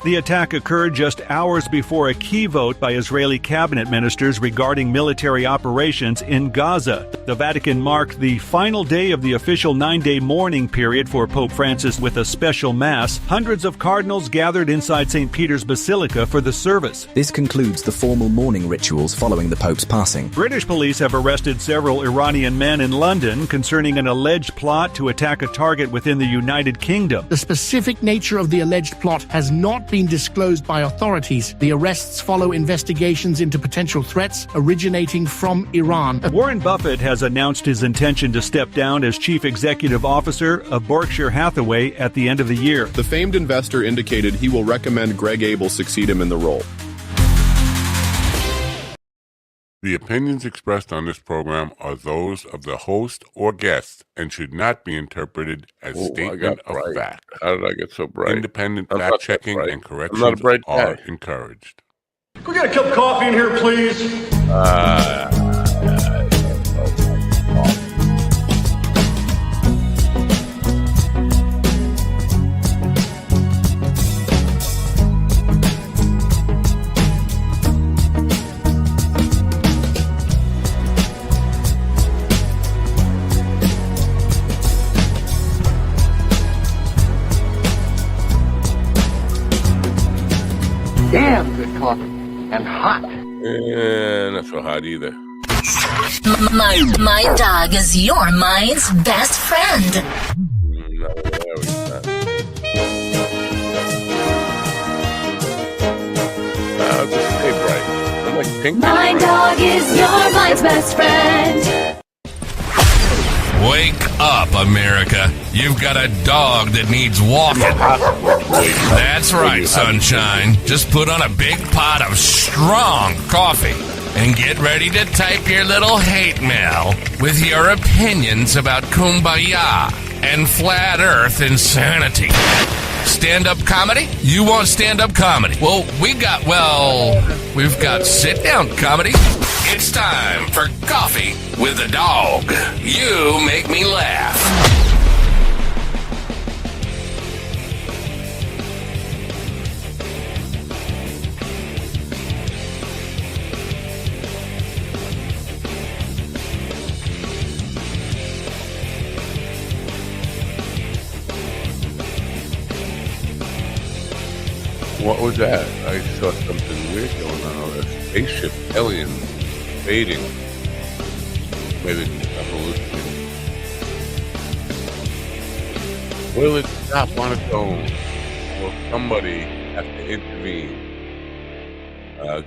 The attack occurred just hours before a key vote by Israeli cabinet ministers regarding military operations in Gaza. The Vatican marked the final day of the official 9-day mourning period for Pope Francis with a special mass. Hundreds of cardinals gathered inside St. Peter's Basilica for the service. This concludes the formal mourning rituals following the Pope's passing. British police have arrested several Iranian men in London concerning an alleged plot to attack a target within the United Kingdom. The specific nature of the alleged plot has not been disclosed by authorities. The arrests follow investigations into potential threats originating from Iran. Warren Buffett has announced his intention to step down as chief executive officer of Berkshire Hathaway at the end of the year. The famed investor indicated he will recommend Greg Abel succeed him in the role. The opinions expressed on this program are those of the host or guest and should not be interpreted as statement of fact. How did I get so bright? Independent fact-checking and corrections are encouraged. Can we get a cup of coffee in here, please? Damn good coffee. And hot. Not so hot either. My dog is your mind's best friend. No, there we go. Just stay bright. I'm like pink. My dog is your mind's best friend. Wake up, America. You've got a dog that needs walking. That's right, sunshine. Just put on a big pot of strong coffee and get ready to type your little hate mail with your opinions about kumbaya and flat earth insanity. Stand-up comedy? You want stand-up comedy? Well, we've got sit-down comedy. It's time for Coffee with a Dog. You make me laugh. What was that? I saw something weird going on. A spaceship alien fading. Maybe it's evolution. Will it stop on its own? Will somebody have to intervene?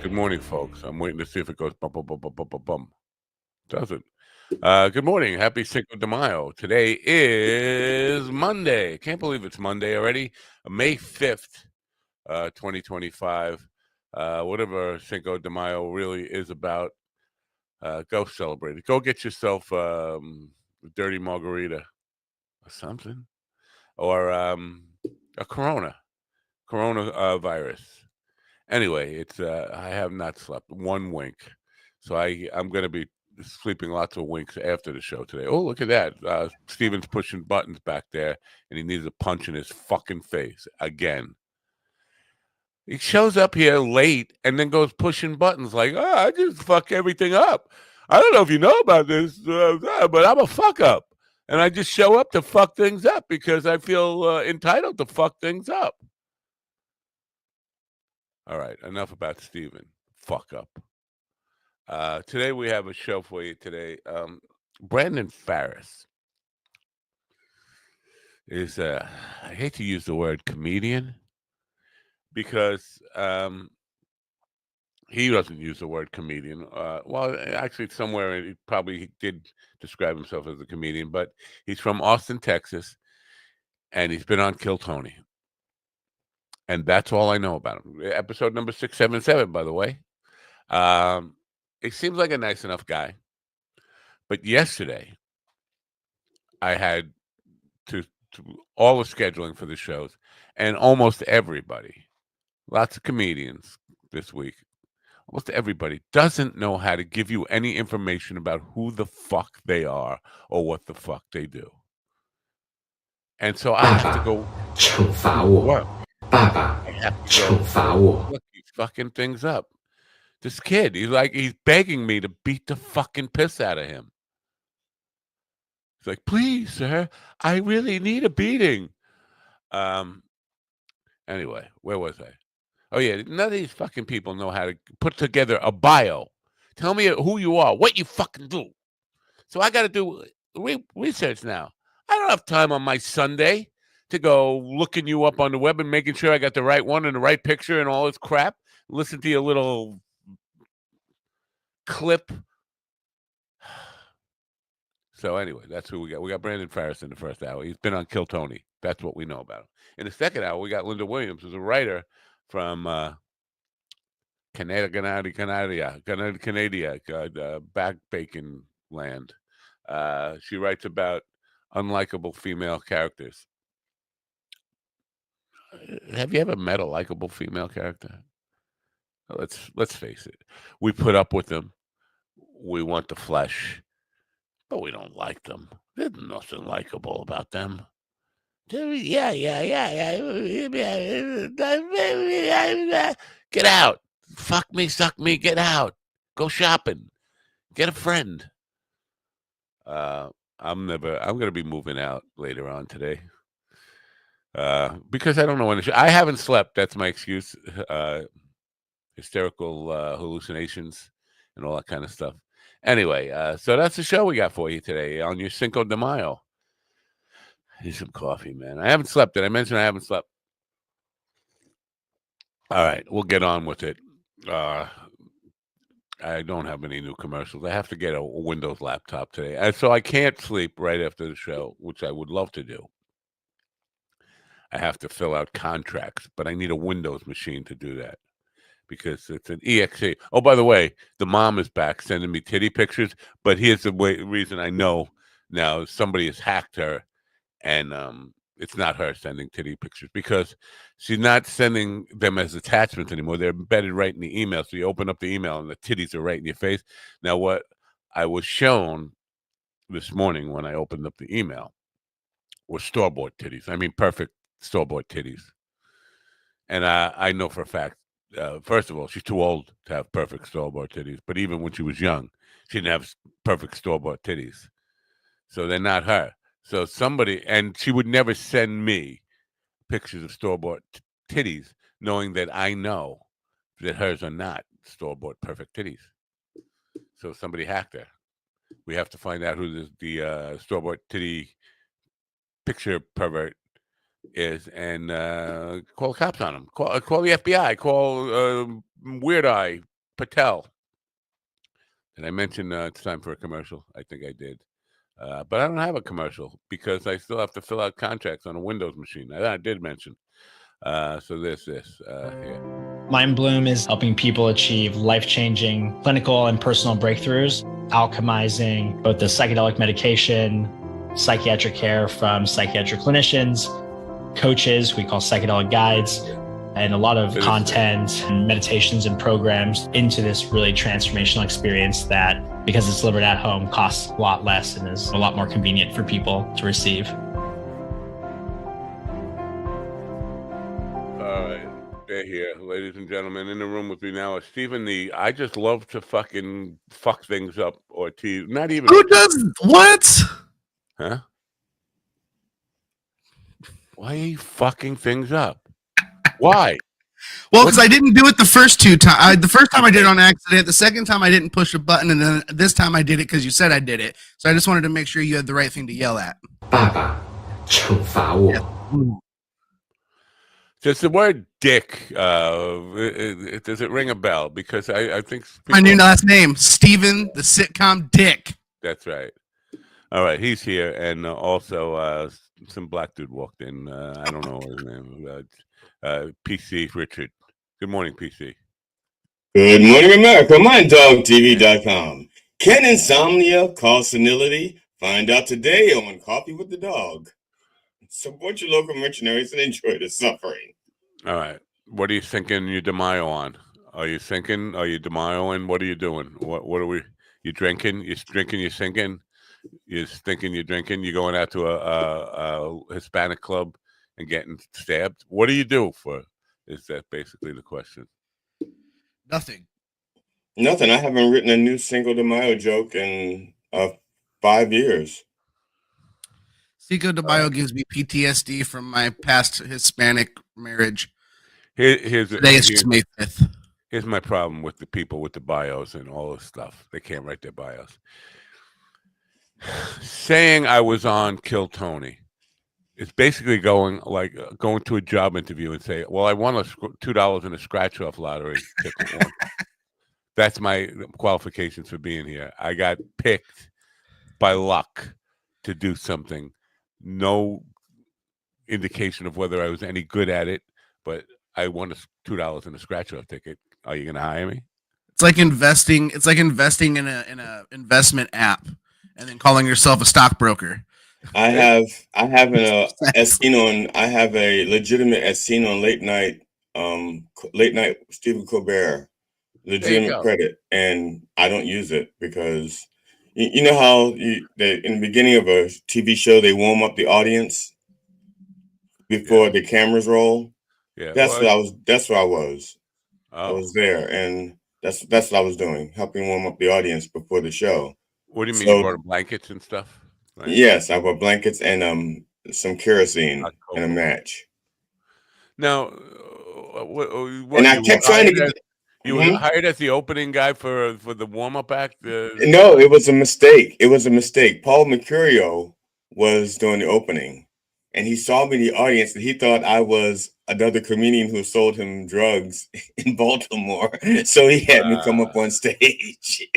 Good morning, folks. I'm waiting to see if it goes bum, bum, bum, bum, bum, bum, bum. Doesn't. Good morning. Happy Cinco de Mayo. Today is Monday. Can't believe it's Monday already. May 5th. 2025, whatever Cinco de Mayo really is about, go celebrate it. Go get yourself a dirty margarita or something, or a coronavirus. Anyway, it's I have not slept one wink, so I'm going to be sleeping lots of winks after the show today. Oh, look at that. Steven's pushing buttons back there, and he needs a punch in his fucking face again. He shows up here late and then goes pushing buttons like, I just fuck everything up. I don't know if you know about this, but I'm a fuck up. And I just show up to fuck things up because I feel entitled to fuck things up. All right, enough about Steven. Fuck up. Today we have a show for you today. Brandon Farris is, I hate to use the word comedian, because he doesn't use the word comedian. Well, actually, somewhere he probably did describe himself as a comedian, but he's from Austin, Texas, and he's been on Kill Tony. And that's all I know about him. Episode number 677, by the way. He seems like a nice enough guy. But yesterday, I had to all the scheduling for the shows, and almost everybody, lots of comedians this week, almost everybody doesn't know how to give you any information about who the fuck they are or what the fuck they do. And so I have to go. What? have to go look these fucking things up. This kid, he's begging me to beat the fucking piss out of him. He's like, please, sir, I really need a beating. Anyway, where was I? Oh, yeah, none of these fucking people know how to put together a bio. Tell me who you are, what you fucking do. So I got to do research now. I don't have time on my Sunday to go looking you up on the web and making sure I got the right one and the right picture and all this crap. Listen to your little clip. So anyway, that's who we got. We got Brandon Farris in the first hour. He's been on Kill Tony. That's what we know about him. In the second hour, we got Linda Williams, who's a writer from Canada, back bacon land. She writes about unlikable female characters. Have you ever met a likable female character? Let's face it. We put up with them. We want the flesh, but we don't like them. There's nothing likable about them. Yeah. Get out. Fuck me, suck me, get out. Go shopping. Get a friend. I'm gonna be moving out later on today. Because I don't know when I haven't slept. That's my excuse. Hysterical hallucinations and all that kind of stuff. Anyway, so that's the show we got for you today on your Cinco de Mayo. I need some coffee, man. I haven't slept. Did I mention I haven't slept? All right, we'll get on with it. I don't have any new commercials. I have to get a Windows laptop today. So I can't sleep right after the show, which I would love to do. I have to fill out contracts, but I need a Windows machine to do that because it's an exe. Oh, by the way, the mom is back sending me titty pictures, but here's the reason I know now somebody has hacked her, and it's not her sending titty pictures because she's not sending them as attachments anymore. They're embedded right in the email. So you open up the email and the titties are right in your face. Now, what I was shown this morning when I opened up the email was store-bought titties. I mean, perfect store-bought titties. And I know for a fact, first of all, she's too old to have perfect store-bought titties. But even when she was young, she didn't have perfect store-bought titties. So they're not her. So somebody, and she would never send me pictures of store-bought titties, knowing that I know that hers are not store-bought perfect titties. So somebody hacked her. We have to find out who the store-bought titty picture pervert is and call the cops on him. Call the FBI. Call Weird Eye Patel. Did I mention it's time for a commercial? I think I did. But I don't have a commercial because I still have to fill out contracts on a Windows machine. I did mention. So there's this here. MindBloom is helping people achieve life-changing clinical and personal breakthroughs, alchemizing both the psychedelic medication, psychiatric care from psychiatric clinicians, coaches, we call psychedelic guides, and a lot of content and meditations and programs into this really transformational experience that, because it's delivered at home, costs a lot less and is a lot more convenient for people to receive. All right, they're here, ladies and gentlemen. In the room with me now is Stephen the I just love to fucking fuck things up or tease. Not even. Who does what? Huh? Why are you fucking things up? Why? Well, because I didn't do it the first two times. The first time I did it on accident. The second time I didn't push a button, and then this time I did it because you said I did it. So I just wanted to make sure you had the right thing to yell at. 爸爸，惩罚我。 Does the word dick, does it ring a bell? Because I think... My new last name, Steven, the sitcom Dick. That's right. All right, he's here. And also some black dude walked in. I don't know his name. PC Richard. Good morning, PC. Good morning, America. MindDogTV.com. Can insomnia cause senility? Find out today on Coffee with the Dog. Support your local mercenaries and enjoy the suffering. All right. What are you thinking your DeMaio on? Are you DeMaioing? What are you doing? What are we? You drinking? You're drinking, you're sinking? You're thinking you're drinking? You're going out to a Hispanic club and getting stabbed? What do you do for Is that basically the question? Nothing. Nothing. I haven't written a new Cinco de Mayo joke in 5 years. Cinco de Mayo gives me PTSD from my past Hispanic marriage. Here's Today is just May 5th. Here's my problem with the people with the bios and all this stuff. They can't write their bios. Saying I was on Kill Tony is basically going to a job interview and say, "Well, I won $2 in a scratch-off lottery ticket once." That's my qualifications for being here. I got picked by luck to do something. No indication of whether I was any good at it, but I won $2 in a scratch-off ticket. Are you going to hire me? It's like investing. It's like investing in a investment app, and then calling yourself a stockbroker. I have I have a legitimate as seen on late night Stephen Colbert legitimate credit, and I don't use it because you know how in the beginning of a TV show they warm up the audience before the cameras roll. Yeah, that's what I was. That's what I was. Oh. I was there, and that's what I was doing, helping warm up the audience before the show. What do you mean? You brought blankets and stuff? Right? Yes, I bought blankets and some kerosene and a match. Now, and I kept trying to get. You were hired as the opening guy for the warm-up act? No, it was a mistake. It was a mistake. Paul Mercurio was doing the opening, and he saw me in the audience, and he thought I was another comedian who sold him drugs in Baltimore. So he had me come up on stage.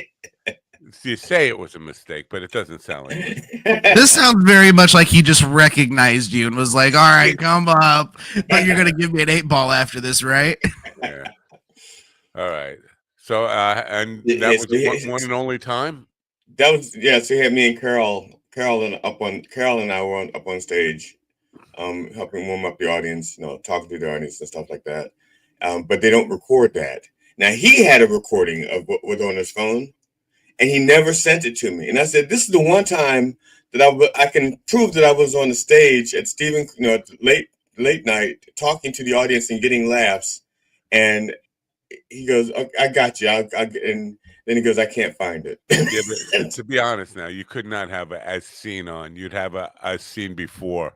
You say it was a mistake, but it doesn't sound like it. This sounds very much like he just recognized you and was like, all right, come up, but you're going to give me an 8-ball after this, right? Yeah. All right. So, and that was the one and only time? That was, yeah. So he had me and Carol and I were up on stage, helping warm up the audience, talking to the audience and stuff like that. But they don't record that. Now, he had a recording of what was on his phone, and he never sent it to me. And I said, this is the one time that I can prove that I was on the stage at Stephen, late night, talking to the audience and getting laughs. And he goes, I got you. And then he goes, I can't find it. Yeah, but to be honest now, you could not have a as seen on. You'd have a as seen before.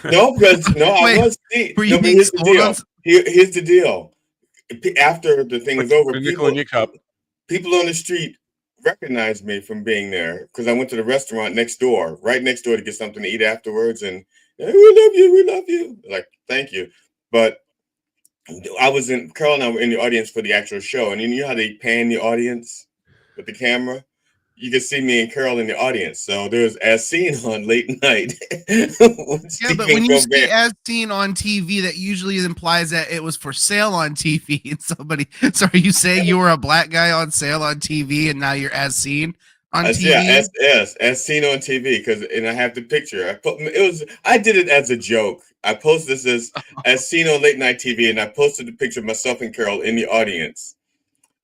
No, because I was seen. No, but here's the deal. Here's the deal. After the thing was over, people on the street recognized me from being there because I went to the restaurant right next door to get something to eat afterwards. And hey, we love you. Like, thank you. But Carol and I were in the audience for the actual show. And you know how they pan the audience with the camera? You can see me and Carol in the audience. So there's as seen on late night. Yeah, but when you say as seen on TV, that usually implies that it was for sale on TV. And so are you saying you were a black guy on sale on TV and now you're as seen on TV? Yeah, as seen on TV. And I have the picture. I did it as a joke. I posted this as seen on late night TV, and I posted the picture of myself and Carol in the audience.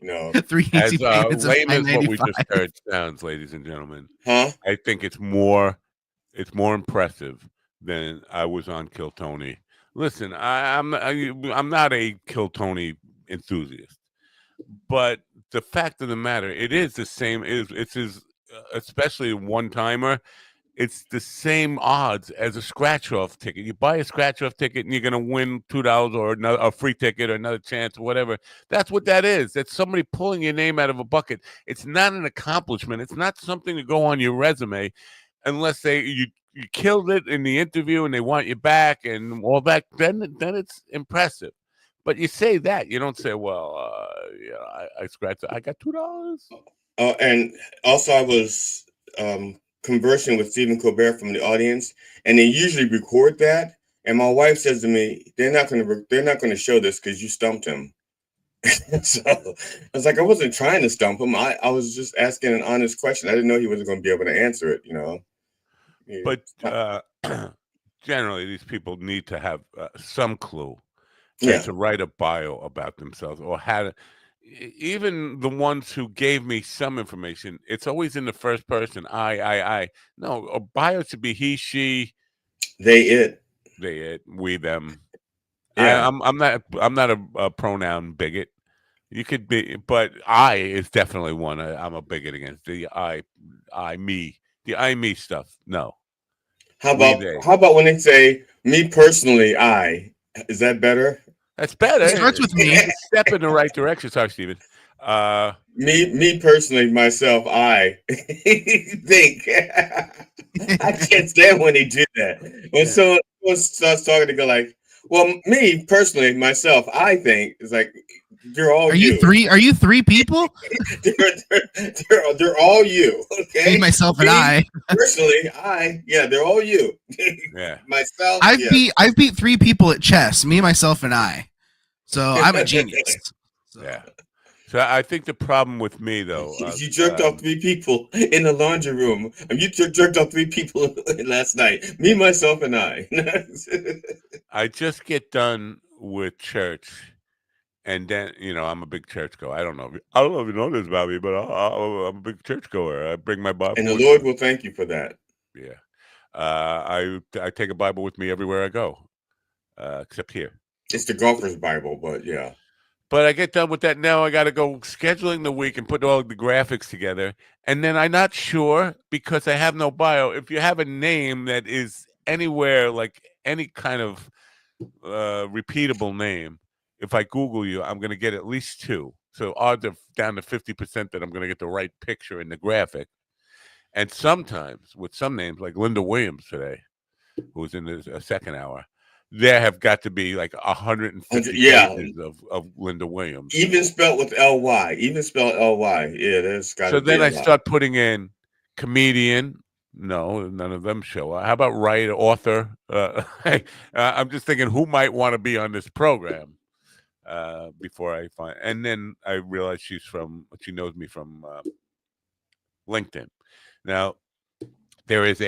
As lame as what we just heard sounds, ladies and gentlemen. Huh? I think it's more impressive than I was on Kill Tony. Listen, I'm not a Kill Tony enthusiast, but the fact of the matter, it is the same. It's especially a one-timer. It's the same odds as a scratch-off ticket. You buy a scratch-off ticket and you're going to win $2 or a free ticket or another chance or whatever. That's what that is. That's somebody pulling your name out of a bucket. It's not an accomplishment. It's not something to go on your resume unless you killed it in the interview and they want you back and all that. Then it's impressive. But you say that. You don't say, well, I scratched it. I got $2. And also I was conversing with Stephen Colbert from the audience, and they usually record that. And my wife says to me, "They're not going to show this because you stumped him." So I was like, I wasn't trying to stump him. I was just asking an honest question. I didn't know he wasn't going to be able to answer it. But generally, these people need to have some clue to write a bio about themselves or how to. Even the ones who gave me some information, it's always in the first person. I. No, a bio should be he, she, they, it, we, them. Yeah. I'm not a pronoun bigot. You could be, but I is definitely one I'm a bigot against. The me, the me stuff. No. How We, about they. when they say me personally, I? Is that better? That's better. It starts with me. It's a step in the right direction. Sorry, Steven. Me personally, myself, I think. I can't stand when they do that. When someone starts talking, they go like, "Well, me personally, myself, I think." It's like you're all Are you three? Are you three people? they're all you. Okay. Me, myself, and I. Personally, they're all you. Yeah. Myself. I've beat 3 people at chess. Me, myself, and I. So I'm a genius. Yeah. So I think the problem with me though, you jerked off 3 people in the laundry room. And you jerked off 3 people last night. Me, myself, and I. I just get done with church, and then I'm a big church goer. I don't know if you know this about me, but I'm a big church goer. I bring my Bible, and the Lord will thank you for that. Yeah, I take a Bible with me everywhere I go, except here. It's the golfer's Bible, but yeah. But I get done with that. Now I got to go scheduling the week and put all the graphics together. And then I'm not sure, because I have no bio, if you have a name that is anywhere, like any kind of repeatable name, if I Google you, I'm going to get at least 2. So odds are down to 50% that I'm going to get the right picture in the graphic. And sometimes with some names, like Linda Williams today, who's in the second hour, there have got to be like 150 pages of Linda Williams. Even spelled with L-Y. Yeah, there's got to be. So then I start putting in comedian. No, none of them show. How about writer, author? I'm just thinking who might want to be on this program before I find. And then I realize she knows me from LinkedIn. Now, there is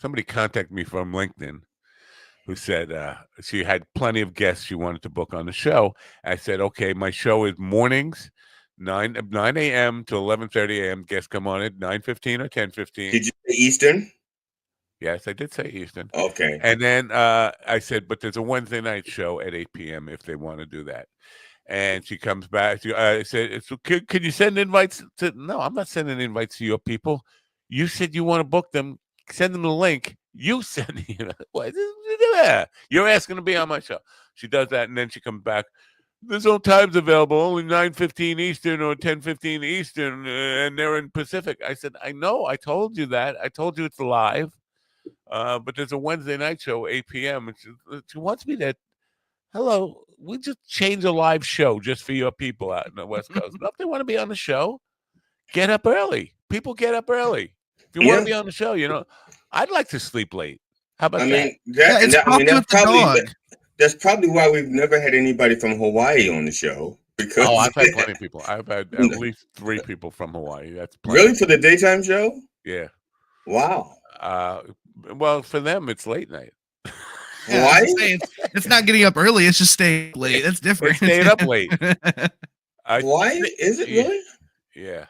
somebody contacted me from LinkedIn who said she had plenty of guests she wanted to book on the show. I said, okay, my show is mornings, 9 a.m. to 11:30 a.m. Guests come on at 9:15 or 10:15. Did you say Eastern? Yes, I did say Eastern. Okay. And then I said, but there's a Wednesday night show at 8 p.m. if they want to do that. And she comes back. I said, so can you send invites to? No, I'm not sending invites to your people. You said you want to book them. Send them the link. You send you're asking to be on my show. She does that, and then she comes back. There's no times available, only 9:15 Eastern or 10:15 Eastern, and they're in Pacific. I said, I know, I told you that. I told you it's live, but there's a Wednesday night show, 8 p.m. And she wants me to. Hello, we just changed a live show just for your people out in the West Coast. If they want to be on the show, get up early. People get up early. If you want to be on the show, I'd like to sleep late. How about that? That's probably why we've never had anybody from Hawaii on the show. Because I've had plenty of people. I've had at least 3 people from Hawaii. That's plenty. Really, for the daytime show? Yeah. Wow. Well, for them, it's late night. Hawaii? It's not getting up early. It's just staying late. That's different. Staying up late. Hawaii? Is it really? Yeah.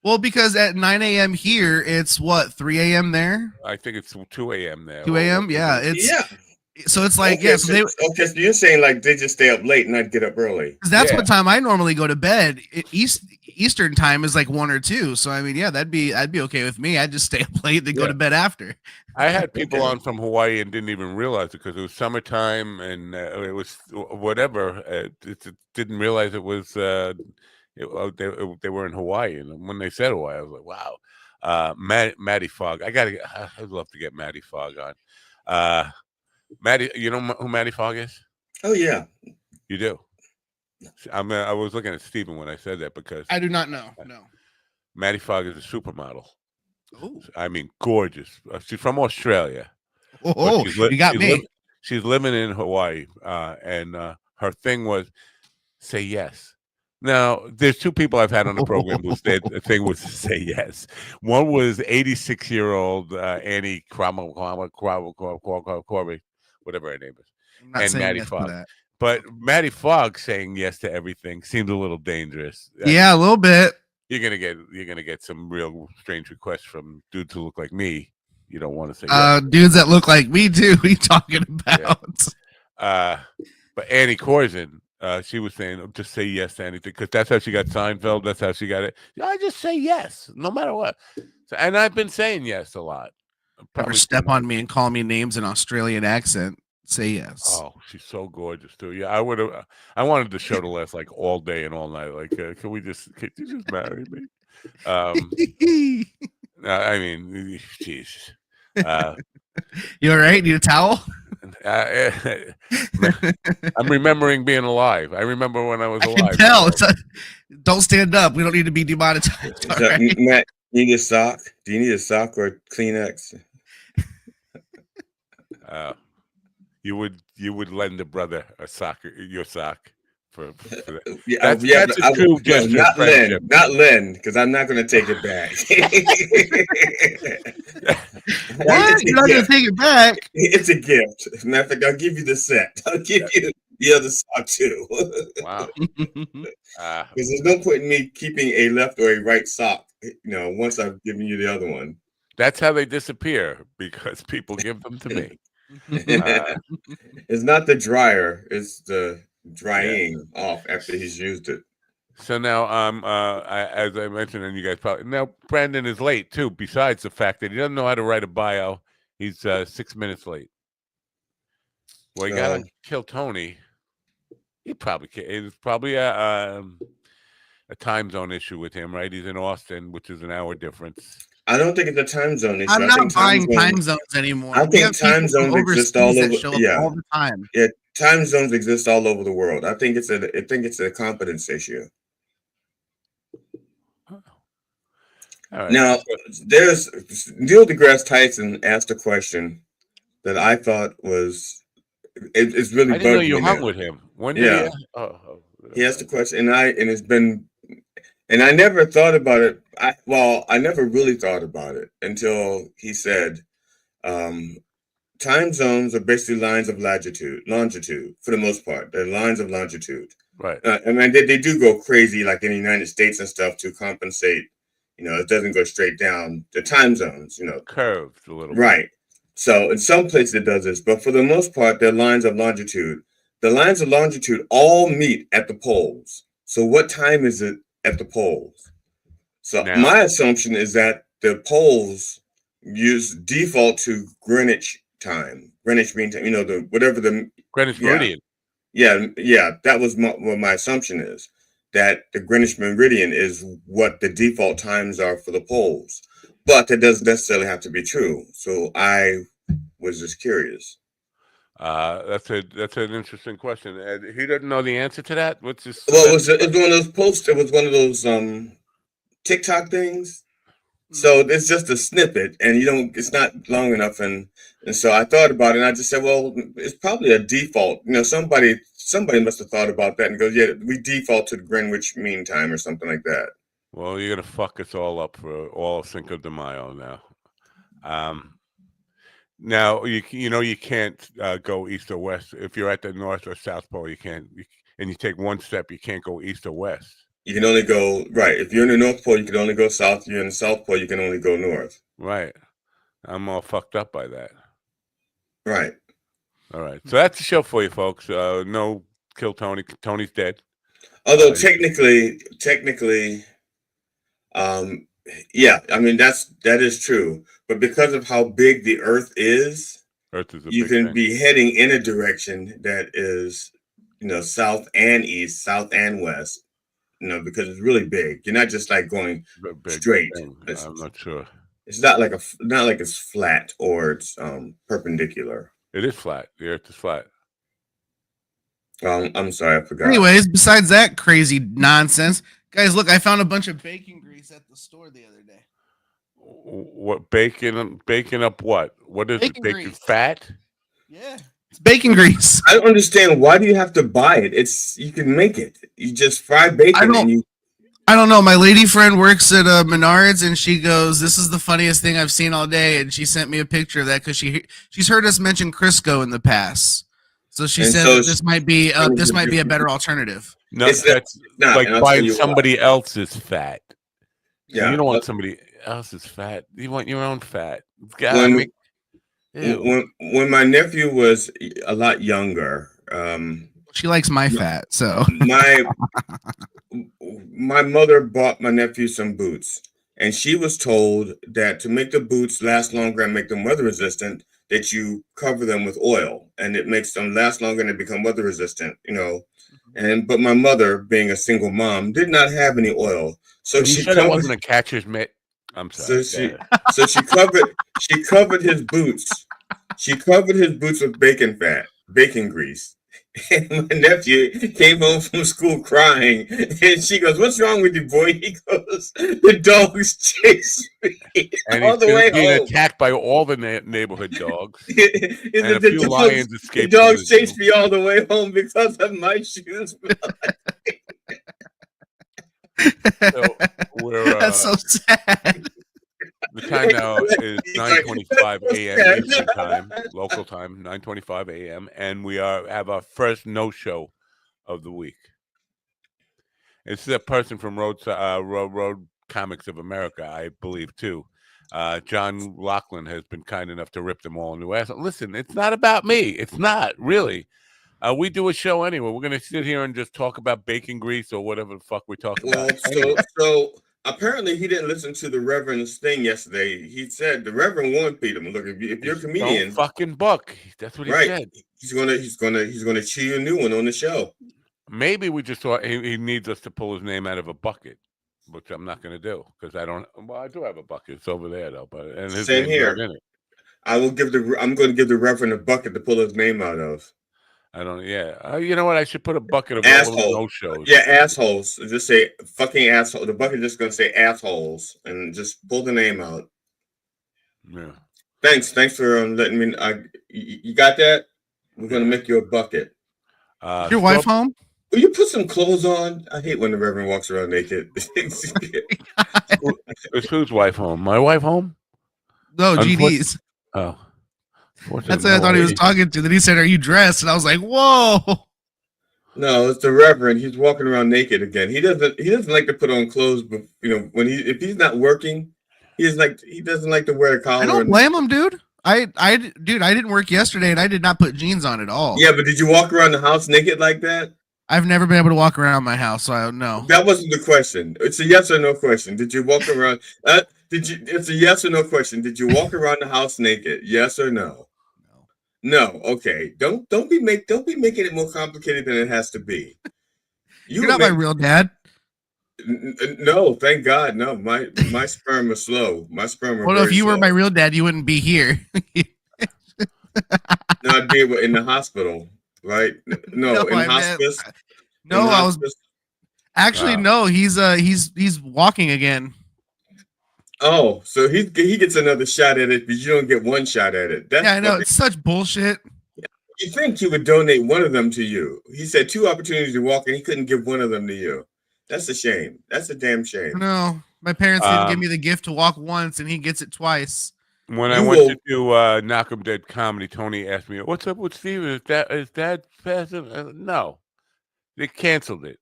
Well, because at 9 a.m. here, it's what, 3 a.m. there? I think it's 2 a.m. there. 2 a.m. Yeah, So it's like so you're saying like they just stay up late and not get up early? Because that's what time I normally go to bed. Eastern time is like 1 or 2. So I mean, that'd be okay with me. I'd just stay up late and go to bed after. I had people on from Hawaii and didn't even realize it because it was summertime and it was whatever. Didn't realize it was. They were in Hawaii, and when they said Hawaii, I was like, "Wow." Maddie Fogg. I'd love to get Maddie Fogg on. Maddie, you know who Maddie Fogg is? Oh yeah, you do. I was looking at Steven when I said that because I do not know. No, Maddie Fogg is a supermodel. Oh, I mean, gorgeous. She's from Australia. Oh, you got me. She's living in Hawaii, and her thing was say yes. Now, there's 2 people I've had on the program who said the thing was to say yes. One was 86-year-old Annie Corby, whatever her name is, and Maddie Fogg. But Maddie Fogg saying yes to everything seemed a little dangerous. Yeah, a little bit. You're gonna get some real strange requests from dudes who look like me. You don't want to say yes. Dudes that look like me too. What are you talking about? Yeah. But Annie Korsen, she was saying, just say yes to anything, because that's how she got Seinfeld. That's how she got it. I just say yes, no matter what. So, and I've been saying yes a lot. Ever step on me and call me names in Australian accent? Say yes. Oh, she's so gorgeous too. Yeah, I would have. I wanted the show to last like all day and all night. Like, can you just marry me? I mean, jeez. You all right? Need a towel? I'm remembering being alive. I remember when I was alive. Can tell. Don't stand up. We don't need to be demonetized. So, right? Matt, you need a sock? Do you need a sock or a Kleenex? You would lend a brother a sock, your sock for that. Yeah, that's a true gesture. Not lend, because I'm not going to take it back. What? You're not going to take it back? It's a gift. As a matter of fact, I'll give you the set. I'll give you the other sock too. Wow. Because there's no point in me keeping a left or a right sock. Once I've given you the other one. That's how they disappear, because people give them to me. It's not the dryer; it's the drying off after he's used it. So now, as I mentioned, and you guys probably now, Brandon is late too. Besides the fact that he doesn't know how to write a bio, he's 6 minutes late. Well, he got to kill Tony. He probably it's probably a time zone issue with him, right? He's in Austin, which is an hour difference. I don't think it's a time zone issue. I'm not buying time zones anymore. I think time zones exist all over. All the time. Yeah, time zones exist all over the world. I think it's a competence issue. All right. Now, there's Neil deGrasse Tyson asked a question that I thought was it's really. I didn't know you hung with him. When did he asked a question, and I never thought about it. I never really thought about it until he said, time zones are basically lines of longitude for the most part. They're lines of longitude. Right. They do go crazy, like in the United States and stuff, to compensate. It doesn't go straight down. The time zones, curved a little. Right. So in some places it does this, but for the most part, they're lines of longitude. The lines of longitude all meet at the poles. So what time is it at the poles? So my assumption is that the poles use default to Greenwich time, Greenwich Mean Time. Greenwich Meridian. Yeah. That was what my assumption is. That the Greenwich Meridian is what the default times are for the poles, but that doesn't necessarily have to be true. So I was just curious. That's an interesting question. He doesn't know the answer to that. What's this? Well, it was one of those posts. It was one of those TikTok things. So it's just a snippet, and it's not long enough, and so I thought about it, and I just said, well, it's probably a default. Somebody must have thought about that and goes, yeah, we default to Greenwich Mean Time or something like that. Well, you're gonna fuck us all up for all Cinco de Mayo now. Now you can't go east or west if you're at the North or South Pole. You can't, and you take one step, you can't go east or west. You can only go right. If you're in the North Pole, you can only go south. If you're in the South Pole, you can only go north. Right. I'm all fucked up by that. Right. All right. So that's the show for you, folks. No, kill Tony. Tony's dead. Although technically, yeah. I mean that is true. But because of how big the Earth is, you can be heading in a direction that is, south and east, south and west. Because it's really big. You're not just like going straight. I'm not sure. It's not like it's flat or it's perpendicular. It is flat. The Earth is flat. I'm sorry, I forgot. Anyways, besides that crazy nonsense, guys, look, I found a bunch of bacon grease at the store the other day. What bacon? Bacon up what? What is bacon? Bacon fat? Yeah. It's bacon grease. I don't understand. Why do you have to buy it? You can make it. You just fry bacon. I don't know. My lady friend works at Menards, and she goes, "This is the funniest thing I've seen all day." And she sent me a picture of that because she's heard us mention Crisco in the past. So she said this might be a better alternative. No, that's like buying somebody else's fat. Yeah, you don't want somebody else's fat. You want your own fat. When my nephew was a lot younger, She likes my fat, so my mother bought my nephew some boots, and she was told that to make the boots last longer and make them weather resistant, that you cover them with oil, and it makes them last longer and they become weather resistant. But my mother, being a single mom, did not have any oil, so she said covered. It wasn't a catcher's mitt. I'm sorry. So she covered his boots. She covered his boots with bacon grease. And my nephew came home from school crying, and she goes, "What's wrong with you, boy?" He goes, "The dogs chased me and all the way being home. attacked by all the neighborhood dogs. And a few lions the escaped. dogs chased me all the way home because of my shoes." So that's so sad. The time now is 9:25 a.m. Eastern time, local time, 9:25 a.m., and we have our first no-show of the week. It's a person from Road Comics of America, I believe, too. John Lachlan has been kind enough to rip them all into ass. Listen, it's not about me. It's not, really. We do a show anyway. We're going to sit here and just talk about bacon grease or whatever the fuck we talk about. So apparently he didn't listen to the Reverend's thing yesterday. He said the Reverend warned Peter, "Look, if you're a comedian, don't fucking book." That's what he said. He's gonna chew you a new one on the show. Maybe we just thought he needs us to pull his name out of a bucket, which I'm not going to do because I don't. Well, I do have a bucket. It's over there though, and his Same here. Not in it. I'm going to give the Reverend a bucket to pull his name out of. I don't. Yeah. You know what? I should put a bucket of assholes. No shows. Yeah, assholes. Just say fucking asshole. The bucket just gonna say assholes and just pull the name out. Yeah. Thanks for letting me. You got that? We're gonna make you a bucket. Is your wife home? Will you put some clothes on? I hate when the Reverend walks around naked. Is whose wife home? My wife home? No, GD's. Oh. That's what I thought he was talking to. Then he said, "Are you dressed?" And I was like, "Whoa!" No, it's the Reverend. He's walking around naked again. He doesn't like to put on clothes, but if he's not working, he doesn't like to wear a collar. I don't blame him, dude. I didn't work yesterday, and I did not put jeans on at all. Yeah, but did you walk around the house naked like that? I've never been able to walk around my house, so I don't know. That wasn't the question. It's a yes or no question. Did you walk around? It's a yes or no question. Did you walk around the house naked? Yes or no? No. Okay. Don't be making it more complicated than it has to be. You're not my real dad. No, thank God. No, my sperm is slow. My sperm. Well, if you were my real dad, you wouldn't be here. No, I'd be in the hospital, right? No, in hospice. No, I was actually no. He's walking again. Oh, so he gets another shot at it, but you don't get one shot at it. Yeah, I know. It's such bullshit. You think he would donate one of them to you? He said 2 opportunities to walk, and he couldn't give one of them to you. That's a shame. That's a damn shame. No, my parents didn't give me the gift to walk once, and he gets it twice. When I went to do Knock 'em Dead comedy, Tony asked me, "What's up with Steven? Is dad passing?" No, they canceled it.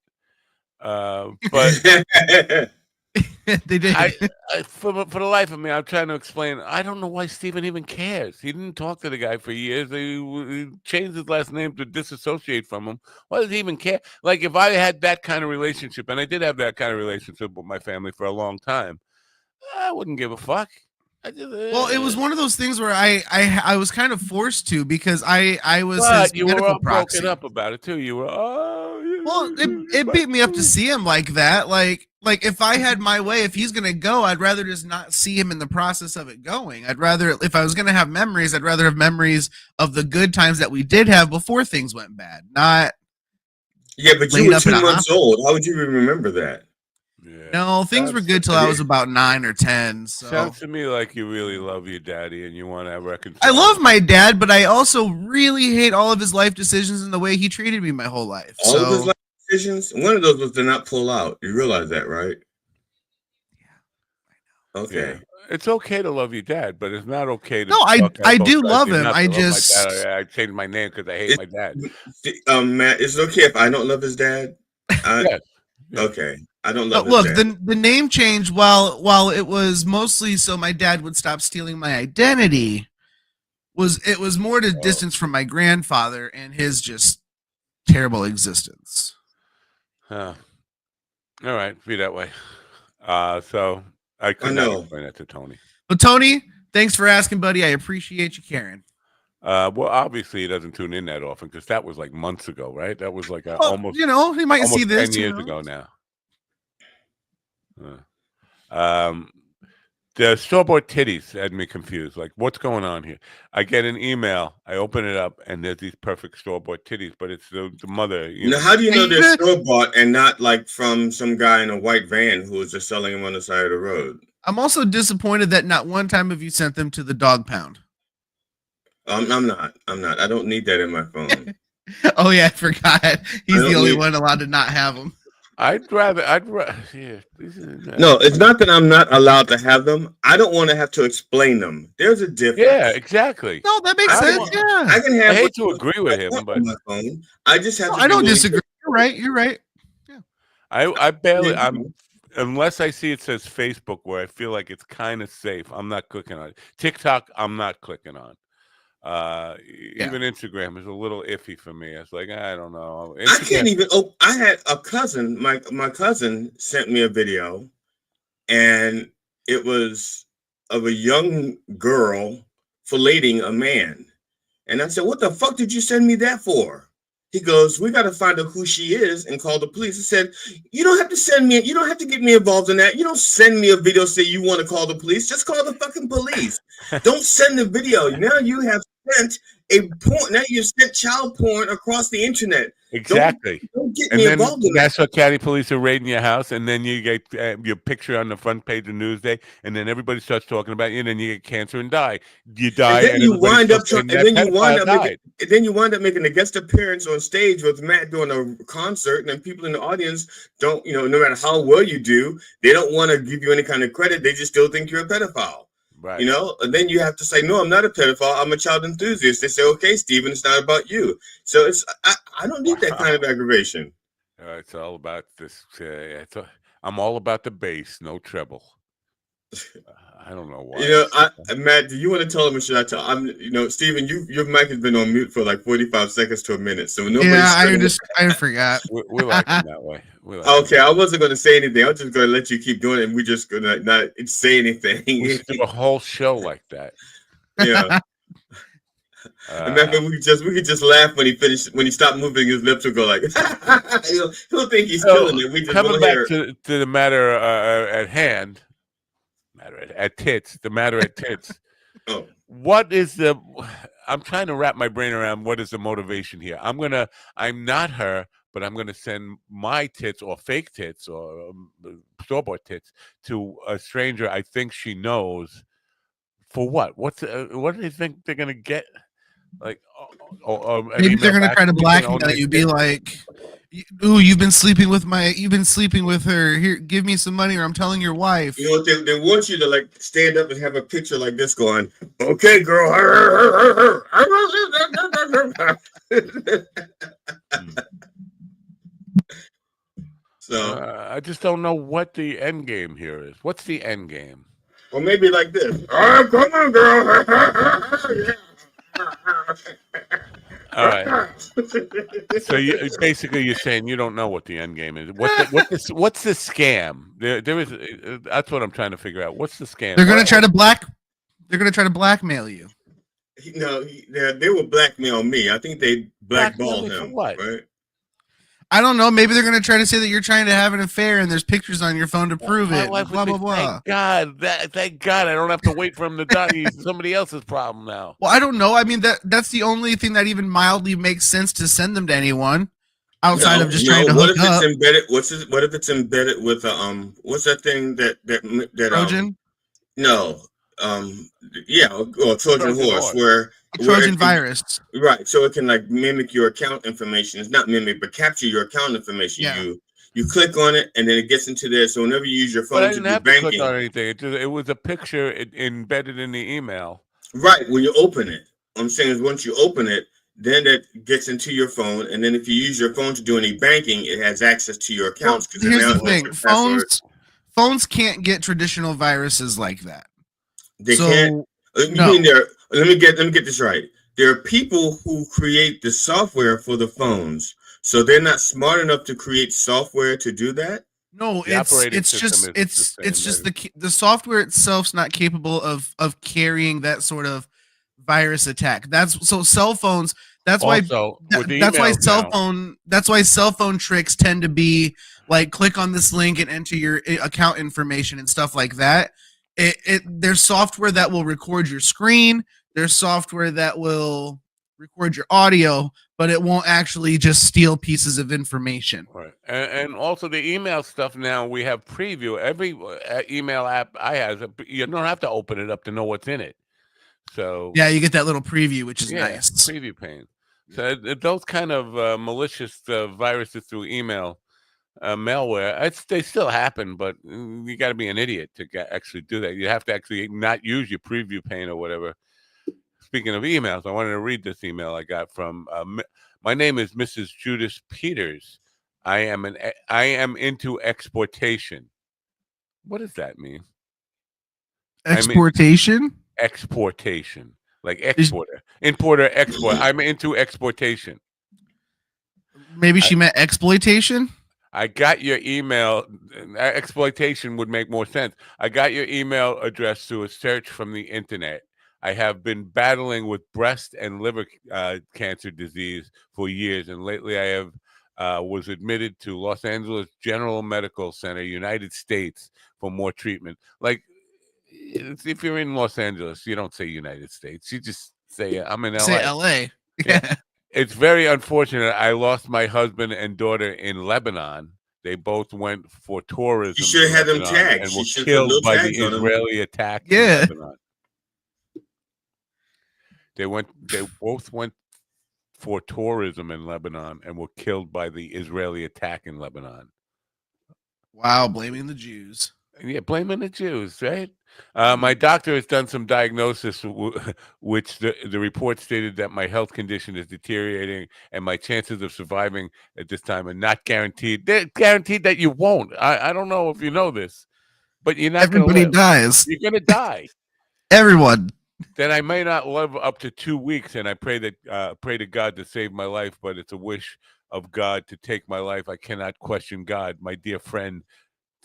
But they did. For the life of me, I'm trying to explain. I don't know why Steven even cares. He didn't talk to the guy for years. He changed his last name to disassociate from him. Why does he even care? Like, if I had that kind of relationship, and I did have that kind of relationship with my family for a long time, I wouldn't give a fuck. Well, it was one of those things where I was kind of forced to because I was his you medical were all proxy. broken up about it too. You were well, it beat me up to see him like that. Like if I had my way, if he's gonna go, I'd rather just not see him in the process of it going. I'd rather, if I was gonna have memories, I'd rather have memories of the good times that we did have before things went bad. Not but you were 2 months old. How would you remember that? Yeah. No, things were good till I was about 9 or 10. So. Sounds to me like you really love your daddy and you want to reconcile. I love my dad, but I also really hate all of his life decisions and the way he treated me my whole life. All of his life decisions? One of those was to not pull out. You realize that, right? Yeah. Okay. Yeah. It's okay to love your dad, but it's not okay to. No, I do love him. I just. I changed my name because I hate my dad. Matt, is it okay if I don't love his dad? Yes. Okay. I don't love look, the name change while it was mostly so my dad would stop stealing my identity, it was more to distance from my grandfather and his just terrible existence. Huh. All right, be that way. So I could not explain that to Tony. But Tony, thanks for asking, buddy. I appreciate you caring. Well, obviously he doesn't tune in that often because that was like months ago, right? That was like almost, he might see this 10 years ago now. The store-bought titties had me confused. Like, what's going on here? I get an email, I open it up, and there's these perfect store-bought titties, but it's the mother. Now, how do you know they're store-bought and not like from some guy in a white van who was just selling them on the side of the road? I'm also disappointed that not one time have you sent them to the dog pound. I'm not. I don't need that in my phone. Oh yeah, I forgot. He's the only one allowed to not have them. I'd rather. Yeah. No, it's not that I'm not allowed to have them. I don't want to have to explain them. There's a difference. Yeah, exactly. No, that makes sense. I can have. I hate to agree with him, but my phone. I just have. I don't disagree. You're right. Yeah. I barely. Unless I see it says Facebook, where I feel like it's kind of safe. I'm not clicking on it. TikTok, I'm not clicking on. Even Instagram is a little iffy for me. It's like, I don't know. I can't even. Oh, I had a cousin. My cousin sent me a video, and it was of a young girl filleting a man. And I said, "What the fuck did you send me that for?" He goes, "We got to find out who she is and call the police." I said, "You don't have to send me. You don't have to get me involved in that. You don't send me a video say you want to call the police. Just call the fucking police. Don't send the video. Now you have sent a porn. Now you've sent child porn across the internet. Exactly. Don't get me involved in that." Nassau County Police are raiding your house, and then you get your picture on the front page of Newsday, and then everybody starts talking about you, and then you get cancer and die. You die, and then you wind up, making a guest appearance on stage with Matt doing a concert, and then people in the audience don't, no matter how well you do, they don't want to give you any kind of credit. They just still think you're a pedophile. Right. And then you have to say, "No, I'm not a pedophile. I'm a child enthusiast." They say, "Okay, Steven, it's not about you." So I don't need that kind of aggravation. It's all about this. I'm all about the bass, no treble. I don't know why. Matt, do you want to tell him or should I tell? Steven, your mic has been on mute for like 45 seconds to a minute. So I forgot. We like it that way. Okay, I wasn't going to say anything. I was just going to let you keep doing it, and we're just going to not say anything. We do a whole show like that. Yeah. Remember, we could just laugh when he stopped moving his lips. We'll go like, he'll think he's killing it. We just coming back to the matter at hand. The matter at tits. Oh. What is I'm trying to wrap my brain around what is the motivation here. I'm not her, but I'm gonna send my tits or fake tits or store-bought tits to a stranger I think she knows. For what? What do they think they're gonna get? Like, maybe they're gonna try to blackmail you. Be like, "Ooh, you've been sleeping with her. Here, give me some money, or I'm telling your wife." They want you to like stand up and have a picture like this going, "Okay, girl." So I just don't know what the end game here is. What's the end game? Or maybe like this. "Oh, come on, girl." All right. So you're saying you don't know what the end game is. What's the scam? There is. That's what I'm trying to figure out. What's the scam? They're gonna try to blackmail you. They will blackmail me. I think they blackball him. What? Right? I don't know. Maybe they're going to try to say that you're trying to have an affair and there's pictures on your phone to prove it. Blah, blah, blah. Thank God. Thank God. I don't have to wait for him to die. He's somebody else's problem now. Well, I don't know. I mean, that's the only thing that even mildly makes sense to send them to anyone outside of just trying to hook up. What if it's embedded with what's that thing that Trojan? No. Or Trojan horse, where Trojan virus, right? So it can like mimic your account information. It's not mimic, but capture your account information. Yeah. You click on it, and then it gets into there. So whenever you use your phone to do banking, to click on anything. It was a picture embedded in the email. Right when you open it, I'm saying is once you open it, then it gets into your phone, and then if you use your phone to do any banking, it has access to your accounts. Well, here's the thing: phones can't get traditional viruses like that. They can't. Let me get this right. There are people who create the software for the phones, So they're not smart enough to create software to do that? No, The operating system it's is just the software itself's not capable of carrying that sort of virus attack. That's so cell phones. That's also why with the that's why emails now. that's why cell phone tricks tend to be like click on this link and enter your account information and stuff like that. There's software that will record your screen. There's software that will record your audio, but it won't actually just steal pieces of information. Right, and also the email stuff now. We have preview. Every email app I have, you don't have to open it up to know what's in it. So yeah, you get that little preview, which is yeah, nice. preview pane. So those kind of malicious viruses through email, malware, they still happen, but you got to be an idiot to actually do that. You have to actually not use your preview pane or whatever. Speaking of emails, I wanted to read this email I got from. My name is Mrs. Judith Peters. I am into exportation. What does that mean? Exportation? Exportation. Like exporter. Importer, export. I'm into exportation. Maybe she meant exploitation? I got your email. Exploitation would make more sense. I got your email address through a search from the internet. I have been battling with breast and liver cancer disease for years, and lately I have was admitted to Los Angeles General Medical Center, United States, for more treatment. Like, if you're in Los Angeles, you don't say United States. You just say, I'm in LA. Say LA. Yeah. It's very unfortunate. I lost my husband and daughter in Lebanon. They both went for tourism. You should have had them tagged. And were killed by the Israeli attack in Lebanon. They both went for tourism in Lebanon and were killed by the Israeli attack in Lebanon. Wow, blaming the Jews. Yeah, blaming the Jews, right? My doctor has done some diagnosis, which the report stated that my health condition is deteriorating and my chances of surviving at this time are not guaranteed. They're guaranteed that you won't. I don't know if you know this, but you're not going to live. Everybody dies. You're going to die. Everyone. Then I may not live up to 2 weeks, and I pray to God to save my life, but it's a wish of God to take my life. I cannot question God. My dear friend,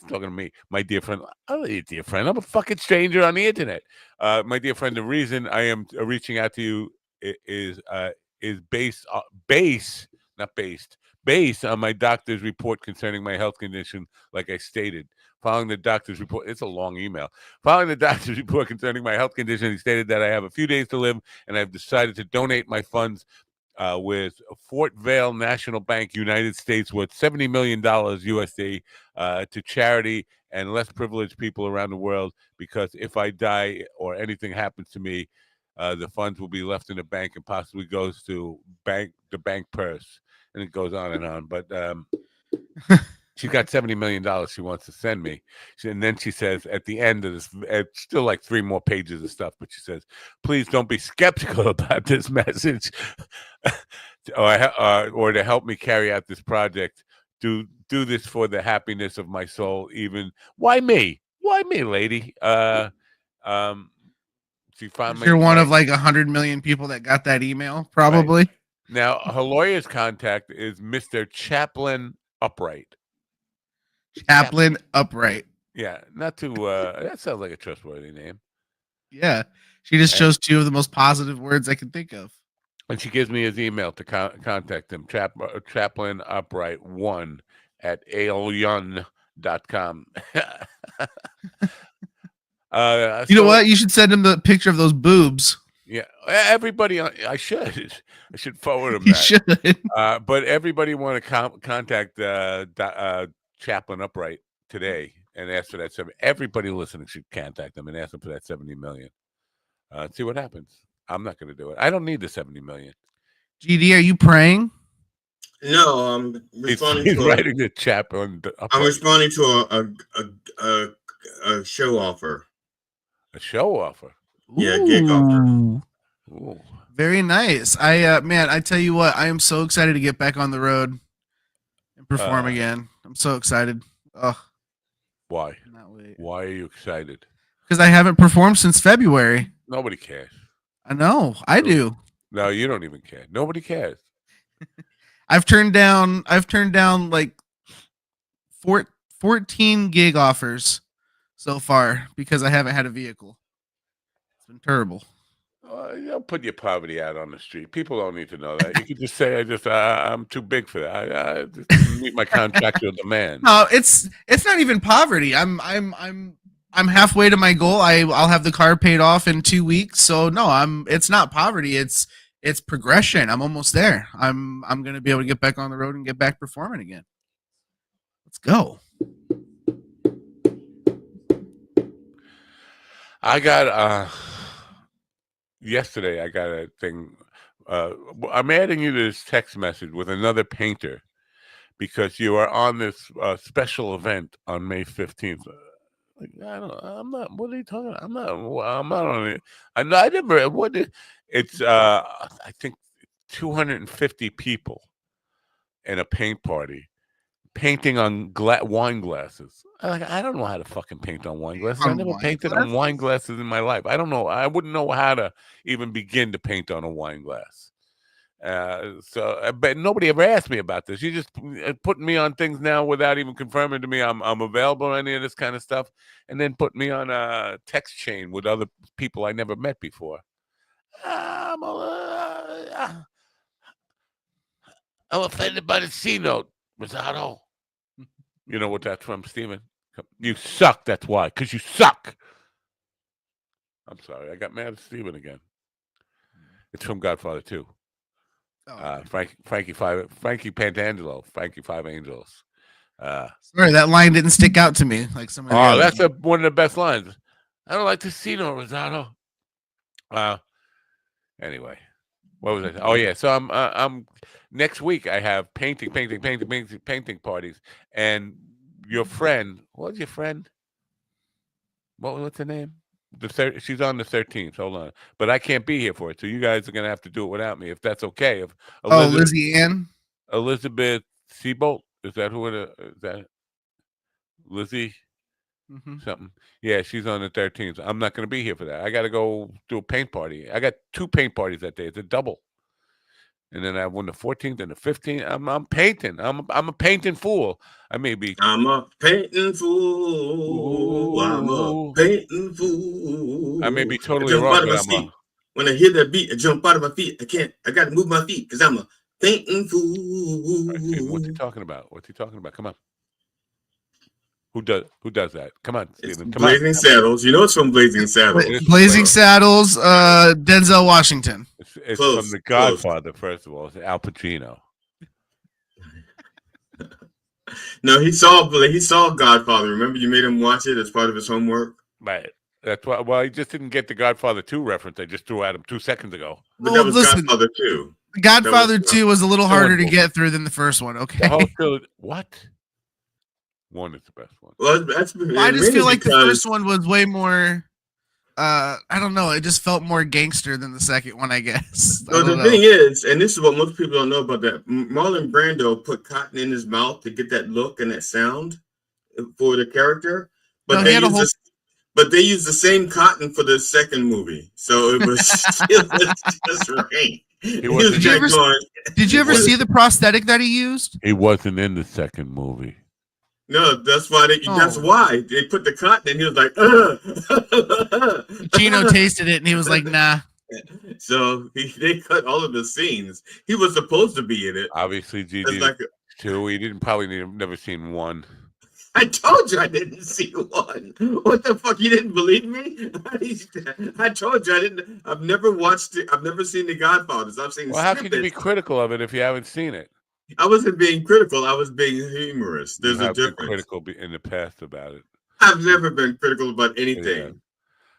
talking to me, my dear friend. I'm a dear friend. I'm a fucking stranger on the internet. My dear friend, the reason I am reaching out to you is based on my doctor's report concerning my health condition, like I stated. Following the doctor's report, it's a long email. Following the doctor's report concerning my health condition, he stated that I have a few days to live, and I've decided to donate my funds with Fort Vale National Bank, United States, worth $70 million USD to charity and less privileged people around the world, because if I die or anything happens to me, the funds will be left in the bank and possibly goes to the bank purse. And it goes on and on. But she's got $70 million she wants to send me. And then she says at the end of this, it's still like 3 more pages of stuff, but she says, please don't be skeptical about this message or to help me carry out this project. Do this for the happiness of my soul. Even why me, lady? She found You're one of like 100 million people that got that email, probably. Right. Now, her lawyer's contact is Mr. Chaplin Upright. Chaplin Upright. Yeah, not too. That sounds like a trustworthy name. Yeah, she just chose 2 of the most positive words I can think of. And she gives me his email to contact him, Chaplin Upright 1 at alien.com. You know what? You should send him the picture of those boobs. Yeah, everybody. I should forward him. You should. But everybody want to contact Chaplin Upright today and ask for that. Everybody listening should contact them and ask them for that $70 million. See what happens. I'm not going to do it. I don't need the $70 million. GD, are you praying? No, I'm responding he's to writing the Chaplin. I'm responding to a show offer. A show offer. Yeah, gig offer. Ooh. Very nice. I tell you what, I am so excited to get back on the road and perform again. I'm so excited. Ugh. Why? Why are you excited? Because I haven't performed since February. Nobody cares. I know. I do. No, you don't even care. Nobody cares. I've turned down like 14 gig offers so far because I haven't had a vehicle. It's been terrible. You don't put your poverty out on the street. People don't need to know that. You could just say, I'm too big for that. I just meet my contractual demand. No, it's not even poverty. I'm halfway to my goal. I'll have the car paid off in 2 weeks. So no, it's not poverty. It's progression. I'm almost there. I'm gonna be able to get back on the road and get back performing again. Let's go. I got yesterday I got a thing. I'm adding you to this text message with another painter because you are on this special event on May 15th. Like, I'm not. What are you talking about? I'm not on it. I never. What? It's I think 250 people in a paint party painting on wine glasses. I don't know how to fucking paint on wine glasses. I never painted on wine glasses in my life. I don't know. I wouldn't know how to even begin to paint on a wine glass. But nobody ever asked me about this. You just putting me on things now without even confirming to me I'm available or any of this kind of stuff, and then put me on a text chain with other people I never met before. I'm offended by the C note, Rosado. You know what that's from, Steven? You suck, that's why. Because you suck. I'm sorry. I got mad at Steven again. It's from Godfather 2. Frankie Pantangelo, Frankie Five Angels. Sorry, that line didn't stick out to me like some of the others. That's one of the best lines. I don't like to see no Rosado. Anyway, what was I? Oh yeah, so I'm next week. I have painting parties, and your friend. What's your friend? What's her name? She's on the 13th. Hold on, but I can't be here for it, so you guys are gonna have to do it without me, if that's okay. If Lizzie Ann, Elizabeth Seabolt, is that who it is? Is that Lizzie? Something. Yeah, she's on the 13th. I'm not going to be here for that. I got to go do a paint party. I got 2 paint parties that day. It's a double. And then I have one the 14th and the 15th. I'm painting. I'm a painting fool. I'm a painting fool. I'm a painting fool. I may be totally wrong, but when I hear that beat, I jump out of my feet. I got to move my feet because I'm a painting fool. Right, what's he talking about? Come on. Who does that? Come on, Steven. Blazing Saddles. You know it's from Blazing Saddles. Blazing Saddles, Denzel Washington. It's from The Godfather, first of all. It's Al Pacino. No, he saw Godfather. Remember, you made him watch it as part of his homework? Right. That's why. Well, he just didn't get the Godfather 2 reference I just threw at him 2 seconds ago. But that was Godfather 2. Godfather 2 was a little harder to get through than the first one. Okay. What? 1 is the best one. Well, I just feel like the first one was way more. I don't know. It just felt more gangster than the second one, I guess. Well, the thing is, and this is what most people don't know about that, Marlon Brando put cotton in his mouth to get that look and that sound for the character, but they used the same cotton for the second movie, so it was just right. Did you ever see the prosthetic that he used? He wasn't in the second movie. No, that's why that's why they put the cotton and he was like, Gino tasted it and he was like, nah. So they cut all of the scenes. He was supposed to be in it. Obviously, GD too. He didn't never seen 1. I told you I didn't see 1. What the fuck? You didn't believe me? I told you I've never watched it. I've never seen The Godfathers. I've seen. Well, how can you be critical of it if you haven't seen it? I wasn't being critical. I was being humorous. There's a difference. Been critical in the past about it. I've never been critical about anything.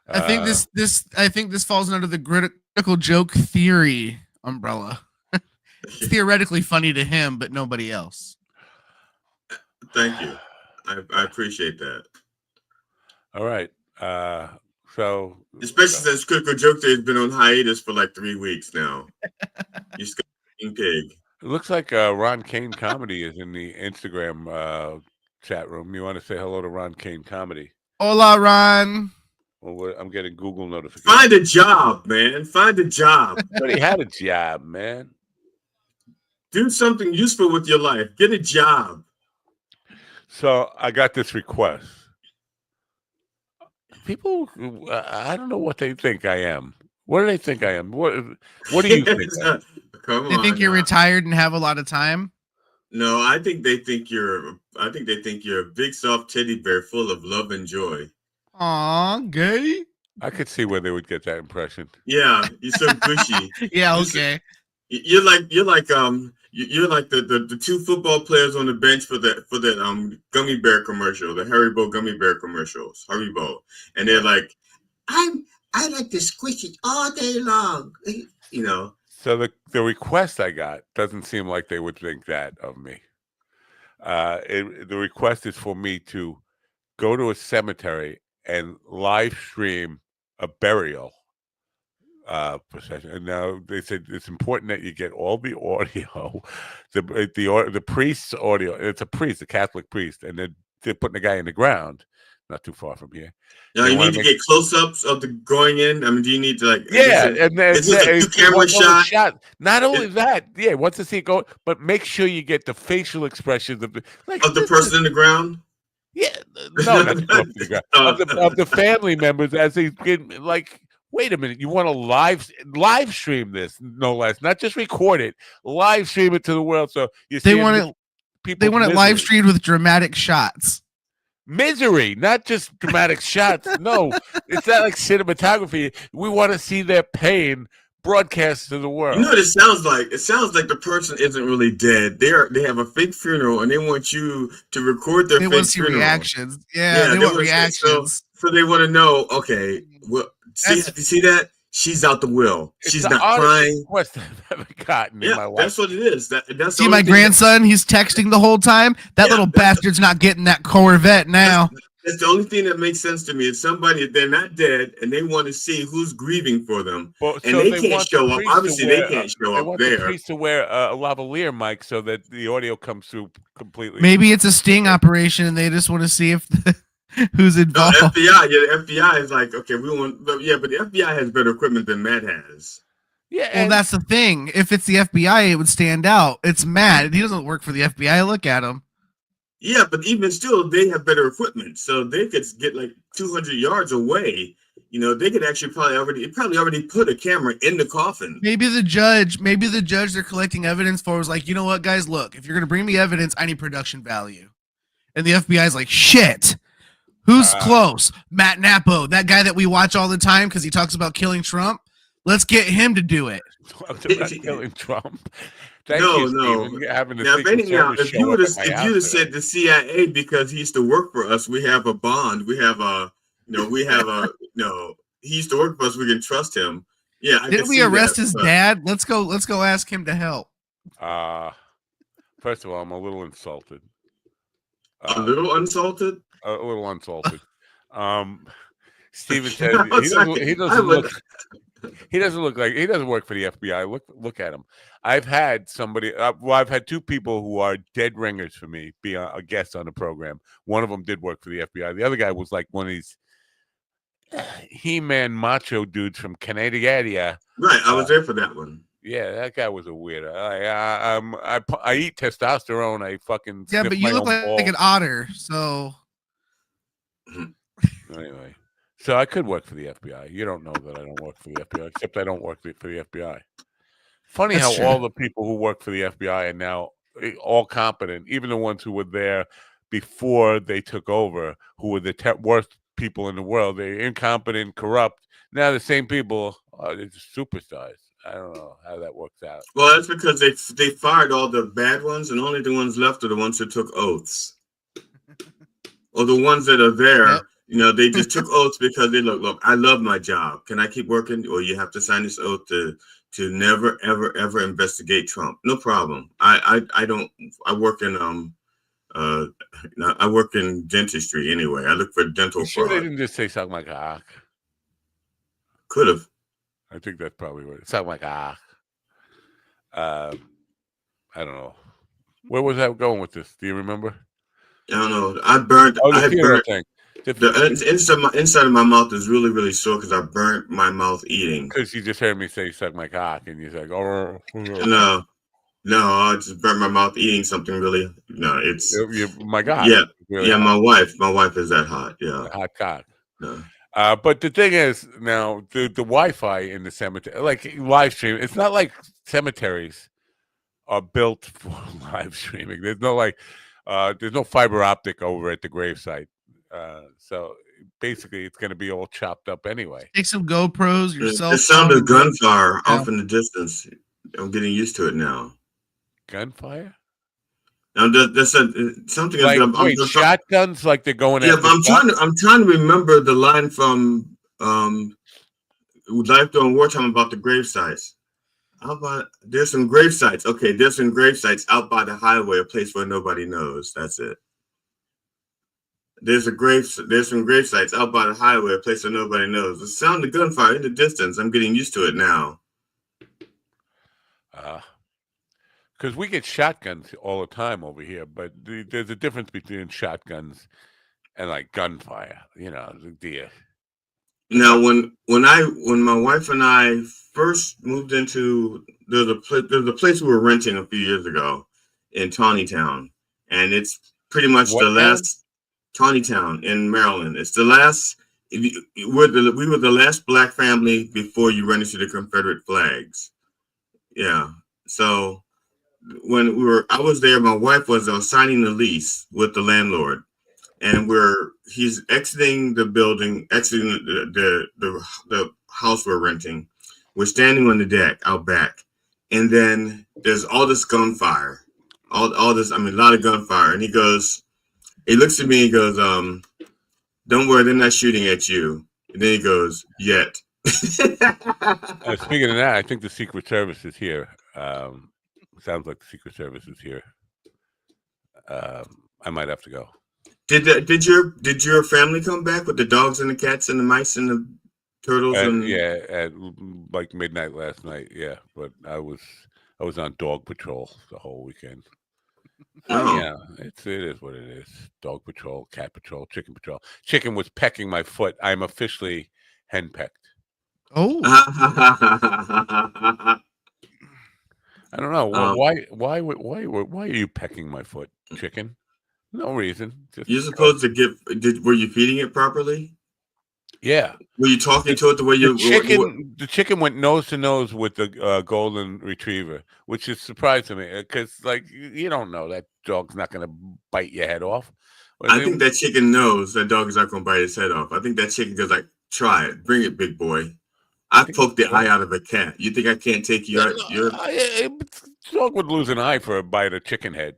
I think this falls under the critical joke theory umbrella. It's theoretically funny to him, but nobody else. Thank you. I appreciate that. All right. So especially since Critical Joke Day has been on hiatus for like 3 weeks now. You scumbag pig. It looks like Ron Kane Comedy is in the Instagram chat room. You want to say hello to Ron Kane Comedy? Hola, Ron. Well, I'm getting Google notifications. Find a job, man. Find a job. But he had a job, man. Do something useful with your life. Get a job. So I got this request. People, I don't know what they think I am. What do they think I am? What do you think? Come They on. think you're retired and have a lot of time. No, I think they think you're a big soft teddy bear full of love and joy. Aw, gay. I could see where they would get that impression. Yeah, you're so gushy. Yeah, okay. You're like the two football players on the bench for the gummy bear commercial, the Haribo gummy bear commercials, Haribo, and they're like, I like to squish it all day long, you know. So the request I got doesn't seem like they would think that of me. The request is for me to go to a cemetery and live stream a burial procession. And now they said it's important that you get all the audio, the priest's audio. It's a priest, a Catholic priest, and they're putting the guy in the ground, not too far from here. Now you need to get close-ups of the going in. I mean, do you need to like? And then is this a two-camera shot? Not only that, once to see it go, but make sure you get the facial expressions of the person in the ground. Yeah, no, not the person in the ground. Of the family members as they get like. Wait a minute! You want to live stream this, no less, not just record it, live stream it to the world. So they want it live streamed with dramatic shots. Misery, not just dramatic shots. No, it's not like cinematography. We want to see their pain broadcast to the world. You know what it sounds like? It sounds like the person isn't really dead. They have a fake funeral, and they want you to record their fake funeral. They want to see reactions. Yeah, they want reactions. So they want to know. Okay, well, see that? She's out the will. She's not crying. Request I've ever gotten in my life. That's what it is. That's see my grandson. He's texting the whole time. That little bastard's not getting that Corvette now. That's the only thing that makes sense to me. It's somebody, they're not dead, and they want to see who's grieving for them. Well, and they can't show up. Obviously, they can't show up there. They want the priest to wear a lavalier mic so that the audio comes through completely. Maybe it's a sting operation, and they just want to see if who's involved. No, FBI, the FBI is like, okay, we want, but the FBI has better equipment than Matt has. Yeah, well, that's the thing. If it's the FBI, it would stand out. It's Matt. He doesn't work for the FBI. Look at him. Yeah, but even still, they have better equipment, so they could get like 200 yards away. You know, they could actually probably already put a camera in the coffin. Maybe the judge they're collecting evidence for was like, you know what, guys, look, if you're gonna bring me evidence, I need production value. And the FBI is like, shit. Who's close? Matt Napo, that guy that we watch all the time because he talks about killing Trump. Let's get him to do it. About killing Trump. No. If you would have said the CIA because he used to work for us, we have a bond. We have he used to work for us. We can trust him. Yeah. Didn't we arrest his dad? Let's go ask him to help. First of all, I'm a little insulted. A little insulted. Steven says he doesn't look. He doesn't look like he doesn't work for the FBI. Look at him. I've had somebody. I've had two people who are dead ringers for me be a guest on the program. One of them did work for the FBI. The other guy was like one of these He-Man macho dudes from Canada. Right, I was there for that one. Yeah, that guy was a weirdo. I eat testosterone. I fucking but you look like an otter. So anyway. So I could work for the FBI. You don't know that I don't work for the FBI, except I don't work for the FBI. Funny how all the people who work for the FBI are now all competent, even the ones who were there before they took over, who were the worst people in the world. They're incompetent, corrupt. Now the same people are just superstars. I don't know how that works out. Well, that's because they fired all the bad ones, and only the ones left are the ones that took oaths. Or the ones that are there. Yep. You know, they just took oaths because they look, I love my job. Can I keep working? Or you have to sign this oath to never, ever, ever investigate Trump. No problem. I work in I work in dentistry anyway. I look for dental fraud. They didn't just say something like Could have. I think that's probably what it sounded like. I don't know. Where was I going with this? Do you remember? I don't know. I burnt. The inside of my mouth is really, really sore because I burnt my mouth eating. Because you just heard me say "suck my cock" and you're like, "Oh." No. No, I just burnt my mouth eating something really. No, it's My God. yeah, Really yeah. hot. My wife is that hot. Yeah, Hot cock. no. But the thing is, now the Wi-Fi in the cemetery, like live stream, it's not like cemeteries are built for live streaming. There's no fiber optic over at the gravesite. So basically, it's going to be all chopped up anyway. Take some GoPros, your cell The sound phone, of gunfire yeah. off in the distance. I'm getting used to it now. Gunfire? Now that's something. Like I'm shotguns, like they're going. Yeah, but I'm trying to remember the line from Life During Wartime about the grave sites. How about there's some grave sites? Okay, there's some grave sites out by the highway, a place where nobody knows. That's it. There's some grave sites out by the highway, a place where nobody knows. The sound of gunfire in the distance. I'm getting used to it now. Because we get shotguns all the time over here, but there's a difference between shotguns and like gunfire. You know, Now, when my wife and I first moved into there's a place we were renting a few years ago in Tawnytown, and it's pretty much the last Tawnytown in Maryland. It's the last. We were the last black family before you run into the Confederate flags. Yeah. So when I was there. My wife was signing the lease with the landlord, and he's exiting the building, exiting the house we're renting. We're standing on the deck out back, and then there's all this gunfire, all this. I mean, a lot of gunfire. And he looks at me, he goes, "Don't worry, they're not shooting at you." And then he goes, "Yet." Speaking of that, I think the Secret Service is here. Sounds like the Secret Service is here. I might have to go. Did your family come back with the dogs and the cats and the mice and the turtles? Yeah, at like midnight last night. Yeah, but I was on dog patrol the whole weekend. Oh. Yeah, it is what it is. Dog patrol, cat patrol, chicken patrol. Chicken was pecking my foot. I'm officially henpecked. Oh. I don't know. Why are you pecking my foot, chicken? No reason. You're supposed to were you feeding it properly? Yeah. Were you talking to it the way you? The chicken went nose to nose with the golden retriever, which is surprising me because, like, you don't know that dog's not going to bite your head off. I think that chicken knows that dog is not going to bite his head off. I think that chicken goes like, "Try it, bring it, big boy." I poked the eye out of a cat. You think I can't take your? Dog would lose an eye for a bite of chicken head.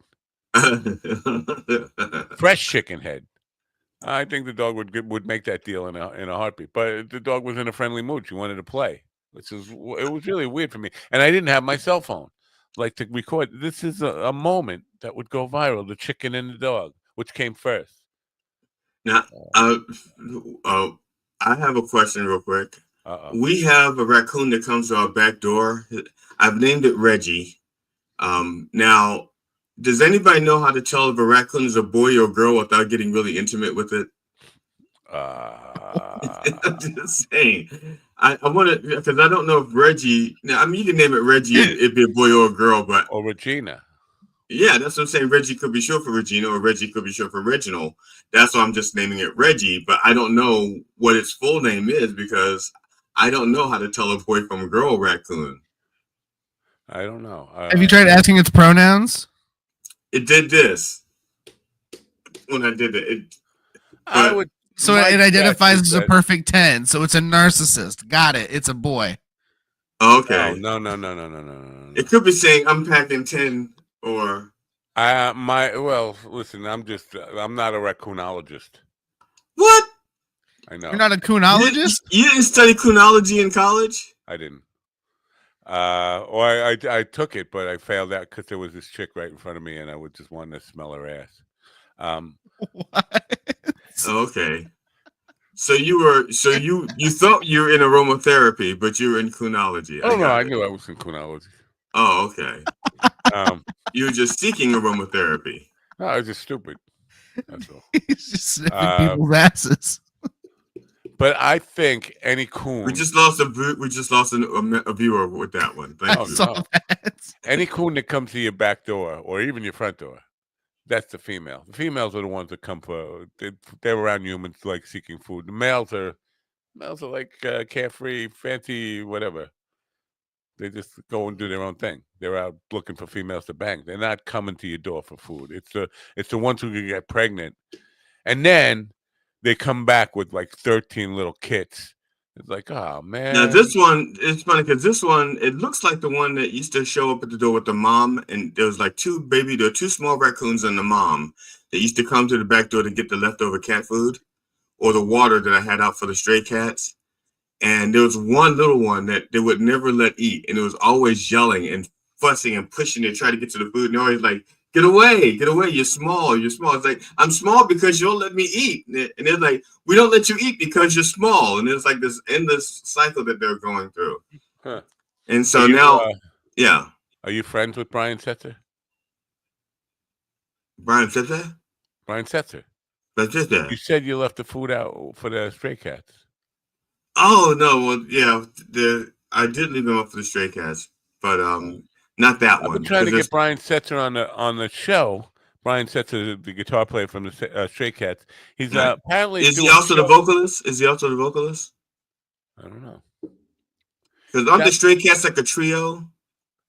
Fresh chicken head. I think the dog would make that deal in a heartbeat. But the dog was in a friendly mood. She wanted to play. It was really weird for me, and I didn't have my cell phone, like, to record. This is a moment that would go viral: the chicken and the dog, which came first. Now, I have a question real quick. We have a raccoon that comes to our back door. I've named it Reggie. Now, does anybody know how to tell if a raccoon is a boy or a girl without getting really intimate with it? I'm just saying. I want to, because I don't know if Reggie. Now, I mean, you can name it Reggie. It'd be a boy or a girl, but or Regina. Yeah, that's what I'm saying. Reggie could be short for Regina, or Reggie could be short for Reginald. That's why I'm just naming it Reggie. But I don't know what its full name is because I don't know how to tell a boy from a girl raccoon. I don't know. Have you tried asking its pronouns? It did this when I did it. So it identifies as a perfect 10. So it's a narcissist. Got it. It's a boy. Okay. No. It could be saying I'm packing 10 or. Listen, I'm not a racoonologist. What? I know. You're not a coonologist? You didn't study coonology in college? I didn't. I took it, but I failed out because there was this chick right in front of me, and I would just want to smell her ass. What? Okay. So you thought you were in aromatherapy, but you were in coonology. Oh no, I knew I was in coonology. Oh, okay. You were just seeking aromatherapy. No, I was just stupid. That's all. He's just sniffing people's asses. But I think any coon. We just lost a viewer with that one. Thank you. No. Any coon that comes to your back door or even your front door, that's the female. The females are the ones that come for. They're around humans like seeking food. The males are like carefree, fancy, whatever. They just go and do their own thing. They're out looking for females to bang. They're not coming to your door for food. It's the ones who can get pregnant, and then they come back with like 13 little kits. It's like, oh man. Now this one, it's funny because this one, it looks like the one that used to show up at the door with the mom, and there was like there were two small raccoons and the mom that used to come to the back door to get the leftover cat food or the water that I had out for the stray cats. And there was one little one that they would never let eat, and it was always yelling and fussing and pushing to try to get to the food. And they're always like, get away, you're small. It's like, I'm small because you don't let me eat. And they're like, we don't let you eat because you're small. And it's like this endless cycle that they're going through. Huh. And so now, yeah. Are you friends with Brian Setzer? Brian Setzer? Brian Setzer. That's just that. You said you left the food out for the stray cats. Oh no, well, yeah, I did leave them up for the stray cats, but not that one. I've been trying to get Brian Setzer on the show. Brian Setzer, the guitar player from the Stray Cats. He's apparently. Is he also the vocalist? Is he also the vocalist? I don't know. Because aren't the Stray Cats like a trio?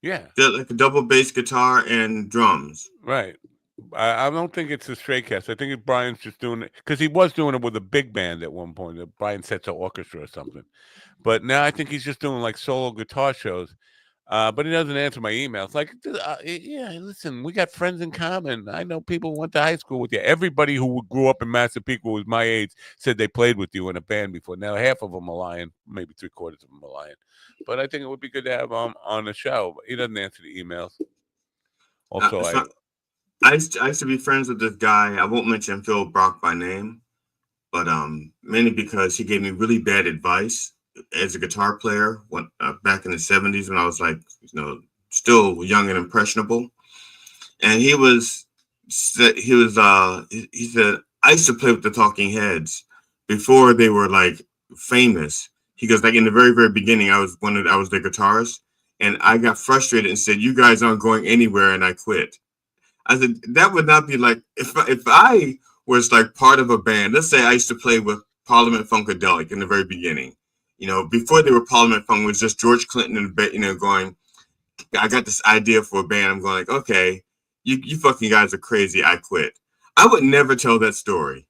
Yeah, they're like a double bass guitar and drums. Right. I don't think it's the Stray Cats. I think Brian's just doing it because he was doing it with a big band at one point, the Brian Setzer Orchestra or something. But now I think he's just doing like solo guitar shows. But he doesn't answer my emails. Like, yeah, listen, we got friends in common. I know people who went to high school with you. Everybody who grew up in Massapequa was my age said they played with you in a band before. Now half of them are lying, maybe 3/4 of them are lying. But I think it would be good to have him on the show. But he doesn't answer the emails. Also, I used to be friends with this guy. I won't mention Phil Brock by name, but mainly because he gave me really bad advice as a guitar player when back in the 70s when I was like, still young and impressionable. And he said I used to play with the Talking Heads before they were like famous. He goes, like in the very, very beginning, I was their guitarist, and I got frustrated and said, you guys aren't going anywhere, and I quit. I said, that would not be like, if I was like part of a band, let's say I used to play with Parliament Funkadelic in the very beginning, before they were Parliament Funk, it was just George Clinton and going, I got this idea for a band. I'm going like, okay, you fucking guys are crazy. I quit. I would never tell that story.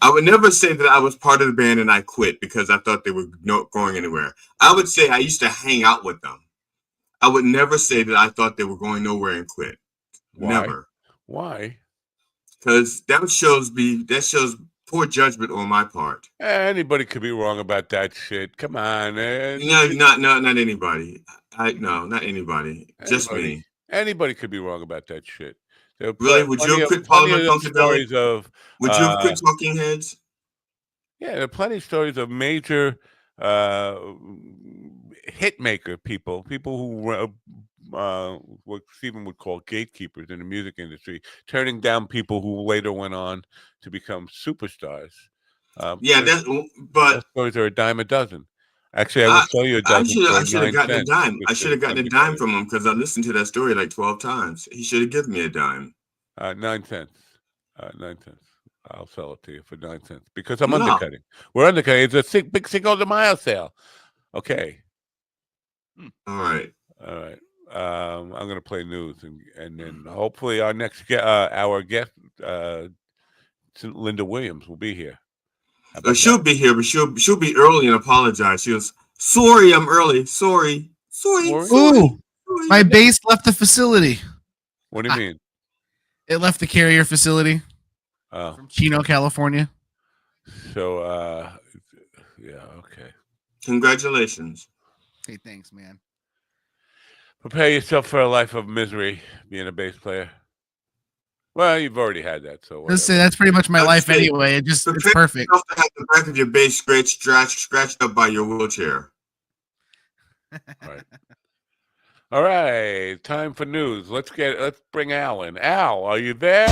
I would never say that I was part of the band and I quit because I thought they were not going anywhere. I would say I used to hang out with them. I would never say that I thought they were going nowhere and quit. Why? Never. Why? Because that shows poor judgment on my part. Anybody could be wrong about that shit. Come on. No, not anybody. Not anybody. Just me. Anybody could be wrong about that shit. Really? Would you have quit Parliament Funkadelic? Would you have quit Talking Heads? Yeah, there are plenty of stories of major hit maker people who what Stephen would call gatekeepers in the music industry, turning down people who later went on to become superstars. But stories are a dime a dozen. Actually, I will sell you a dozen. I should have gotten a dime. I should have gotten a dime from him because I listened to that story like 12 times. He should have given me a dime. 9 cents. 9 cents. I'll sell it to you for 9 cents because I'm undercutting. We're undercutting. It's a big Cinco de Mayo sale. Okay. All right. I'm going to play news and then hopefully our next our guest, Linda Williams, will be here. She'll be here, but she'll be early and apologize. She goes, sorry, I'm early. Sorry. Ooh, my bass left the facility. What do you mean? It left the carrier facility from Chino, California. So, yeah, okay. Congratulations. Hey, thanks, man. Prepare yourself for a life of misery being a bass player. Well, you've already had that, so let's say that's pretty much my life anyway. It's perfect. To have the back of your bass scratched up by your wheelchair. Right. All right, time for news. Let's bring Al in. Al, are you there?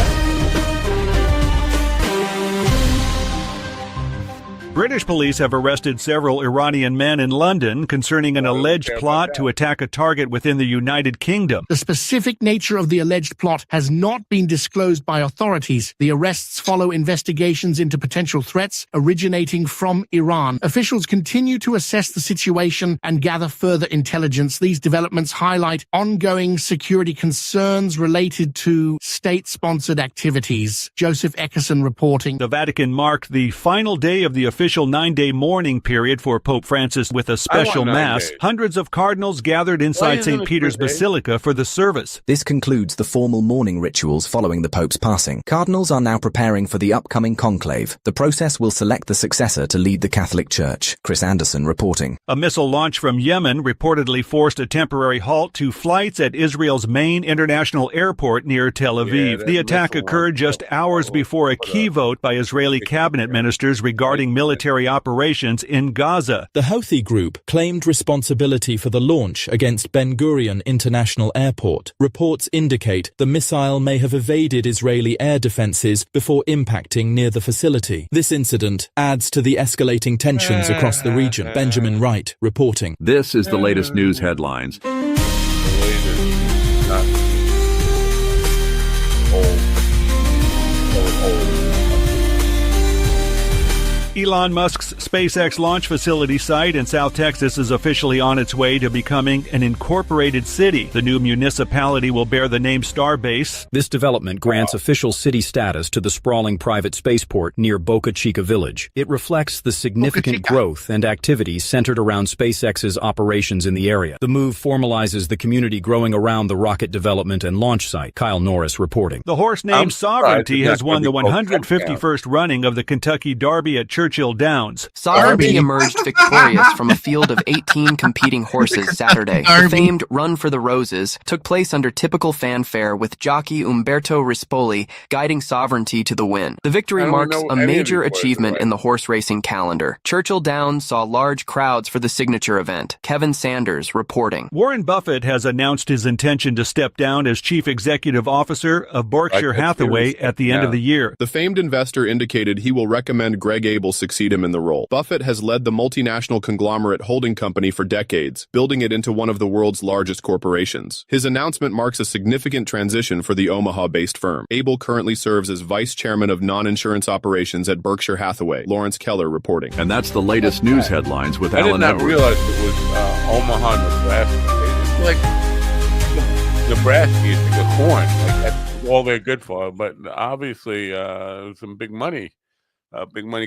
British police have arrested several Iranian men in London concerning an alleged plot to attack a target within the United Kingdom. The specific nature of the alleged plot has not been disclosed by authorities. The arrests follow investigations into potential threats originating from Iran. Officials continue to assess the situation and gather further intelligence. These developments highlight ongoing security concerns related to state-sponsored activities. Joseph Eckerson reporting. The Vatican marked the final day of the official 9-day mourning period for Pope Francis with a special mass. Hundreds of cardinals gathered inside St. Peter's Basilica for the service. This concludes the formal mourning rituals following the Pope's passing. Cardinals are now preparing for the upcoming conclave. The process will select the successor to lead the Catholic Church. Chris Anderson reporting. A missile launch from Yemen reportedly forced a temporary halt to flights at Israel's main international airport near Tel Aviv. The attack occurred just hours before a key vote by Israeli cabinet ministers regarding military operations in Gaza. The Houthi group claimed responsibility for the launch against Ben Gurion International Airport. Reports indicate the missile may have evaded Israeli air defenses before impacting near the facility. This incident adds to the escalating tensions across the region. Benjamin Wright reporting. This is the latest news headlines. Elon Musk's SpaceX launch facility site in South Texas is officially on its way to becoming an incorporated city. The new municipality will bear the name Starbase. This development grants official city status to the sprawling private spaceport near Boca Chica Village. It reflects the significant growth and activities centered around SpaceX's operations in the area. The move formalizes the community growing around the rocket development and launch site. Kyle Norris reporting. The horse named Sovereignty has won the 151st running of the Kentucky Derby at Churchill Downs. Sovereignty emerged victorious from a field of 18 competing horses Saturday. The famed Run for the Roses took place under typical fanfare with jockey Umberto Rispoli guiding Sovereignty to the win. The victory marks a major achievement in the horse racing calendar. Churchill Downs saw large crowds for the signature event. Kevin Sanders reporting. Warren Buffett has announced his intention to step down as chief executive officer of Berkshire Hathaway at the end of the year. The famed investor indicated he will recommend Greg Abel succeed him in the role. Buffett has led the multinational conglomerate holding company for decades, building it into one of the world's largest corporations. His announcement marks a significant transition for the Omaha-based firm. Abel currently serves as vice chairman of non-insurance operations at Berkshire Hathaway. Lawrence Keller reporting. And that's the latest news headlines with Alan Edwards. I did not realize it was Omaha, Nebraska. It's like Nebraska used to get corn. Like that's all they're good for. But obviously, some big money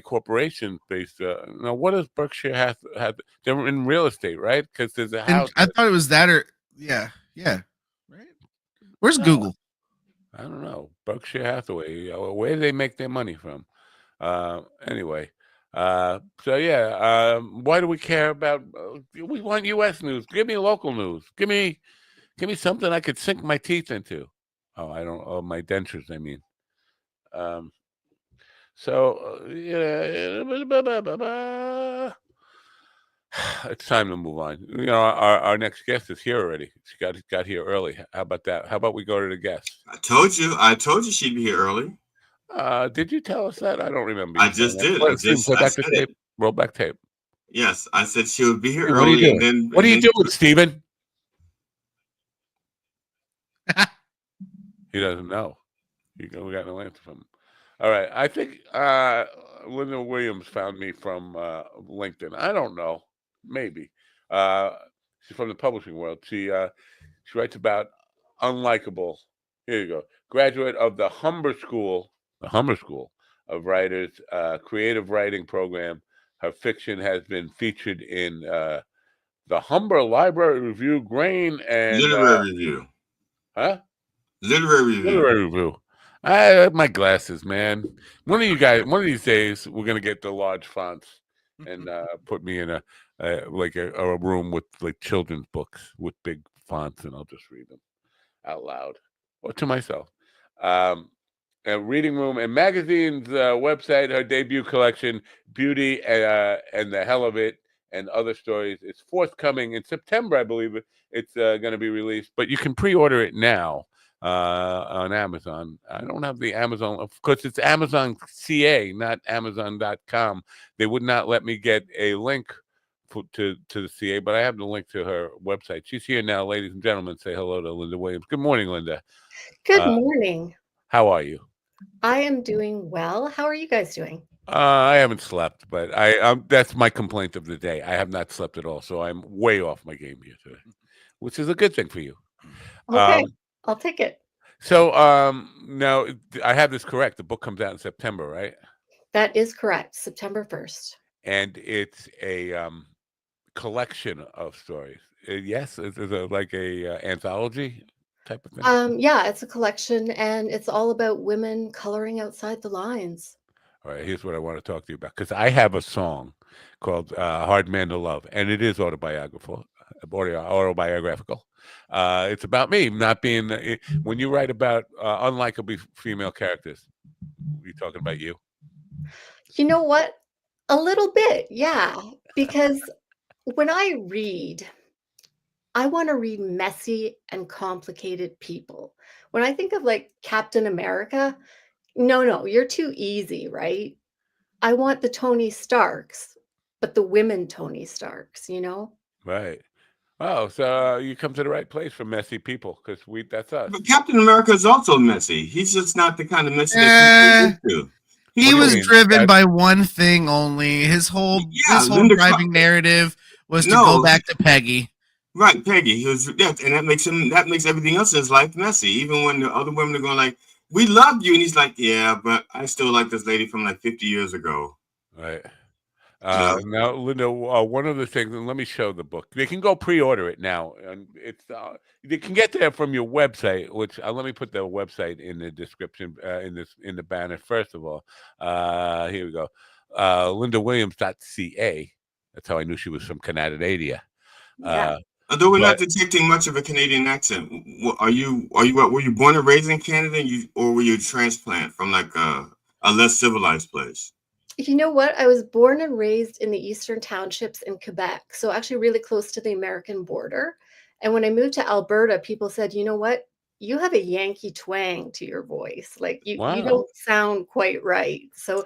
corporation based. Now, what does Berkshire have? They're in real estate, right? Because there's a house. I thought it was that, or yeah, right. Where's Google? I don't know. Berkshire Hathaway. Where do they make their money from? Anyway. So yeah. Why do we care about? We want U.S. news. Give me local news. Give me something I could sink my teeth into. Oh, I don't. Oh, my dentures. I mean. So, it's time to move on. You know, our next guest is here already. She got here early. How about that? How about we go to the guest? I told you she'd be here early. Did you tell us that? I don't remember. I just did. Roll back tape. Yes, I said she would be here early. What are you doing, Steven? He doesn't know. We got no answer from him. All right. I think Linda Williams found me from LinkedIn. I don't know. Maybe. She's from the publishing world. She writes about unlikable. Here you go. Graduate of the Humber School of Writers, creative writing program. Her fiction has been featured in the Humber Library Review, Grain, and Literary Review. Huh? Literary Review. I have my glasses, man. One of these days, we're gonna get the large fonts and put me in a room with like children's books with big fonts, and I'll just read them out loud or to myself. A reading room and magazine's website. Her debut collection, Beauty and the Hell of It, and Other Stories, is forthcoming in September, I believe. It's going to be released, but you can pre-order it now. on Amazon. I don't have the Amazon, of course. It's Amazon CA, not Amazon.com. They would not let me get a link to the CA, but I have the link to her website. She's here now, ladies and gentlemen. Say hello to Linda Williams. Good morning, Linda. Good morning. How are you? I am doing well. How are you guys doing? I haven't slept, but that's my complaint of the day. I have not slept at all, so I'm way off my game here today, which is a good thing for you. Okay, I'll take it. So now I have this correct. The book comes out in September, right? That is correct. September 1st. And it's a collection of stories. Yes, it's like a anthology type of thing. Yeah, it's a collection, and it's all about women coloring outside the lines. All right, here's what I want to talk to you about, because I have a song called "Hard Man to Love," and it is autobiographical. It's about me not being. When you write about unlikable female characters, are you talking about you? You know what? A little bit, yeah. Because when I read, I want to read messy and complicated people. When I think of like Captain America, no, you're too easy, right? I want the Tony Starks, but the women Tony Starks, you know? Right. Oh, so you come to the right place for messy people, because that's us. But Captain America is also messy. He's just not the kind of messy that people used to. He was driven by one thing only. His whole driving narrative was to go back to Peggy. Right, Peggy. He was, and that makes everything else in his life messy. Even when the other women are going like, "We love you," and he's like, "Yeah, but I still like this lady from like 50 years ago." Right. Now, Linda, one of the things, and let me show the book. They can go pre-order it now, and it's they can get there from your website. Which let me put the website in the description in the banner. First of all, here we go, LindaWilliams.ca. That's how I knew she was from Canada. Yeah. Although we're not detecting much of a Canadian accent, were you born and raised in Canada, or were you a transplant from like a less civilized place? You know what? I was born and raised in the Eastern Townships in Quebec, so actually really close to the American border. And when I moved to Alberta, people said, "You know what? You have a Yankee twang to your voice. Like you don't sound quite right." So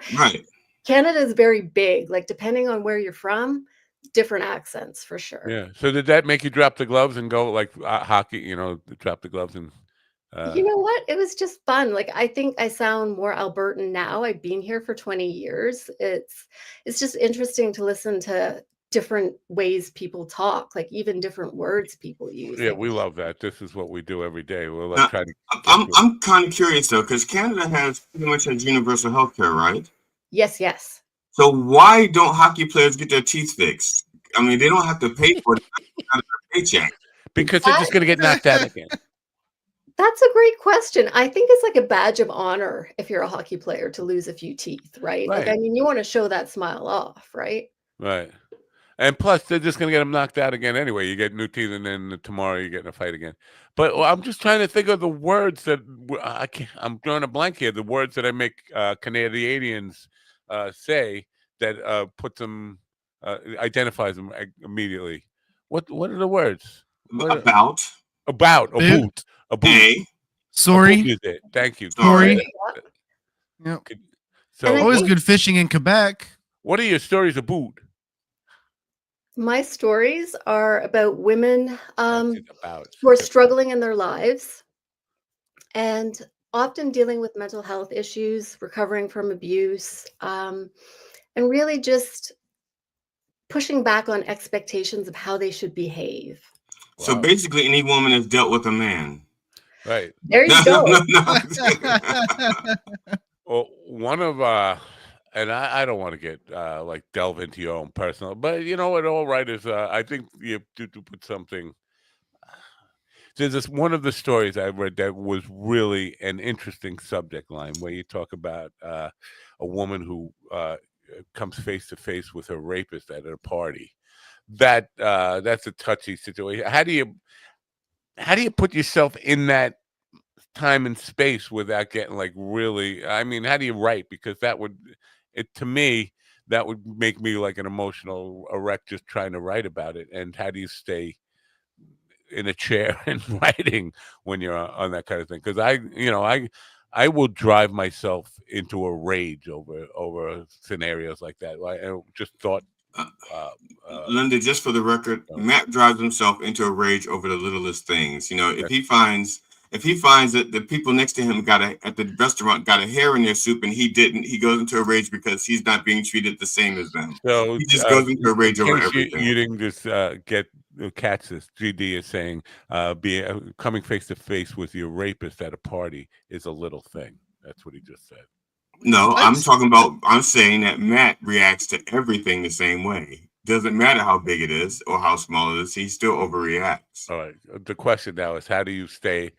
Canada is very big. Like depending on where you're from, different accents for sure. Yeah. So did that make you drop the gloves and go like hockey? Drop the gloves and. You know what? It was just fun. Like I think I sound more Albertan now. I've been here for 20 years. It's just interesting to listen to different ways people talk, like even different words people use. Yeah, Like, we love that. This is what we do every day. We're like trying to. I'm kind of curious though, because Canada pretty much has universal health care, right? Yes. So why don't hockey players get their teeth fixed? I mean, they don't have to pay for it out of their paycheck. Because they're just going to get knocked out again. That's a great question. I think it's like a badge of honor if you're a hockey player to lose a few teeth, right? Like, I mean, you want to show that smile off, right? Right. And plus, they're just going to get them knocked out again anyway. You get new teeth, and then tomorrow you get in a fight again. But I'm just trying to think of the words that I'm drawing a blank here. The words that I make Canadians say that puts them, identifies them immediately. What are the words? About. A boot. Sorry. A boot is it. Thank you. Sorry. Yep. So always good fishing in Quebec. What are your stories about? My stories are about women who are struggling in their lives and often dealing with mental health issues, recovering from abuse, and really just pushing back on expectations of how they should behave. So basically, any woman has dealt with a man. Right. There you go. Well, one of and I don't want to get like delve into your own personal, but you know what, all writers, I think you have to put something. There's this one of the stories I read that was really an interesting subject line where you talk about a woman who comes face to face with her rapist at a party. That's a touchy situation. How do you put yourself in that time and space without getting like really? I mean, how do you write? Because to me, that would make me like an emotional wreck just trying to write about it. And how do you stay in a chair and writing when you're on that kind of thing? Because I will drive myself into a rage over scenarios like that. I just thought. Linda, just for the record, Matt drives himself into a rage over the littlest things. If he finds that the people next to him at the restaurant got a hair in their soup and he didn't, he goes into a rage because he's not being treated the same as them. So he just goes into a rage over everything. You didn't just get catch this. GD is saying coming face to face with your rapist at a party is a little thing. That's what he just said. No, I'm saying that Matt reacts to everything the same way. Doesn't matter how big it is or how small it is, he still overreacts. All right. The question now is how do you stay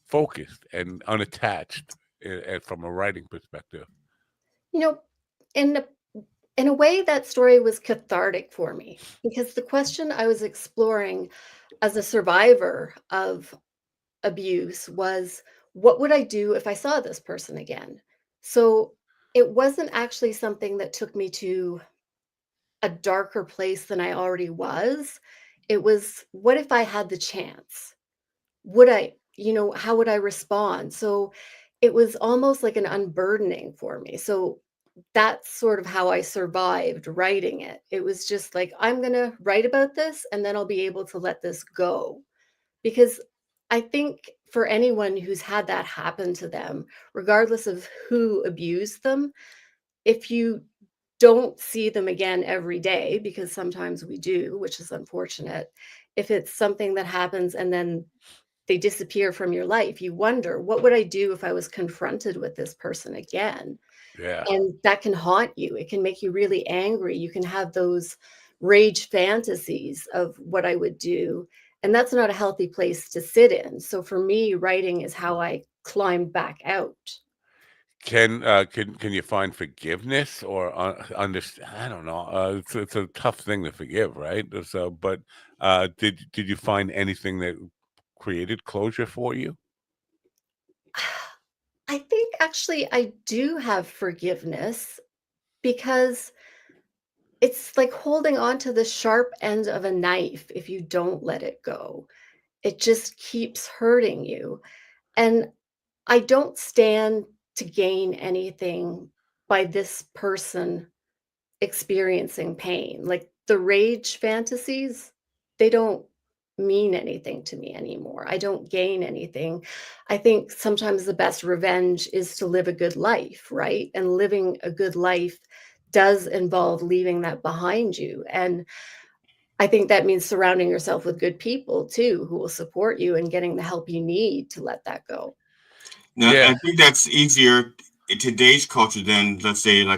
focused and unattached from a writing perspective? In a way, that story was cathartic for me because the question I was exploring as a survivor of abuse was, what would I do if I saw this person again? So it wasn't actually something that took me to a darker place than I already was. It was, what if I had the chance? Would I, how would I respond? So it was almost like an unburdening for me. So that's sort of how I survived writing it. It was just like, I'm going to write about this and then I'll be able to let this go. Because I think for anyone who's had that happen to them, regardless of who abused them, if you don't see them again every day, because sometimes we do, which is unfortunate, if it's something that happens and then they disappear from your life, you wonder, what would I do if I was confronted with this person again? Yeah. And that can haunt you. It can make you really angry. You can have those rage fantasies of what I would do. And that's not a healthy place to sit in. So for me, writing is how I climbed back out. Can you find forgiveness or understand? I don't know. It's a tough thing to forgive, right? So, but did you find anything that created closure for you? I think actually I do have forgiveness because it's like holding on to the sharp end of a knife if you don't let it go. It just keeps hurting you. And I don't stand to gain anything by this person experiencing pain. Like the rage fantasies, they don't mean anything to me anymore. I don't gain anything. I think sometimes the best revenge is to live a good life, right? And living a good life does involve leaving that behind you. And I think that means surrounding yourself with good people too, who will support you and getting the help you need to let that go. Now, I think that's easier in today's culture than, let's say, my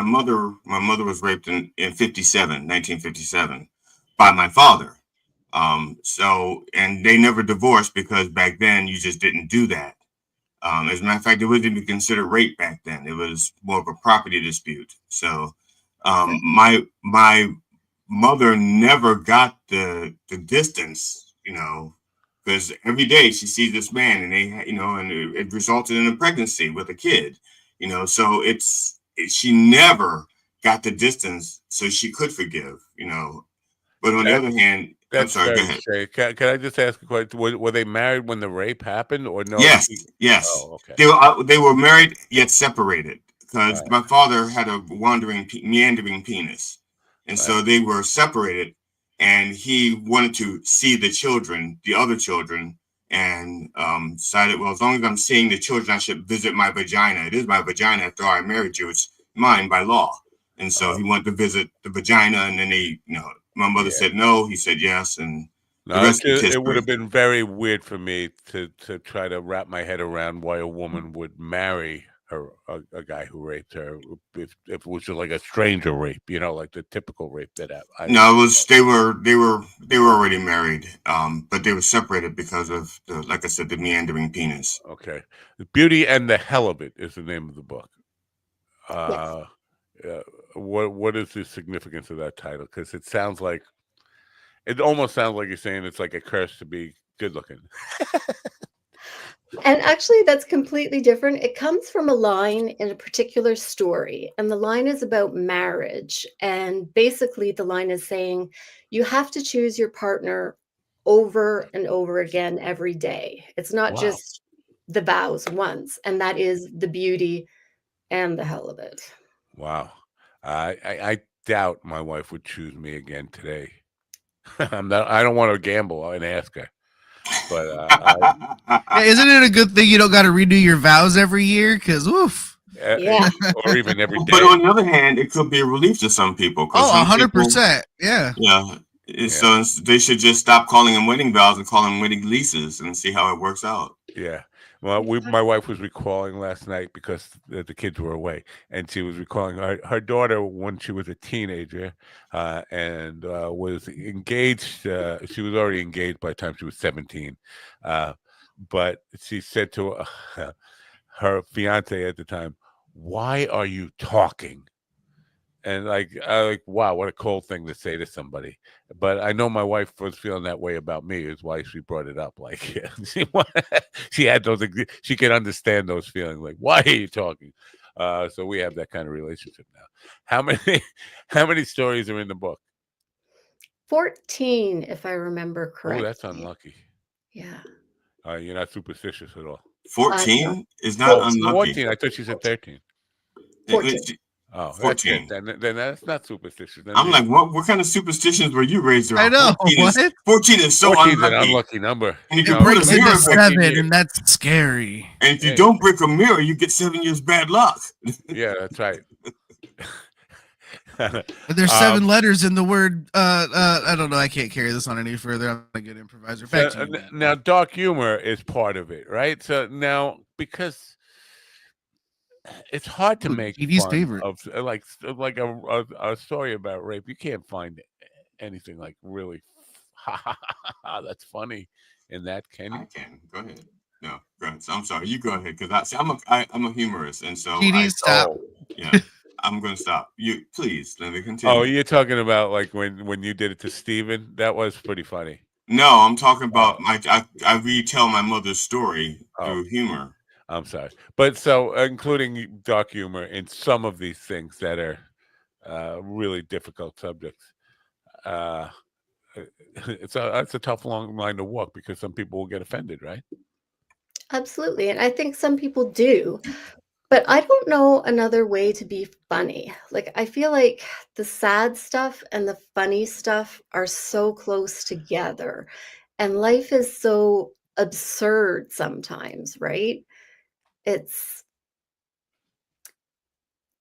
mother. My mother was raped in 1957, by my father. And they never divorced because back then you just didn't do that. As a matter of fact, it wasn't even considered rape back then. It was more of a property dispute. So, my mother never got the distance, because every day she sees this man and it resulted in a pregnancy with a kid, so she never got the distance so she could forgive, but on the other hand, I'm sorry, go ahead. Can I just ask a question? Were they married when the rape happened or no? Yes. Oh, okay. They were married yet separated because my father had a meandering penis. And so they were separated, and he wanted to see the other children, and decided, well, as long as I'm seeing the children, I should visit my vagina. It is my vagina after all, I married you. It's mine by law. And so he wanted to visit the vagina, and then my mother said no, he said yes, and the rest is history. It would have been very weird for me to try to wrap my head around why a woman would marry a guy who raped her if it was just like a stranger rape, like the typical rape that No, it was they were already married, but they were separated because of like I said, the meandering penis. Okay, Beauty and the Hell of It is the name of the book. What is the significance of that title? Because it almost sounds like you're saying it's like a curse to be good looking. And actually, that's completely different. It comes from a line in a particular story, and the line is about marriage. And basically, the line is saying you have to choose your partner over and over again every day. It's not Wow. just the vows once, and that is the beauty and the hell of it. Wow. I doubt my wife would choose me again today. I don't want to gamble and ask her. But Yeah, isn't it a good thing you don't got to renew your vows every year? Because woof. Yeah. Or even every But day. on the other hand, it could be a relief to some people. 'Cause Oh, some 100%. Yeah. Yeah. So they should just stop calling them wedding vows and call them wedding leases and see how it works out. Yeah. Well, my wife was recalling last night because the kids were away, and she was recalling her daughter when she was a teenager, and was engaged. She was already engaged by the time she was 17, but she said to her fiance at the time, "Why are you talking?" And wow, what a cold thing to say to somebody. But I know my wife was feeling that way about me, is why she brought it up. Like she had those, she could understand those feelings. Like, why are you talking? So we have that kind of relationship now. How many stories are in the book? 14, if I remember Oh, that's correctly. unlucky. Yeah. You're not superstitious at all. 14 is not 14. unlucky. 14. I thought you said 13. 14. Oh, that's 14. good. Then that's not superstitious. Then I'm like, what kind of superstitions were you raised around? I know. 14 is so 14 is an unlucky. unlucky number. And if It you put breaks a into mirror back, 7, and that's scary. and if you don't break a mirror, you get 7 years bad luck. Yeah, that's right. There's 7 letters in the word. I don't know. I can't carry this on any further. I'm a good improviser. Back to you, Matt. Now, dark humor is part of it, right? So now, because it's hard to make TV's fun favorite. of like a story about rape, you can't find anything like really that's funny in that. Can you? I can. Go ahead. No, go ahead. So I'm sorry. You go ahead, because I'm a humorist, and so TD, stop. Yeah, I'm gonna stop. You please let me continue. Oh, you're talking about like when you did it to Steven? That was pretty funny. No, I'm talking about I retell my mother's story through humor. I'm sorry, but so including dark humor in some of these things that are really difficult subjects. It's a tough long line to walk because some people will get offended, right? Absolutely. And I think some people do. But I don't know another way to be funny. Like, I feel like the sad stuff and the funny stuff are so close together. And life is so absurd sometimes, right? It's,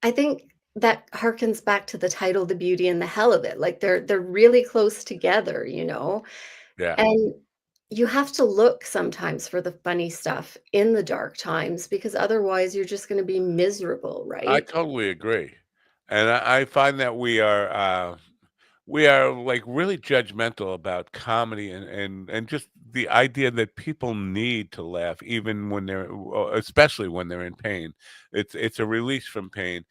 I think that harkens back to the title, The Beauty and the Hell of It. Like they're really close together, you know? Yeah. And you have to look sometimes for the funny stuff in the dark times because otherwise you're just going to be miserable, I right? totally agree, and I find that we are like really judgmental about comedy and just the idea that people need to laugh even when they're especially when they're in pain. It's a release from pain,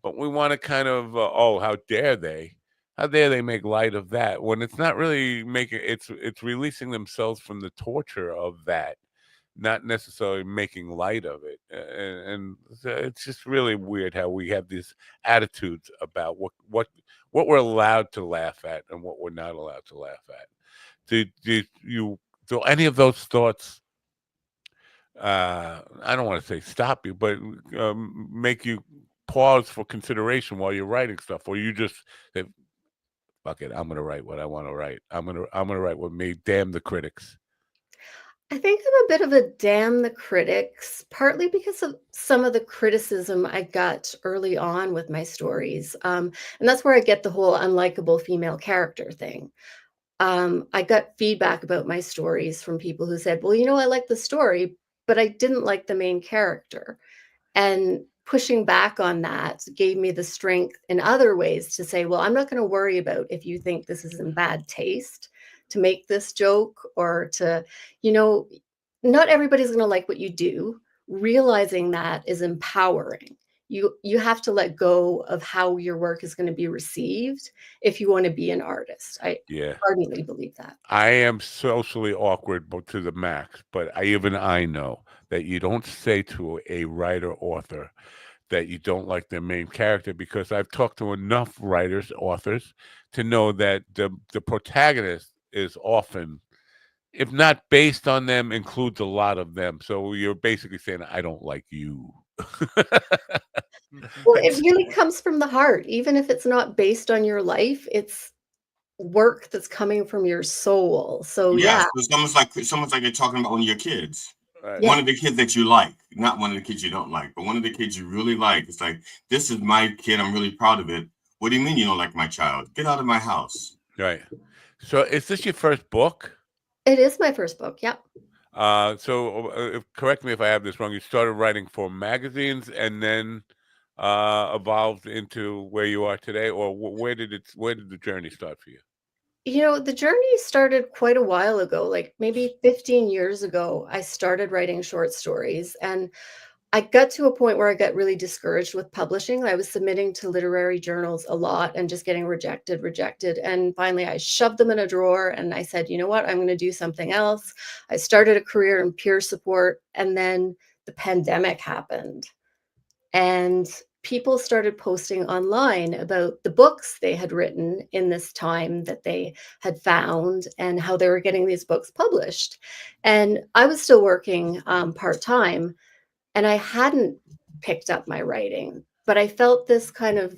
but we want to kind of oh, how dare they make light of that when it's not really making it's releasing themselves from the torture of that, not necessarily making light of it. And so it's just really weird how we have these attitudes about what we're allowed to laugh at and what we're not allowed to laugh at. Do any of those thoughts? I don't want to say stop you, but make you pause for consideration while you're writing stuff, or you just say, "Fuck it, I'm going to write what I want to write. I'm gonna write what me. Damn the critics." I think I'm a bit of a damn the critics, partly because of some of the criticism I got early on with my stories. And that's where I get the whole unlikable female character thing. I got feedback about my stories from people who said, well, you know, I like the story, but I didn't like the main character. And pushing back on that gave me the strength in other ways to say, well, I'm not going to worry about if you think this is in bad taste to make this joke or to, you know, not everybody's going to like what you do. Realizing that is empowering. you have to let go of how your work is going to be received if you want to be an artist. I Yeah. ardently believe that. I am socially awkward to the max, but I know that you don't say to a writer author that you don't like their main character, because I've talked to enough writers, authors, to know that the protagonist is often, if not based on them, includes a lot of them. So you're basically saying, I don't like you. Well, it really comes from the heart. Even if it's not based on your life, it's work that's coming from your soul. So Yeah, yeah. so it's almost like you're talking about one of your kids. Right. Yeah. One of the kids that you like, not one of the kids you don't like, but one of the kids you really like. It's like, this is my kid. I'm really proud of it. What do you mean you don't like my child? Get out of my house. Right. So is this your first book? It is my first book. Yep. Correct me if I have this wrong. You started writing for magazines and then evolved into where you are today, or where did the journey start for you? You know, the journey started quite a while ago, like maybe 15 years ago. I started writing short stories, and I got to a point where I got really discouraged with publishing. I was submitting to literary journals a lot and just getting rejected. And finally, I shoved them in a drawer and I said, you know what? I'm going to do something else. I started a career in peer support, and then the pandemic happened. And people started posting online about the books they had written in this time that they had found and how they were getting these books published. And I was still working part time, and I hadn't picked up my writing, but I felt this kind of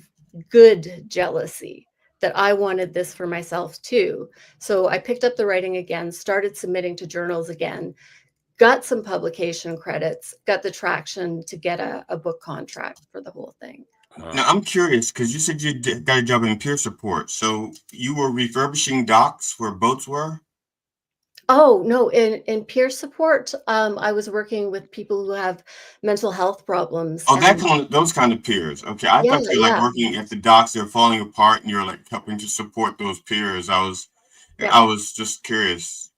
good jealousy that I wanted this for myself too. So I picked up the writing again, started submitting to journals again, got some publication credits, got the traction to get a book contract for the whole thing. Now, I'm curious because you said you got a job in peer support. So you were refurbishing docks where boats were? Oh, no, in peer support, I was working with people who have mental health problems. Oh, And those kind of peers. Okay, I yeah, thought you were like yeah, working at the docks. They're falling apart, and you're like helping to support those peers. yeah. I was just curious.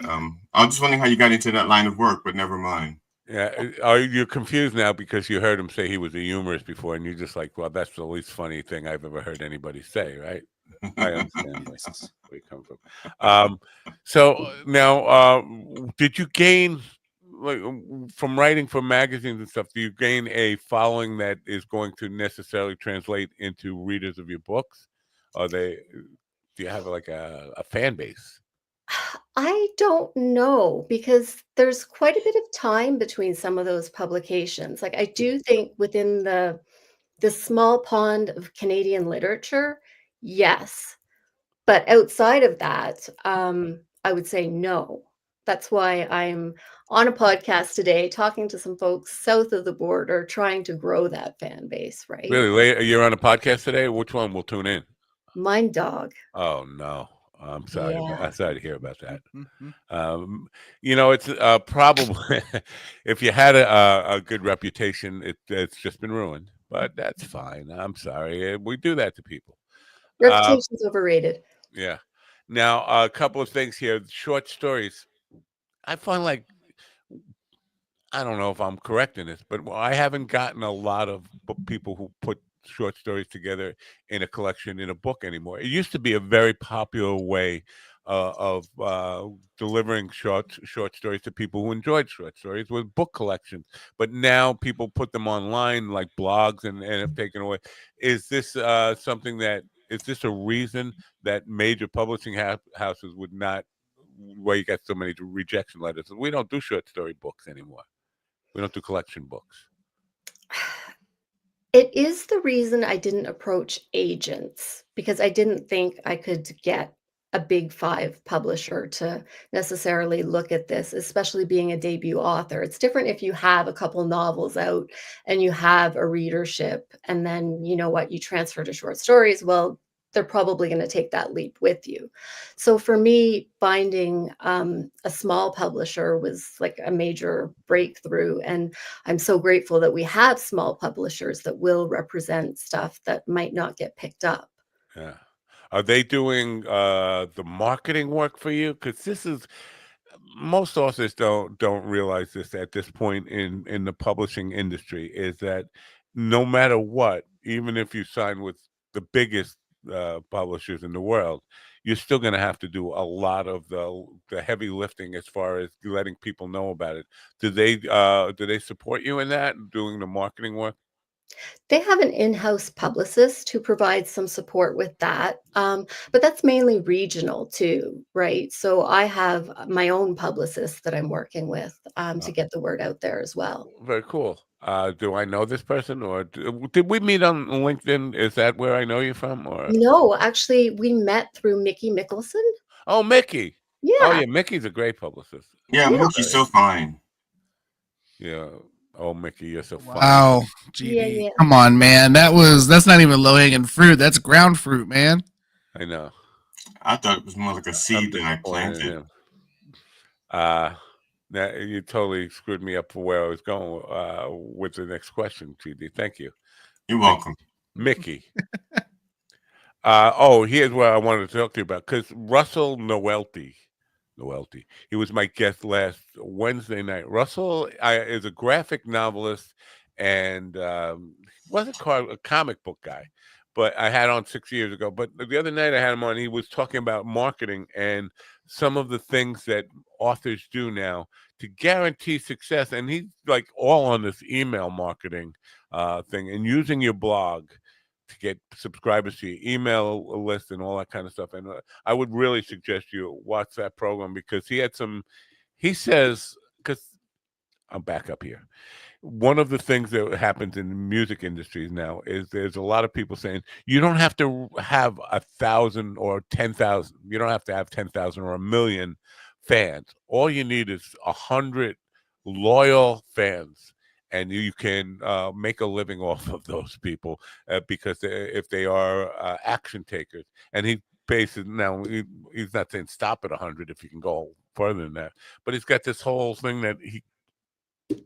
I was just wondering how you got into that line of work, but never mind. Yeah, are you confused now because you heard him say he was a humorist before, and you're just like, well, that's the least funny thing I've ever heard anybody say, right? I understand where you come from. So now, did you gain, like, from writing for magazines and stuff? Do you gain a following that is going to necessarily translate into readers of your books? Do you have like a fan base? I don't know, because there's quite a bit of time between some of those publications. Like, I do think within the small pond of Canadian literature, yes. But outside of that, I would say no. That's why I'm on a podcast today talking to some folks south of the border, trying to grow that fan base, right? Really, you're on a podcast today? Which one? We'll tune in. Mind Dog. Oh no, I'm sorry. Yeah. I'm sorry to hear about that. It's probably if you had a good reputation, it's just been ruined. But that's fine. I'm sorry. We do that to people. Reputation's overrated. Yeah. Now, a couple of things here. Short stories. I find, like, I don't know if I'm correct in this, but I haven't gotten a lot of people who put short stories together in a collection in a book anymore. It used to be a very popular way of delivering short stories to people who enjoyed short stories with book collections. But now people put them online, like blogs, and have taken away. Is this something that is this a reason that major publishing houses would not? Why you got so many rejection letters? We don't do short story books anymore. We don't do collection books. It is the reason I didn't approach agents, because I didn't think I could get a big 5 publisher to necessarily look at this, especially being a debut author. It's different if you have a couple novels out and you have a readership, and then, you know what, you transfer to short stories. Well, they're probably going to take that leap with you. So for me, finding a small publisher was like a major breakthrough. And I'm so grateful that we have small publishers that will represent stuff that might not get picked up. Yeah. Are they doing the marketing work for you? Because this is most authors don't realize this at this point in the publishing industry, is that no matter what, even if you sign with the biggest publishers in the world, you're still going to have to do a lot of the heavy lifting as far as letting people know about it. Do they support you in that, doing the marketing work? They have an in-house publicist who provides some support with that, but that's mainly regional too, right? So I have my own publicist that I'm working with to get the word out there as well. Very cool. Do I know this person, or did we meet on LinkedIn? Is that where I know you from, or? No, actually, we met through Mickey Mickelson. Oh, Mickey. Oh, Yeah. yeah, Mickey's a great publicist. Yeah, Yeah. Mickey's so fine. Yeah. Oh, Mickey, you're so fine. Wow, Yeah, GD. yeah. Come on, man. That's not even low hanging fruit. That's ground fruit, man. I know. I thought it was more like a I'm seed that I disappointed in planted. him. Now you totally screwed me up for where I was going with the next question, GD. Thank you. You're welcome. Mickey. Here's what I wanted to talk to you about, because Russell Noelty, he was my guest last Wednesday night. Russell is a graphic novelist and wasn't a comic book guy, but I had on 6 years ago. But the other night I had him on, he was talking about marketing and some of the things that authors do now to guarantee success. And he's like all on this email marketing thing and using your blog to get subscribers to your email list and all that kind of stuff. And I would really suggest you watch that program, because he says, because I'll back up here. One of the things that happens in the music industries now is there's a lot of people saying you don't have to have 1,000 or 10,000. You don't have to have 10,000 or 1,000,000 fans. All you need is 100 loyal fans, and you can make a living off of those people because if they are action takers. And he bases now. He's not saying stop at 100 if you can go further than that, but he's got this whole thing that he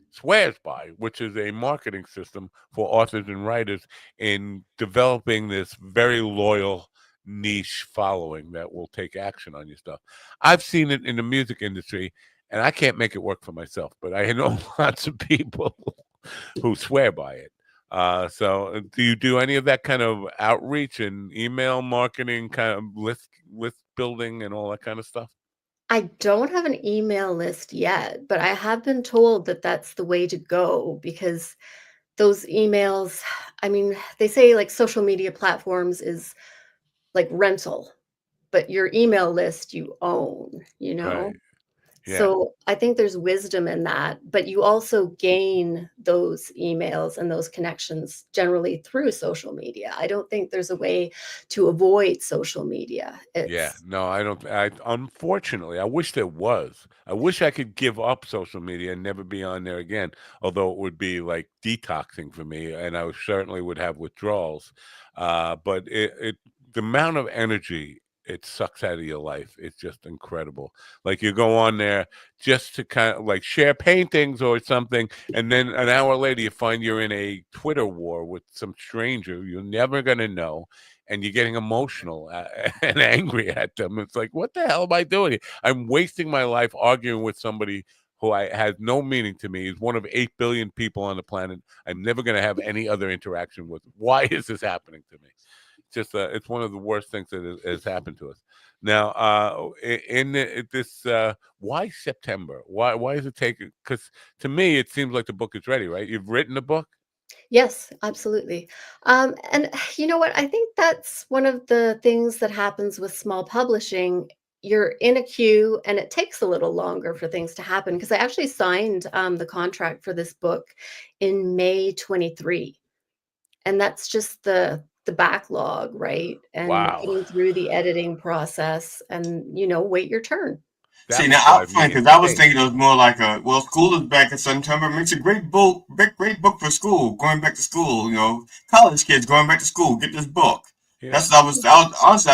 swears by, which is a marketing system for authors and writers in developing this very loyal niche following that will take action on your stuff. I've seen it in the music industry, and I can't make it work for myself, but I know lots of people who swear by it. So do you do any of that kind of outreach and email marketing, kind of list building and all that kind of stuff? I don't have an email list yet, but I have been told that that's the way to go because those emails, I mean, they say like social media platforms is like rental, but your email list you own, you know? Right. Yeah. So I think there's wisdom in that, but you also gain those emails and those connections generally through social media. I don't think there's a way to avoid social media. Yeah, It's no, I don't. Unfortunately, I wish there was. I wish I could give up social media and never be on there again. Although it would be like detoxing for me, and I certainly would have withdrawals. But the amount of energy it sucks out of your life, it's just incredible. Like you go on there just to kind of like share paintings or something, and then an hour later you find you're in a Twitter war with some stranger you're never gonna know, and you're getting emotional and angry at them. It's like, what the hell am I doing here? I'm wasting my life arguing with somebody who has no meaning to me. He's one of 8 billion people on the planet. I'm never going to have any other interaction with. Why is this happening to me? Just it's one of the worst things that has happened to us. Now, why September? Why is it taking? Because to me, it seems like the book is ready, right? You've written the book. Yes, absolutely. And you know what? I think that's one of the things that happens with small publishing. You're in a queue and it takes a little longer for things to happen because I actually signed the contract for this book in May 23. And that's just the backlog, right? And Wow. getting through the editing process and, wait your turn. See, now I'm fine because I was thinking it was more like school is back in September. It's a great book for school, going back to school. College kids going back to school, get this book. Yeah. That's honestly, I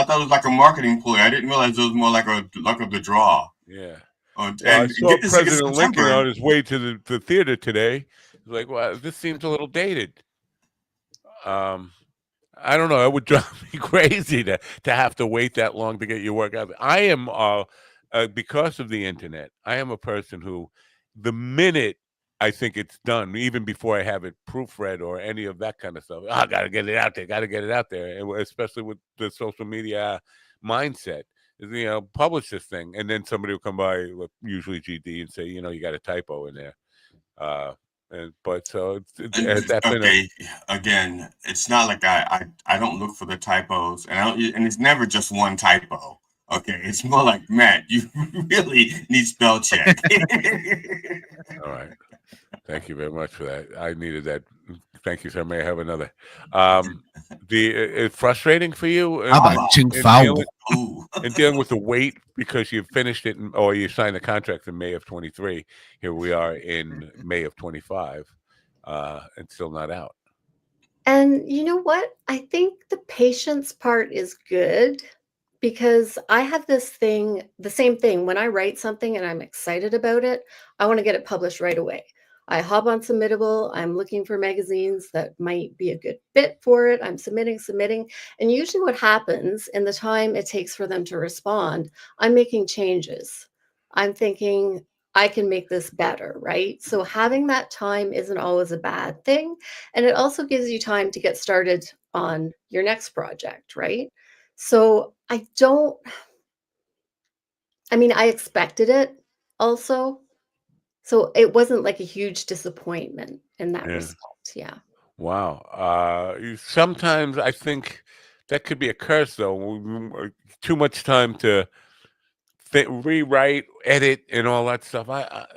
thought it was like a marketing ploy. I didn't realize it was more like a luck of the draw. Yeah. And I saw get this in President Lincoln September. on his way to the theater today. He's like, well, this seems a little dated. I don't know. It would drive me crazy to have to wait that long to get your work out. I am because of the internet. I am a person who, the minute I think it's done even before I have it proofread or any of that kind of stuff. I got to get it out there. Got to get it out there, and especially with the social media mindset. Publish this thing, and then somebody will come by, usually GD, and say, you got a typo in there. But so has that been okay. Again, it's not like I don't look for the typos, and it's never just one typo. Okay, it's more like, Matt, you really need spell check. All right. Thank you very much for that. I needed that. Thank you, sir. May I have another? It's frustrating for you in dealing with the wait because you finished it or you signed the contract in May of 23. Here we are in May of 25, and still not out. And you know what? I think the patience part is good because I have this thing, the same thing. When I write something and I'm excited about it, I want to get it published right away. I hop on Submittable. I'm looking for magazines that might be a good fit for it. I'm submitting. And usually what happens in the time it takes for them to respond, I'm making changes. I'm thinking, I can make this better, right? So having that time isn't always a bad thing. And it also gives you time to get started on your next project, right? So I expected it also. So it wasn't like a huge disappointment in that respect. Yeah. Wow. Sometimes I think that could be a curse, though. Too much time to rewrite, edit, and all that stuff. I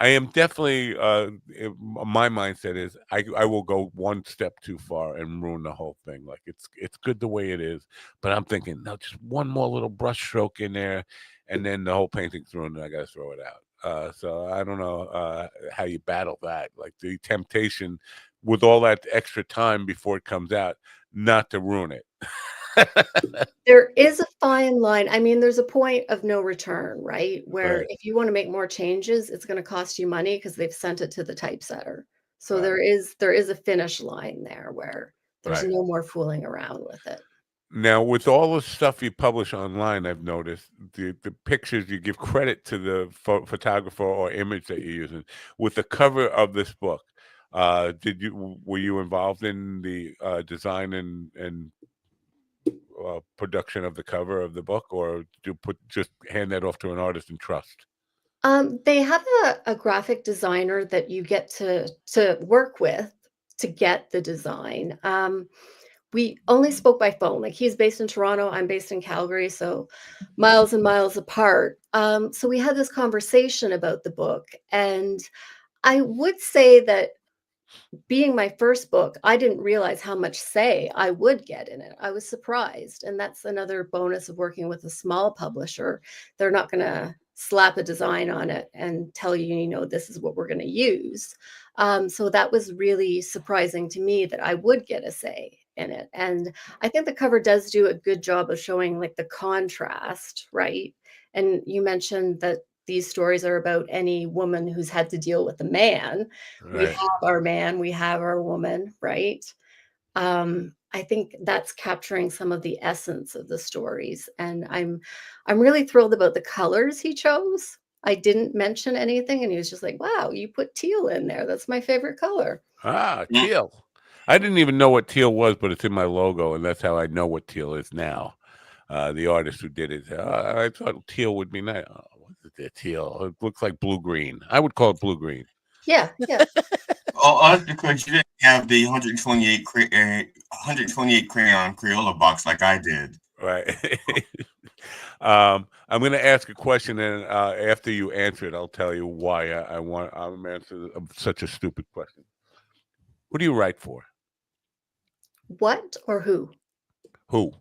am definitely my mindset is I will go one step too far and ruin the whole thing. Like it's good the way it is, but I'm thinking no, just one more little brush stroke in there, and then the whole painting's ruined and I gotta throw it out. So I don't know how you battle that, like the temptation with all that extra time before it comes out, not to ruin it. There is a fine line. I mean, there's a point of no return, right? Where Right. if you want to make more changes, it's going to cost you money because they've sent it to the typesetter. So Right. there is a finish line there where there's Right. no more fooling around with it. Now, with all the stuff you publish online, I've noticed the pictures you give credit to the photographer or image that you're using. With the cover of this book, were you involved in the design and production of the cover of the book, or do you just hand that off to an artist and trust? They have a graphic designer that you get to work with to get the design. We only spoke by phone. Like he's based in Toronto, I'm based in Calgary, so miles and miles apart. So we had this conversation about the book, and I would say that being my first book, I didn't realize how much say I would get in it. I was surprised. And that's another bonus of working with a small publisher. They're not going to slap a design on it and tell you, this is what we're going to use. So that was really surprising to me that I would get a say in it. And I think the cover does do a good job of showing like the contrast, right? And you mentioned that these stories are about any woman who's had to deal with a man. We Right. have our man, we have our woman, right? I think that's capturing some of the essence of the stories, and I'm really thrilled about the colors he chose. I didn't mention anything, and he was just like, "Wow, you put teal in there. That's my favorite color." Teal. I didn't even know what teal was, but it's in my logo, and that's how I know what teal is now. The artist who did it, I thought teal would be nice. Oh, what is it? Teal. It looks like blue-green. I would call it blue-green. Yeah, yeah. That's because you didn't have the 128 crayon Crayola box like I did. Right. I'm going to ask a question, and after you answer it, I'll tell you why I'm answering such a stupid question. Who do you write for? What or who? Who?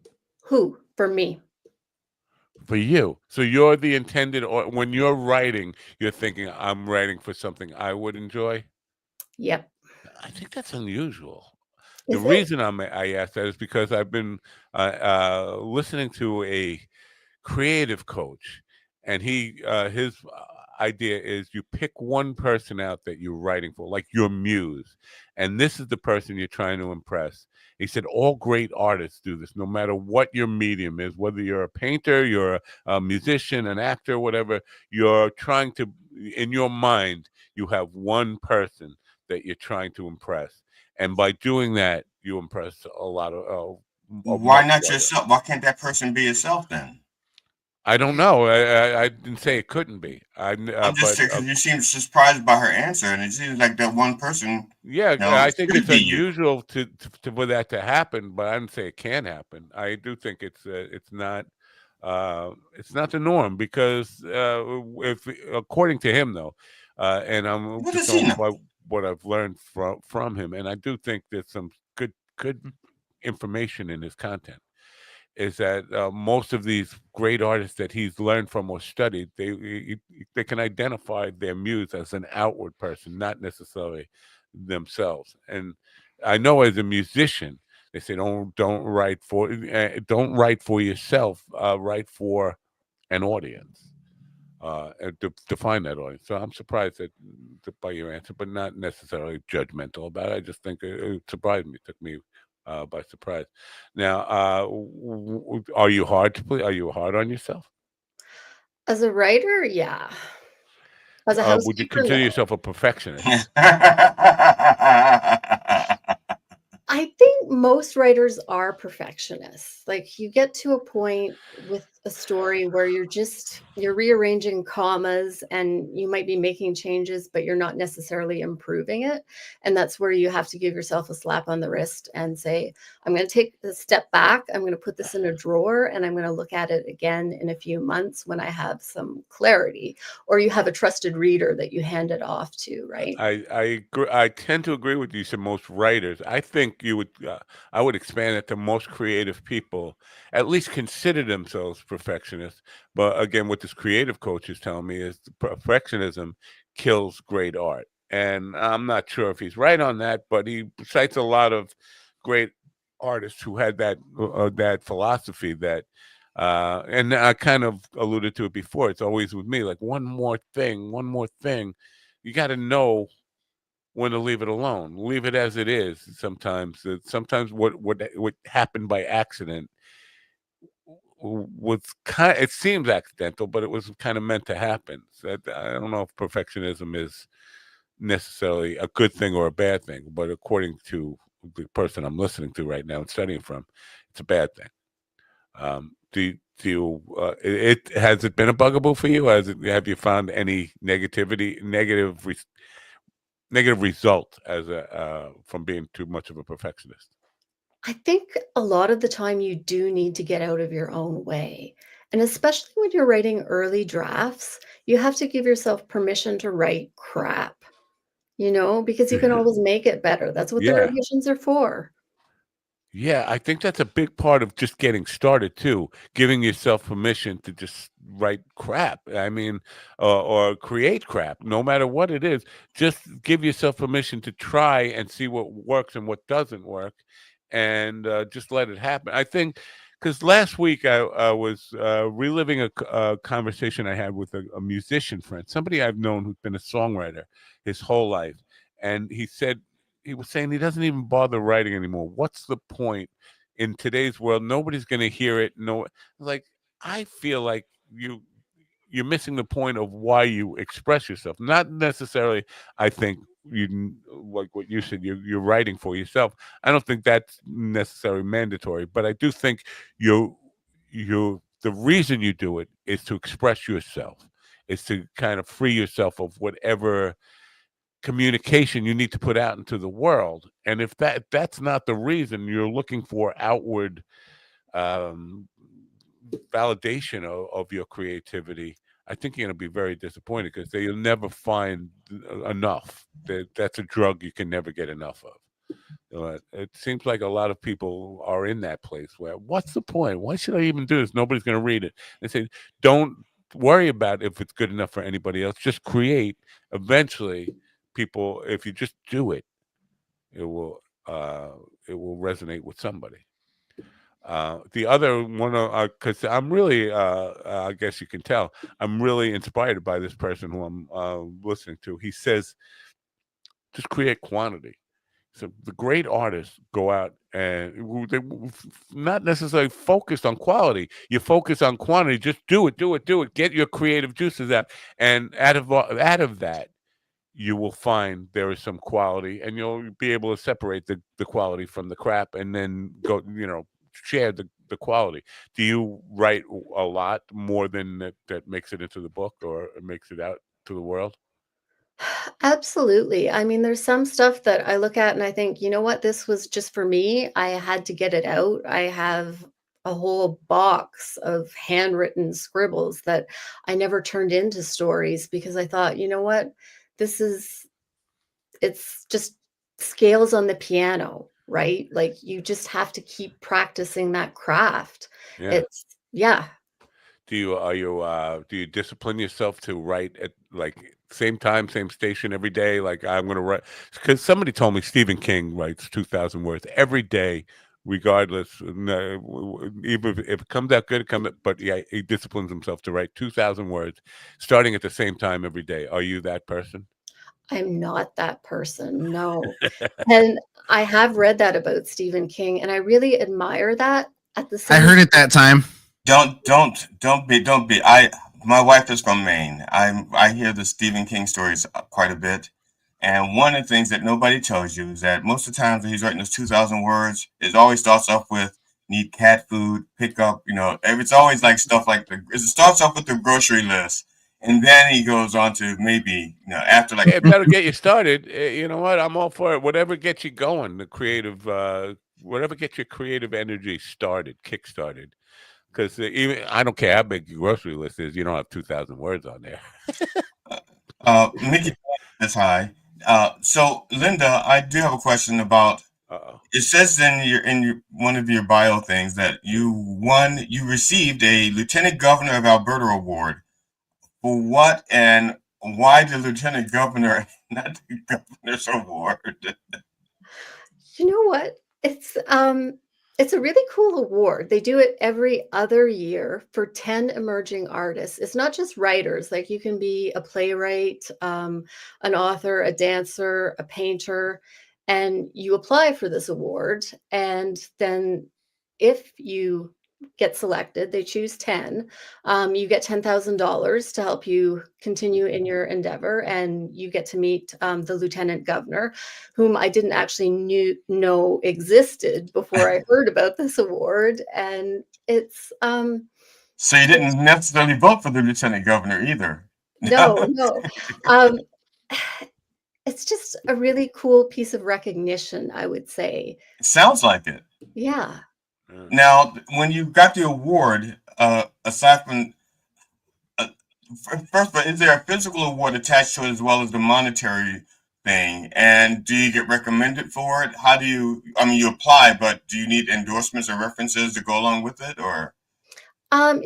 Who for me? For you. So you're the intended, or when you're writing, you're thinking, I'm writing for something I would enjoy? Yep. I think that's unusual. Is The it? reason I asked that is because I've been listening to a creative coach, and idea is you pick one person out that you're writing for, like your muse, and this is the person you're trying to impress. He said all great artists do this, no matter what your medium is, whether you're a painter, you're a musician, an actor, whatever. You're trying to, in your mind, you have one person that you're trying to impress, and by doing that, you impress a lot of. Why not yourself? Why can't that person be yourself then? I don't know. I didn't say it couldn't be. I'm just saying because you seem surprised by her answer, and it seems like that one person. Yeah, No, I think it's be you. unusual for that to happen, but I didn't say it can happen. I do think it's not the norm because if according to him though, and I'm What just does he going know? by what I've learned from him, and I do think there's some good information in his content. Is that most of these great artists that he's learned from or studied, they can identify their muse as an outward person, not necessarily themselves. And I know as a musician, they say don't write for yourself, write for an audience, and to find that audience. So I'm surprised by your answer, but not necessarily judgmental about it. I just think it surprised me. It took me by surprise. Now, are you hard to please? Are you hard on yourself? As a writer, yeah. As a Would you housekeeper, consider no. yourself a perfectionist? I think most writers are perfectionists. Like you get to a point with a story where you're rearranging commas and you might be making changes, but you're not necessarily improving it. And that's where you have to give yourself a slap on the wrist and say, I'm going to take a step back. I'm going to put this in a drawer and I'm going to look at it again in a few months when I have some clarity, or you have a trusted reader that you hand it off to, right? I agree. I tend to agree with you. So most writers, I think I would expand it to most creative people, at least consider themselves perfectionists. But again, what this creative coach is telling me is perfectionism kills great art, and I'm not sure if he's right on that. But he cites a lot of great artists who had that philosophy that. And I kind of alluded to it before. It's always with me, like one more thing, one more thing. You got to know when to leave it alone. Leave it as it is. Sometimes what happened by accident was it seems accidental, but it was kind of meant to happen. So I don't know if perfectionism is necessarily a good thing or a bad thing, but according to the person I'm listening to right now and studying from, it's a bad thing. Has it been a bugaboo for you? Have you found any negative result as from being too much of a perfectionist? I think a lot of the time you do need to get out of your own way. And especially when you're writing early drafts, you have to give yourself permission to write crap, because you can always make it better. That's what the Yeah. revisions are for. Yeah, I think that's a big part of just getting started too, giving yourself permission to just write crap. I mean, or create crap, no matter what it is. Just give yourself permission to try and see what works and what doesn't work, and just let it happen. I think because last week I was reliving a conversation I had with a musician friend, somebody I've known who's been a songwriter his whole life, and he was saying he doesn't even bother writing anymore. What's the point in today's world? Nobody's going to hear it. No, like I feel like you're missing the point of why you express yourself. Not necessarily. I think like what you said. You're writing for yourself. I don't think that's necessarily mandatory, but I do think the reason you do it is to express yourself. Is to kind of free yourself of whatever communication you need to put out into the world. And if that's not the reason, you're looking for outward validation of your creativity, I think you're going to be very disappointed because you'll never find enough. That's a drug you can never get enough of. It seems like a lot of people are in that place where, what's the point? Why should I even do this? Nobody's going to read it. They say, don't worry about if it's good enough for anybody else. Just create. Eventually, people, if you just do it, it will resonate with somebody. The other one, because I'm really, I guess you can tell, I'm really inspired by this person who I'm listening to. He says, just create quantity. So the great artists go out and they not necessarily focused on quality. You focus on quantity. Just do it, do it, do it. Get your creative juices out, and out of that, you will find there is some quality, and you'll be able to separate the quality from the crap, and then go, share the quality. Do you write a lot more than that makes it into the book or makes it out to the world? Absolutely. I mean, there's some stuff that I look at and I think, you know what, this was just for me. I had to get it out. I have a whole box of handwritten scribbles that I never turned into stories because I thought, you know what, this is, it's just scales on the piano, right? Like you just have to keep practicing that craft. Yeah. It's, yeah. Do you discipline yourself to write at like same time, same station every day? Like I'm gonna write, because somebody told me Stephen King writes 2,000 words every day, regardless. Even if it comes out good, it comes. But yeah, he disciplines himself to write 2,000 words, starting at the same time every day. Are you that person? I'm not that person, no. And I have read that about Stephen King, and I really admire that. At the I same heard it that time. Don't be. My wife is from Maine. I hear the Stephen King stories quite a bit. And one of the things that nobody tells you is that most of the times when he's writing those 2,000 words, it always starts off with need cat food, pick up, it's always like stuff like it starts off with the grocery list. And then he goes on to maybe, after like, Yeah, that'll get you started. You know what? I'm all for it. Whatever gets you going, whatever gets your creative energy started, kick started. Because even I don't care how big your grocery list is, you don't have 2,000 words on there. Mickey is high. So Linda, I do have a question about. Uh-oh. It says in one of your bio things that you received a Lieutenant Governor of Alberta award. For what and why the Lieutenant Governor, not the Governor's award? You know what? It's a really cool award. They do it every other year for 10 emerging artists. It's not just writers, like you can be a playwright, an author, a dancer, a painter, and you apply for this award. And then if you get selected, they choose 10. You get $10,000 to help you continue in your endeavor, and you get to meet the lieutenant governor, whom I didn't actually know existed before I heard about this award. And it's So you didn't necessarily vote for the Lieutenant Governor either. no. Um, it's just a really cool piece of recognition, I would say. It sounds like it. Yeah. Now, when you got the award, aside from first of all, is there a physical award attached to it as well as the monetary thing? And do you get recommended for it? How do you? I mean, you apply, but do you need endorsements or references to go along with it, or?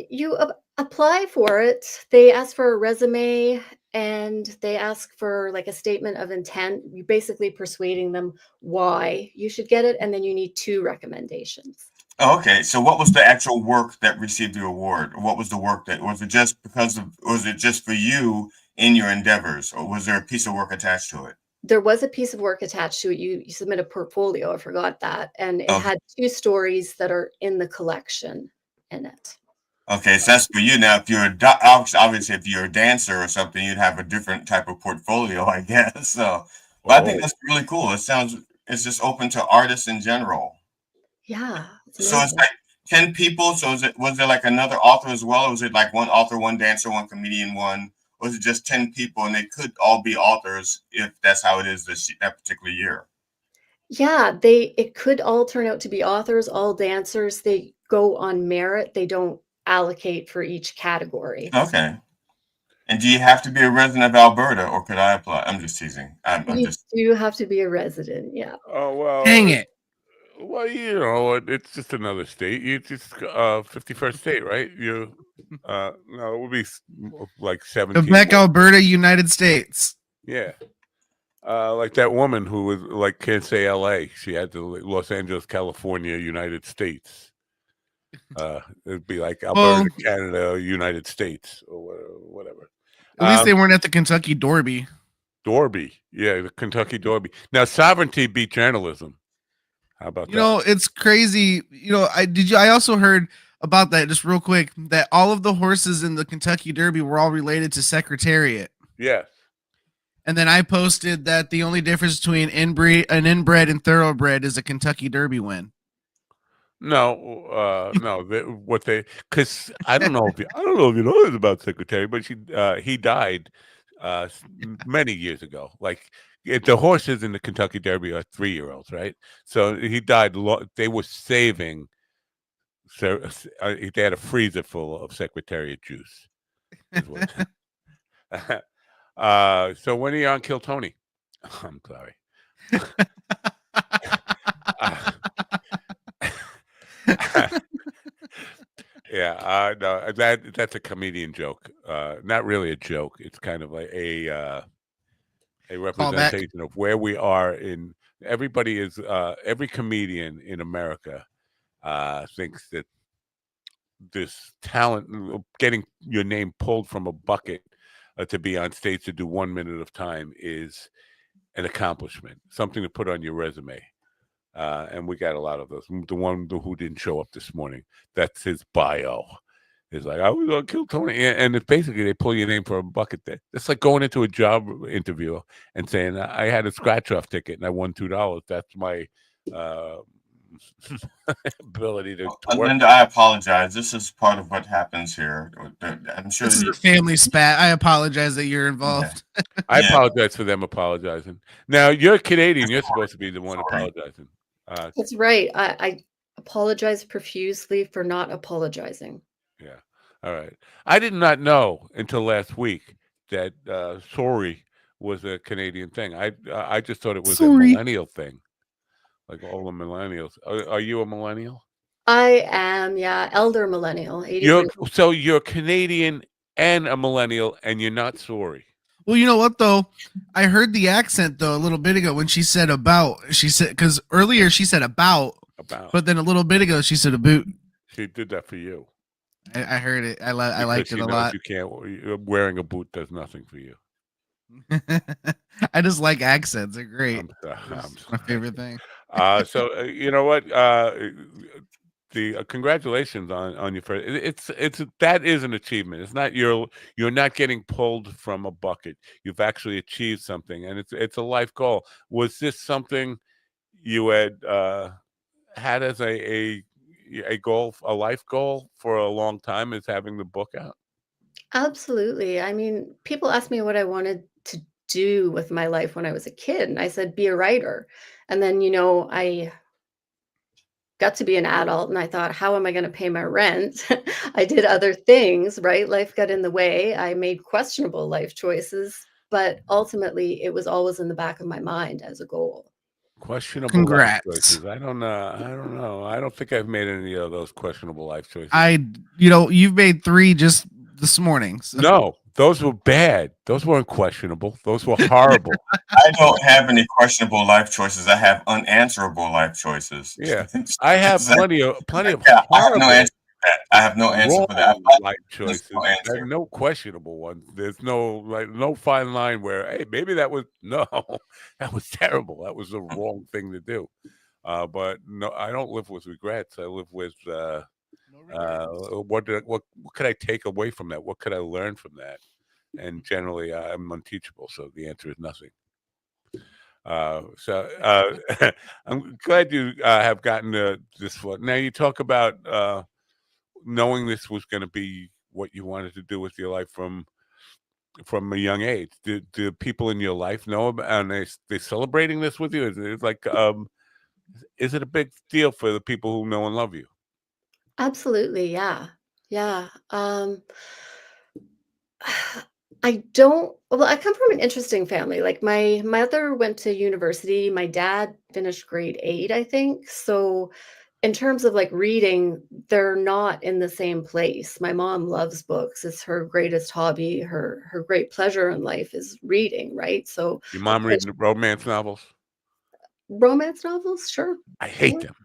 You apply for it. They ask for a resume and they ask for like a statement of intent. You basically persuading them why you should get it, and then you need 2 recommendations. Oh, okay, so what was the actual work that received the award? What was the work that was it just because of was it just for you in your endeavors, or was there a piece of work attached to it? There was a piece of work attached to it. You submit a portfolio, I forgot that, and it Okay, had 2 stories that are in the collection in it. okay, so that's for you. Now, if you're obviously if you're a dancer or something, you'd have a different type of portfolio, I guess. So, but I think Oh, that's really cool. It's just open to artists in general. Yeah, it's So it's amazing. like 10 people. So was there like another author as well? Or was it like one author, one dancer, one comedian, one? Or was it just 10 people and they could all be authors if that's how it is that particular year? Yeah, it could all turn out to be authors, all dancers. They go on merit. They don't allocate for each category. Okay. And do you have to be a resident of Alberta or could I apply? I'm just teasing. I'm You just. do have to be a resident, yeah. oh well. Dang it. Well, it's just another state. You just 51st state, right? No, it would be like 17 Quebec, more. Alberta, United States. Yeah. Like that woman who was like can't say L.A. She had to Los Angeles, California, United States. It'd be like Well, Alberta, Canada, United States, or whatever. At least they weren't at the Kentucky Derby. Derby, yeah, the Kentucky Derby. Now, sovereignty beat journalism. How about that? You know, it's crazy. You know, I also heard about that just real quick that all of the horses in the Kentucky Derby were all related to Secretariat. Yes. And then I posted that the only difference between an inbred and thoroughbred is a Kentucky Derby win. No, no. Because I don't know if you know this about Secretary, but he died many years ago. Like the horses in the Kentucky Derby are 3-year-olds, right? So he died. They were saving. So they had a freezer full of Secretariat juice. So when are you on Kill Tony? I'm sorry. Yeah, no, that's a comedian joke. Not really a joke. It's kind of like a representation of where we are in. Everybody is every comedian in America thinks that this talent, getting your name pulled from a bucket to be on stage to do 1 minute of time, is an accomplishment, something to put on your resume. And we got a lot of those. The one who didn't show up this morning, that's his bio. It's like, I was on Kill Tony. And it's basically they pull your name for a bucket there. It's like going into a job interview and saying, I had a scratch-off ticket and I won $2. That's my ability to work. Linda, I apologize. This is part of what happens here. I'm sure this is a family spat. I apologize that you're involved. Yeah. I apologize for them apologizing. Now, you're Canadian. You're supposed to be the one apologizing. That's right. I apologize profusely for not apologizing. Yeah. All right. I did not know until last week that sorry was a Canadian thing. I just thought it was a millennial thing, like all the millennials. Are you a millennial? I am, yeah, elder millennial. So you're Canadian and a millennial, and you're not sorry. Well, you know what though? I heard the accent though a little bit ago when she said about. She said because earlier she said about, but then a little bit ago she said about. She did that for you. I heard it. I liked it a lot. You can't. Wearing a boot does nothing for you. I just like accents. They're great. It's my favorite thing. So you know what? The congratulations on your first. It's that is an achievement. It's not you're not getting pulled from a bucket. You've actually achieved something, and it's a life goal. Was this something you had had as a goal, a life goal for a long time? Is having the book out? Absolutely. I mean, people ask me what I wanted to do with my life when I was a kid, and I said be a writer. And then I got to be an adult and I thought, how am I going to pay my rent? I did other things, right? Life got in the way. I made questionable life choices, but ultimately it was always in the back of my mind as a goal. Questionable life choices. I don't know. I don't think I've made any of those questionable life choices. You've made 3 just this morning. So. No, those were bad. Those weren't questionable. Those were horrible. I don't have any questionable life choices. I have unanswerable life choices. Yeah, I have plenty of horrible. I have no answer for that. Life choices. No questionable ones. There's no fine line where, hey, maybe that was that was terrible. That was the wrong thing to do. But no, I don't live with regrets. I live with what could I take away from that? What could I learn from that? And generally, I'm unteachable. So the answer is nothing. I'm glad you have gotten this far. Now you talk about knowing this was going to be what you wanted to do with your life from a young age. Do people in your life know about, and they celebrating this with you? Is it like is it a big deal for the people who know and love you? Absolutely, yeah. Yeah. I come from an interesting family. Like my mother went to university, my dad finished grade 8, I think. So in terms of like reading, they're not in the same place. My mom loves books. It's her greatest hobby. Her great pleasure in life is reading, right? So your mom reading romance novels? Romance novels, sure. I hate them.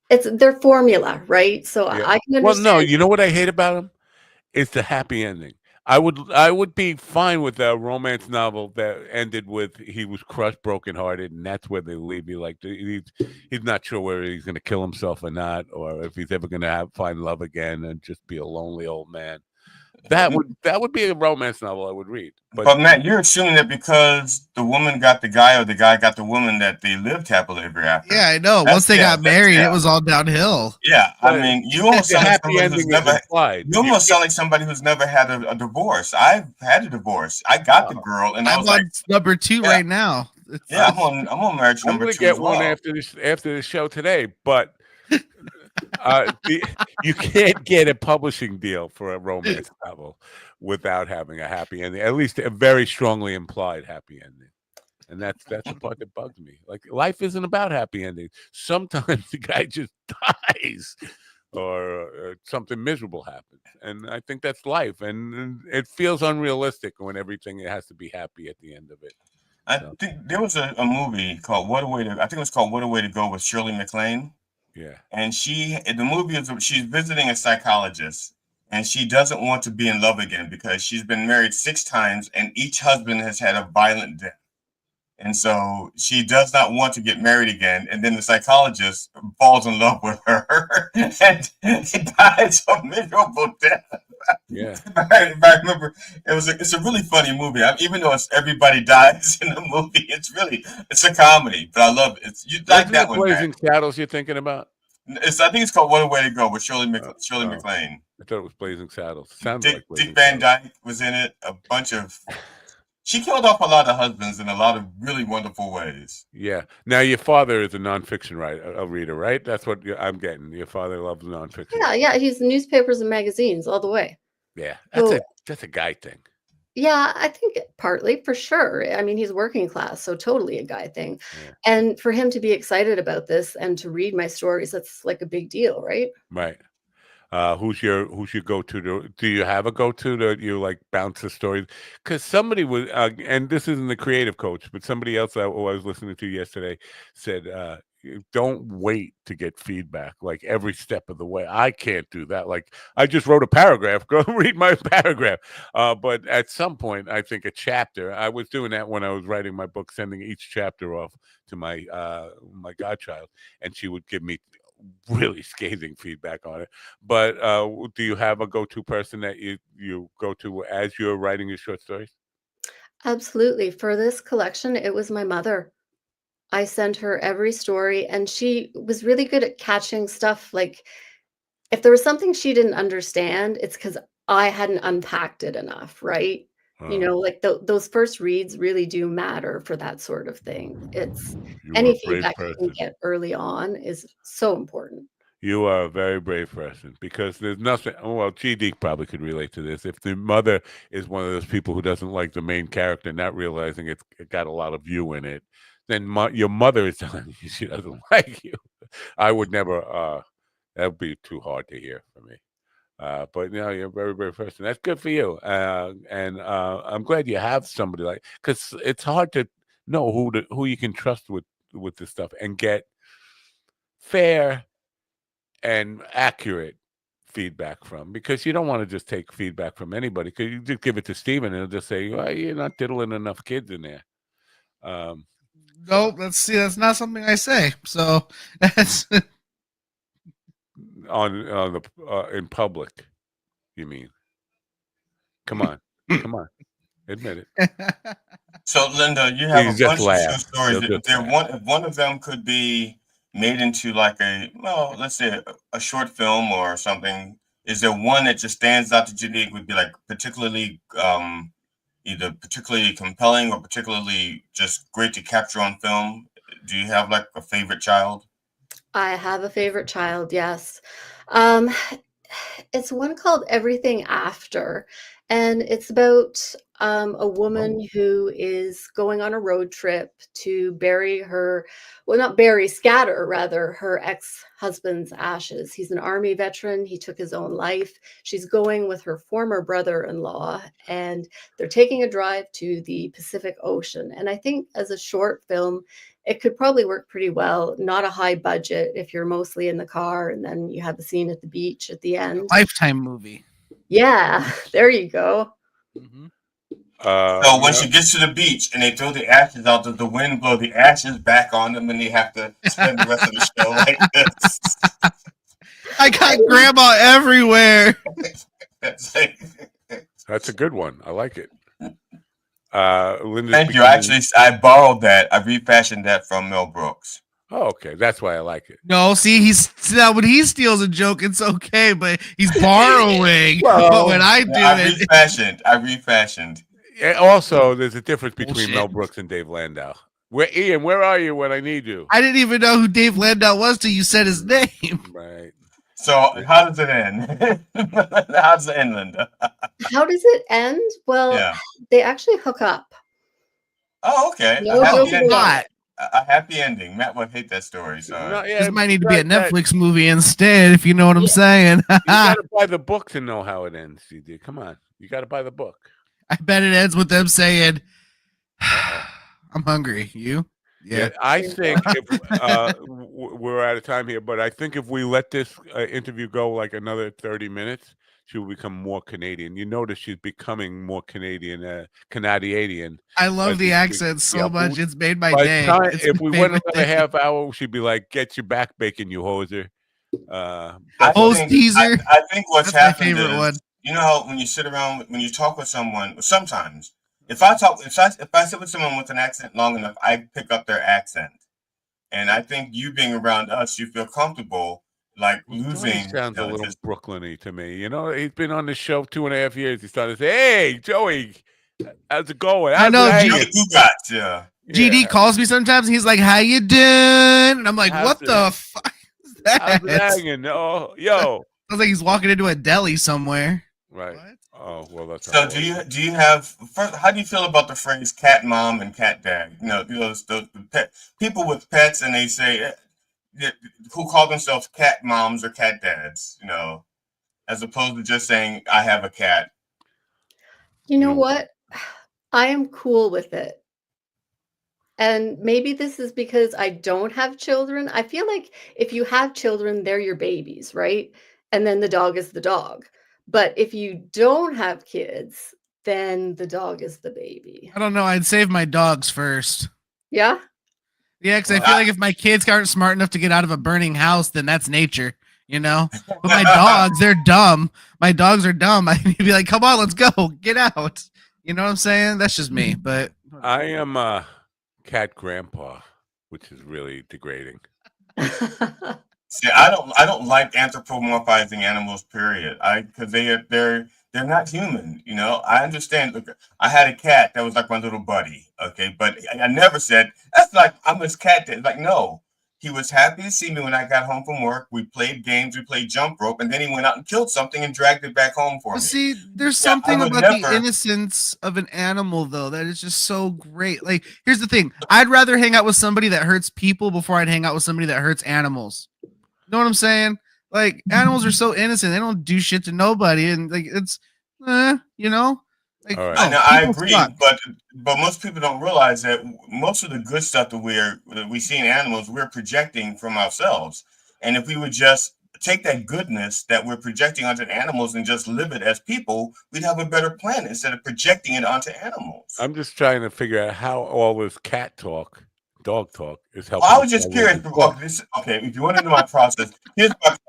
It's their formula, right? So Yeah. I can Well, no, understand. you know what I hate about them? It's the happy ending. I would be fine with a romance novel that ended with he was crushed, brokenhearted, and that's where they leave you. Like he's not sure whether he's going to kill himself or not, or if he's ever going to find love again and just be a lonely old man. That would be a romance novel I would read. But Matt, you're assuming that because the woman got the guy or the guy got the woman that they lived happily ever after. Yeah, I know. Once they got married, it was all downhill. Yeah, I mean, you almost the sound like happy somebody who's ending is never. implied. You almost sound like somebody who's never had a divorce. I've had a divorce. I got the girl, and I I'm was on like, number 2 right now. yeah, I'm on marriage I'm number gonna 2 get as well. one after the show today, but you can't get a publishing deal for a romance novel without having a happy ending, at least a very strongly implied happy ending. And that's the part that bugs me. Like, life isn't about happy endings. Sometimes the guy just dies or something miserable happens. And I think that's life. And it feels unrealistic when everything has to be happy at the end of it. I think there was a movie called What a Way to. I think it was called What a Way to Go with Shirley MacLaine. Yeah. And the movie is she's visiting a psychologist, and she doesn't want to be in love again because she's been married 6 times, and each husband has had a violent death. And so she does not want to get married again. And then the psychologist falls in love with her and he dies a miserable death. Yeah. I remember it's a really funny movie. Even though everybody dies in the movie, it's a comedy, but I love it. You like Wasn't that it one, Blazing Matt? Saddles you're thinking about? I think it's called What a Way to Go with Shirley MacLaine. I thought it was Blazing Saddles. Sounds like Dick Van Dyke was in it. A bunch of. She killed off a lot of husbands in a lot of really wonderful ways. Yeah. Now your father is a nonfiction reader, right? That's what I'm getting. Your father loves nonfiction. Yeah, he's newspapers and magazines all the way. Yeah, So, that's a guy thing. yeah, I think partly for sure. I mean, he's working class, so totally a guy thing. And for him to be excited about this and to read my stories, that's like a big deal, right? Right. Who's your go-to? Do you have a go-to that you like bounce the stories? Because somebody was, and this isn't the creative coach, but somebody else I was listening to yesterday said, don't wait to get feedback like every step of the way. I can't do that. Like, I just wrote a paragraph. Go read my paragraph. But at some point, I think a chapter. I was doing that when I was writing my book, sending each chapter off to my my godchild, and she would give me really scathing feedback on it. But do you have a go-to person that you go to as you're writing your short stories? Absolutely. For this collection, it was my mother. I sent her every story, and she was really good at catching stuff. Like, if there was something she didn't understand, it's because I hadn't unpacked it enough, right? Like those first reads really do matter for that sort of thing. It's You are a any brave feedback you can person. get early on is so important. You are a very brave person because there's nothing. Well, GD probably could relate to this. If the mother is one of those people who doesn't like the main character, not realizing it got a lot of you in it, then your mother is telling you she doesn't like you. I would never. That would be too hard to hear for me. But you're a very brave person. That's good for you. And I'm glad you have somebody like, because it's hard to know who you can trust with this stuff and get fair and accurate feedback from, because you don't want to just take feedback from anybody, because you just give it to Steven and he'll just say, well, you're not diddling enough kids in there. Nope, that's not something I say. So that's on the in public, you mean? Come on, admit it. So, Linda, you have You a just bunch of short laugh. stories. You'll just laugh. If one of them could be made into like let's say a short film or something, is there one that just stands out that you think would be like particularly either particularly compelling or particularly just great to capture on film? Do you have like a favorite child? I have a favorite child, yes. Um, it's one called Everything After, and it's about a woman who is going on a road trip to bury not bury, scatter rather, her ex-husband's ashes. He's an army veteran. He took his own life. She's going with her former brother-in-law, and they're taking a drive to the Pacific Ocean. And I think as a short film, it could probably work pretty well. Not a high budget if you're mostly in the car, and then you have the scene at the beach at the end. Lifetime movie. Yeah, there you go. So when she gets to the beach and they throw the ashes out, does the wind blow the ashes back on them and they have to spend the rest of the show like this? I got grandma everywhere. That's a good one. I like it. Linda's Thank you. Actually, I borrowed that. I refashioned that from Mel Brooks. Oh, okay. That's why I like it. No, see, now when he steals a joke, it's okay, but he's borrowing. But when I do I refashioned. And also, there's a difference between Mel Brooks and Dave Landau. Ian, where are you when I need you? I didn't even know who Dave Landau was till you said his name. Right. So how does it end? How does it end, Linda? How does it end? Well, they actually hook up. Oh, okay. No, a happy ending. Matt would hate that story. So this might need to be a Netflix movie instead, if you know what I'm saying. You gotta buy the book to know how it ends, CD. Come on. You gotta buy the book. I bet it ends with them saying, I'm hungry. You? Yeah, I think if we're out of time here, but I think if we let this interview go like another 30 minutes, she will become more Canadian. You notice she's becoming more Canadian. I love the accent so much. It's made my day. If we went another half hour, she'd be like, "Get your back bacon, you hoser." Teaser. I think what's happened favorite is, one. you know, how when you sit around, when you talk with someone, sometimes if I sit with someone with an accent long enough, I pick up their accent, and I think you being around us, you feel comfortable. Like losing sounds a little Brooklyn-y to me. You know, he's been on the show 2.5 years. He started to say, "Hey, Joey, how's it going?" I know GD calls me sometimes. And he's like, "How you doing?" And I'm like, "What the fuck is that?" How's it hanging? Oh, yo, sounds like he's walking into a deli somewhere. Right. What? Oh, well, that's so. Do you have? First, how do you feel about the phrase "cat mom" and "cat dad"? You know, those pet people with pets, and they say. Who call themselves cat moms or cat dads, you know, as opposed to just saying, I have a cat. You know what? I am cool with it. And maybe this is because I don't have children. I feel like if you have children, they're your babies, right? And then the dog is the dog. But if you don't have kids, then the dog is the baby. I don't know. I'd save my dogs first. Yeah? Yeah, because I feel like if my kids aren't smart enough to get out of a burning house, then that's nature, you know? But my dogs, they're dumb. My dogs are dumb. I'd be like, come on, let's go. Get out. You know what I'm saying? That's just me. But I am a cat grandpa, which is really degrading. See, I don't like anthropomorphizing animals, period. Because they're not human, you know. I understand. Look, I had a cat that was like my little buddy, okay, but I never said that's like I'm his cat. Like, no, he was happy to see me when I got home from work. We played games, we played jump rope, and then he went out and killed something and dragged it back home for me. See, there's something about the innocence of an animal, though, that is just so great. Like, here's the thing: I'd rather hang out with somebody that hurts people before I'd hang out with somebody that hurts animals. You know what I'm saying? Like, animals are so innocent; they don't do shit to nobody, and like it's, you know. Like, I agree, but most people don't realize that most of the good stuff that we see in animals, we're projecting from ourselves. And if we would just take that goodness that we're projecting onto animals and just live it as people, we'd have a better planet instead of projecting it onto animals. I'm just trying to figure out how all this cat talk, dog talk, is helping. Well, I was just curious. Okay, if you want to know my process, here's my process.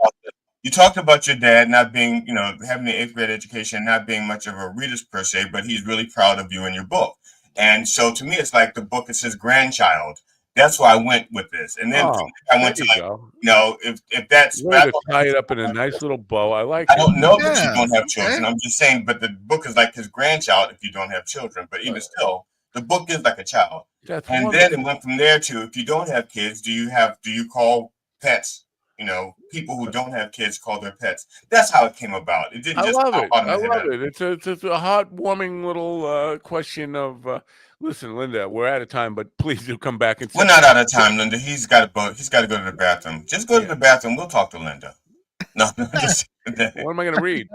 You talked about your dad not being, you know, having an 8th grade education, not being much of a reader per se, but he's really proud of you and your book. And so to me, it's like the book is his grandchild. That's why I went with this. And then I went to, like, you know, if that's... to tie it up in a nice little bow. I like I don't know that you don't have children. I'm just saying, but the book is like his grandchild if you don't have children. But even still, the book is like a child. That's and wonderful. Then it went from there to, if you don't have kids, do you call pets? You know, people who don't have kids call their pets. That's how it came about. It didn't just I love it. I love it. It's a heartwarming little question of. Listen, Linda, we're out of time, but please do come back and. We're not out of time, Linda. He's got to go to the bathroom. Just go to the bathroom. We'll talk to Linda. No, just. What am I going to read?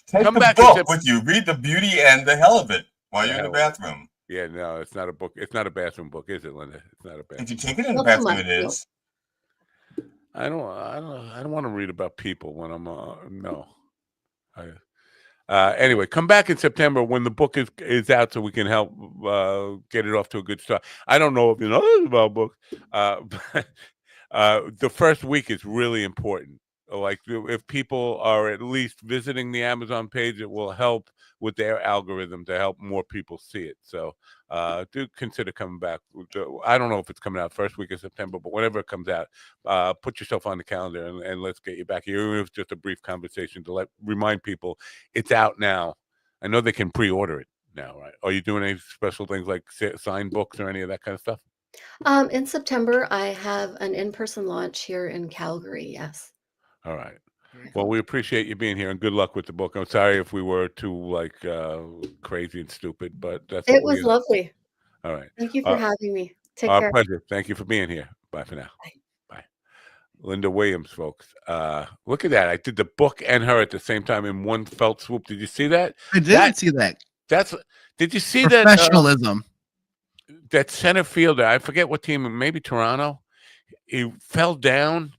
Take the book with you. Read The Beauty and the Hell of It while you're in the bathroom. Yeah, no, it's not a book. It's not a bathroom book, is it, Linda? It's not a bathroom. If you take it in the bathroom, it is. I don't want to read about people when I'm no. Anyway, come back in September when the book is out, so we can help get it off to a good start. I don't know if you know about books, but the first week is really important. Like if people are at least visiting the Amazon page, it will help with their algorithm to help more people see it. So do consider coming back. I don't know if it's coming out first week of September, but whenever it comes out, put yourself on the calendar and let's get you back here. Even if it's just a brief conversation to remind people it's out now. I know they can pre-order it now, right? Are you doing any special things like sign books or any of that kind of stuff? In September, I have an in-person launch here in Calgary. Yes. All right. Well, we appreciate you being here, and good luck with the book. I'm sorry if we were too crazy and stupid, but that's It what was lovely. All right. Thank you for having me. Take Our care. pleasure. Thank you for being here. Bye for now. Bye. Linda Williams, folks. Look at that. I did the book and her at the same time in one felt swoop. Did you see that? I didn't see that. Did you see professionalism? That center fielder, I forget what team, maybe Toronto. He fell down.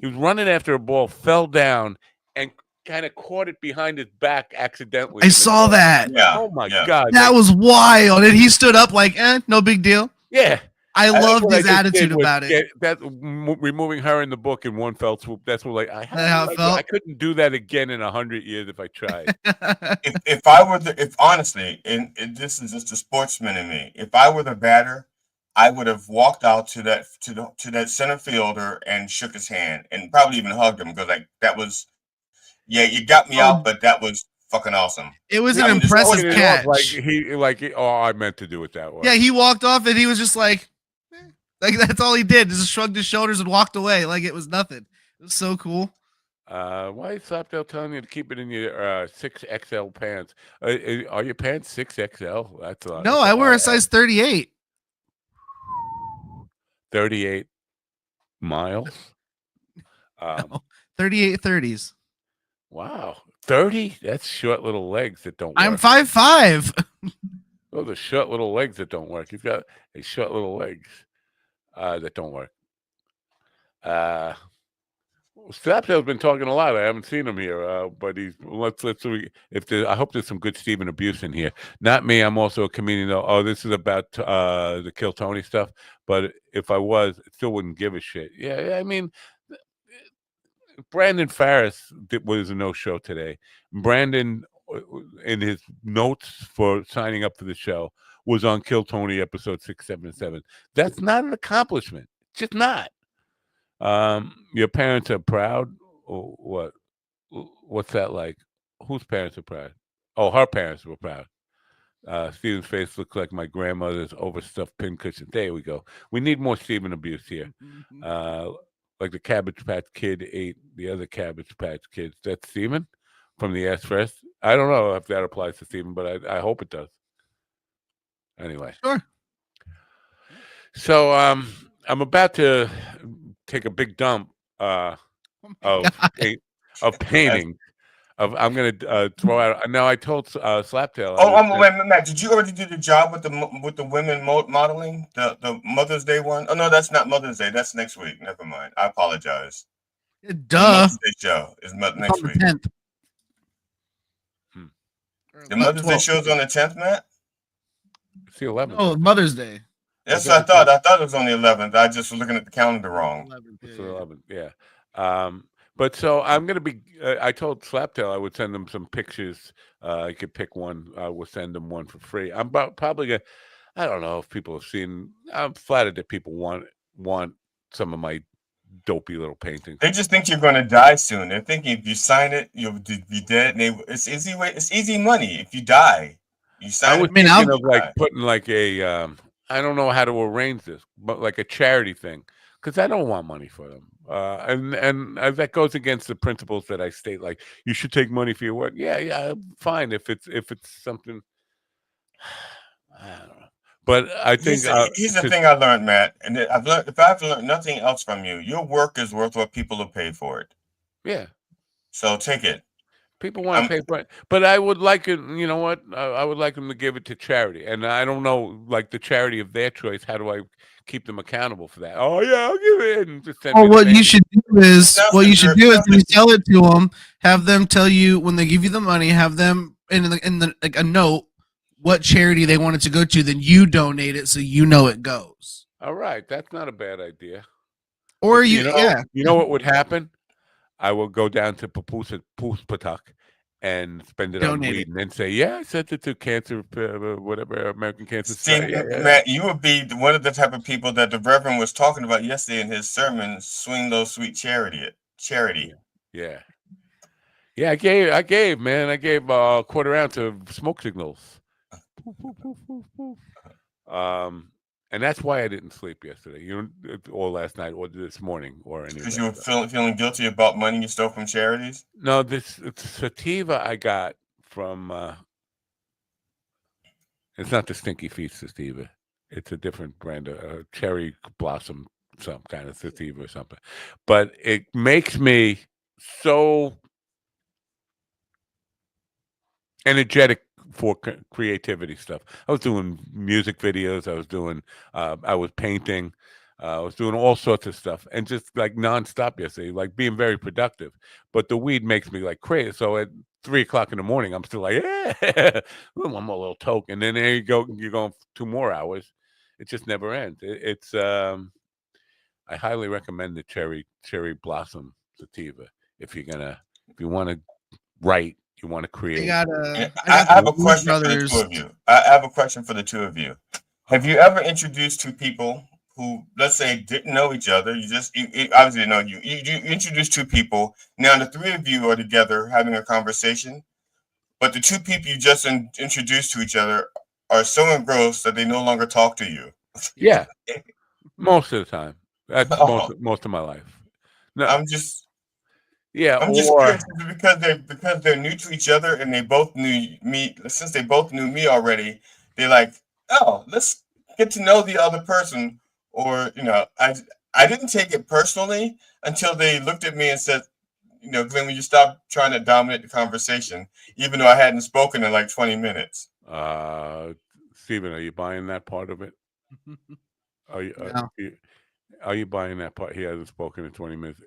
He was running after a ball, fell down, and kind of caught it behind his back accidentally. I saw that. Yeah. Oh my God. That was wild. And he stood up like, no big deal. Yeah. I loved his attitude about it. Removing her in the book in one fell swoop. That's what I couldn't do that again in 100 years if I tried. if I were honestly, and this is just a sportsman in me, if I were the batter, I would have walked out to that center fielder and shook his hand and probably even hugged him because that was, you got me out, but that was fucking awesome. It was an impressive catch. I meant to do it that way. Yeah, he walked off and he was just like that's all he did. Just shrugged his shoulders and walked away like it was nothing. It was so cool. Why is Slapdale telling you to keep it in your 6XL pants? Are your pants 6XL? That's a lot. No, I wear a size 38. 38 miles. 38 30s. Wow, 30. That's short little legs that don't work. I'm 5'5". Those are short little legs that don't work. You've got a short little legs that don't work. Slaptail's been talking a lot. I haven't seen him here, but let's see if I hope there's some good Stephen abuse in here. Not me. I'm also a comedian though. Oh, this is about the Kill Tony stuff. But if I was, I still wouldn't give a shit. Yeah, I mean, Brandon Farris was a no-show today. Brandon, in his notes for signing up for the show, was on Kill Tony episode 677. That's not an accomplishment. It's just not. Your parents are proud? Or what? What's that like? Whose parents are proud? Oh, her parents were proud. Steven's face looks like my grandmother's overstuffed pincushion. There we go. We need more Steven abuse here. Like the Cabbage Patch Kid ate the other Cabbage Patch Kids. That's Steven from the Ass First. I don't know if that applies to Steven, but I hope it does. Anyway. Sure. So I'm about to take a big dump of painting. I'm gonna throw out. Now I told Slaptail. Wait, Matt. Did you already do the job with the women modeling the Mother's Day one? Oh no, that's not Mother's Day. That's next week. Never mind. I apologize. Duh. The Mother's Day show is next week. 10th. The Mother's Day show's on the 10th, Matt. It's the 11th. Oh, Mother's Day. Yes, I thought it was on the 11th. I just was looking at the calendar wrong. It's the 11th. Yeah. But so I'm going to be, I told Slaptail I would send them some pictures. I could pick one. I will send them one for free. I'm probably going to, I don't know if people have seen, I'm flattered that people want some of my dopey little paintings. They just think you're going to die soon. They're thinking if you sign it, you'll be dead. It's easy money. If you die, you sign I was thinking of like putting like a, I don't know how to arrange this, but like a charity thing. Because I don't want money for them, and that goes against the principles that I state. Like you should take money for your work. Yeah, fine. If it's something, I don't know. But I think here's the thing I learned, Matt, and if I've learned nothing else from you, your work is worth what people have paid for it. Yeah. So take it. People want to pay for it, but I would like it. You know what? I would like them to give it to charity, and I don't know, like the charity of their choice. How do I keep them accountable for that? Oh yeah, I'll give it, and just send me Well, the what you payment. should do is when you sell it to them, have them tell you when they give you the money, have them in like a note what charity they want it to go to. Then you donate it so you know it goes. All right, that's not a bad idea. Or But, you know what would happen? I will go down to Puspatuck and spend it on Donate weed, it. and then say, "Yeah, I sent it to cancer, whatever American Cancer See, Society." Yeah. Matt, you would be one of the type of people that the Reverend was talking about yesterday in his sermon. Swing low, sweet charity. Yeah. I gave a quarter ounce of smoke signals. And that's why I didn't sleep yesterday, or last night, or this morning, or any. Because you were feeling guilty about money you stole from charities. No, it's sativa I got from. It's not the Stinky Feet sativa. It's a different brand of cherry blossom, some kind of sativa or something. But it makes me so energetic for creativity stuff. I was doing music videos. I was painting. I was doing all sorts of stuff, and just like nonstop yesterday, like being very productive. But the weed makes me like crazy. So at 3 o'clock in the morning, I'm still like, yeah, I'm a little toke. And then there you go, you're going 2 more hours. It just never ends. I highly recommend the cherry blossom sativa if you want to write, you want to create. I have a question for the two of you. I have a question for the two of you. Have you ever introduced two people who, let's say, didn't know each other? You obviously didn't know you. You introduced two people. Now the three of you are together having a conversation, but the two people you just introduced to each other are so engrossed that they no longer talk to you. Yeah, most of the time. That's most of my life. No, I'm just or curious because they're new to each other and they both knew me. Since they both knew me already, they're like, oh, let's get to know the other person. Or I didn't take it personally until they looked at me and said, Glenn, will you stop trying to dominate the conversation, even though I hadn't spoken in like 20 minutes. Steven, are you buying that part of it? Are you buying that part? He hasn't spoken in 20 minutes.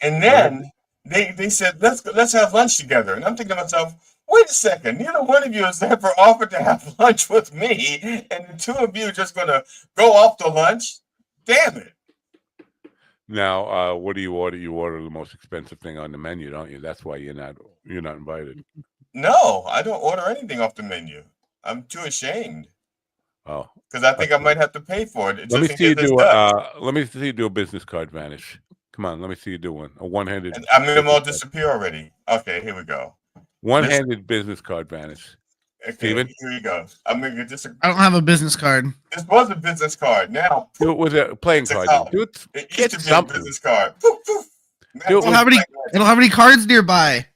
And then they said, let's have lunch together. And I'm thinking to myself, wait a second, neither one of you has ever offered to have lunch with me, and the two of you are just going to go off to lunch? Damn it. Now, what do you order? You order the most expensive thing on the menu, don't you? That's why you're not invited. No, I don't order anything off the menu. I'm too ashamed. Oh, because I think I might have to pay for it. Let me see you do. Let me see you do a business card vanish. Come on, let me see you do one. A one-handed. I made them all disappear already. Okay, here we go. One-handed business card vanish. Okay, Steven? Here you go. I'm gonna get this. I don't have a business card. This was a business card. Now it was a playing card. It used to be a business card. Poof, poof. I don't have any cards nearby.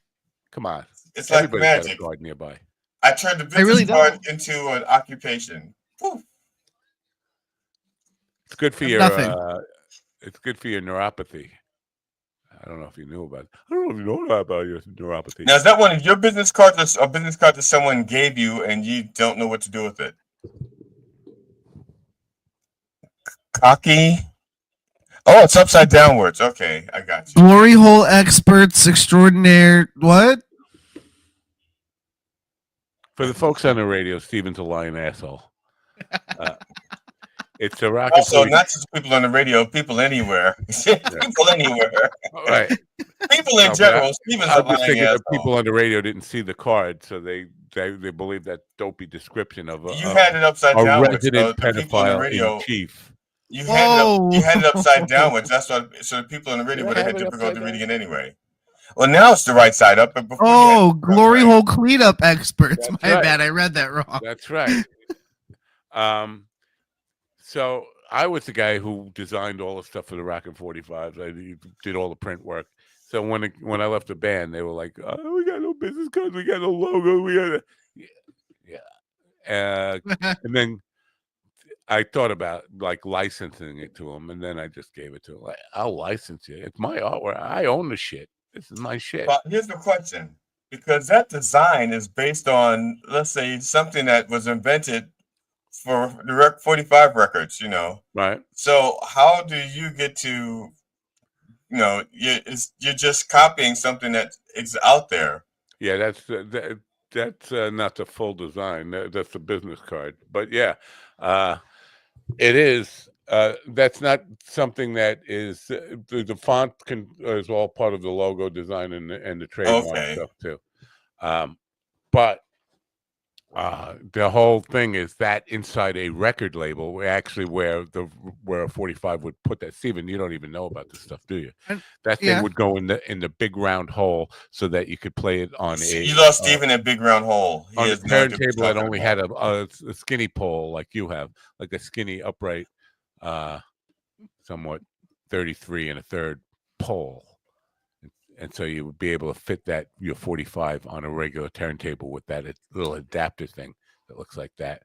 Come on, it's like magic. Got a card nearby. I turned the business card into an occupation. Poof. It's good for your. It's good for your neuropathy. I don't know if you knew about it. I don't know if you know about your neuropathy. Now, is that one of your business cards, or a business card that someone gave you and you don't know what to do with it? Cocky. Oh, it's upside downwards. Okay, I got you. Glory hole experts extraordinaire. What? For the folks on the radio, Steven's a lying asshole. It's a rocket. Also, not just people on the radio, people anywhere. People anywhere. All right. People in general. Steven's a lying asshole. People on the radio didn't see the card, so they believe that dopey description of you had it upside downwards. Resident pedophile in chief. You had it upside downwards. That's why. So the people on the radio would have had difficulty reading it anyway. Well, now it's the right side up. But before glory hole cleanup experts. That's My right. bad. I read that wrong. That's right. So I was the guy who designed all the stuff for the Rocket 45s. I did all the print work. So when I left the band, they were like, "Oh, we got no business cards, we got no logo, we got and then I thought about like licensing it to them, and then I just gave it to them. Like, I'll license it. It's my artwork. I own the shit. This is my shit. But here's the question: because that design is based on, let's say, something that was invented for the 45 records, Right. So how do you get to, you're just copying something that is out there. Yeah, that's not the full design. That's the business card. But yeah, it is. That's not something that is the font is all part of the logo design and the trademark stuff too. But the whole thing is that inside a record label, where a 45 would put that. Steven, you don't even know about this stuff, do you? That thing would go in the big round hole so that you could play it on a. You lost Steven a big round hole. On a turntable that only had a skinny pole like you have, like a skinny upright, somewhat 33 and a third pole. And so you would be able to fit your 45 on a regular turntable with that little adapter thing that looks like that.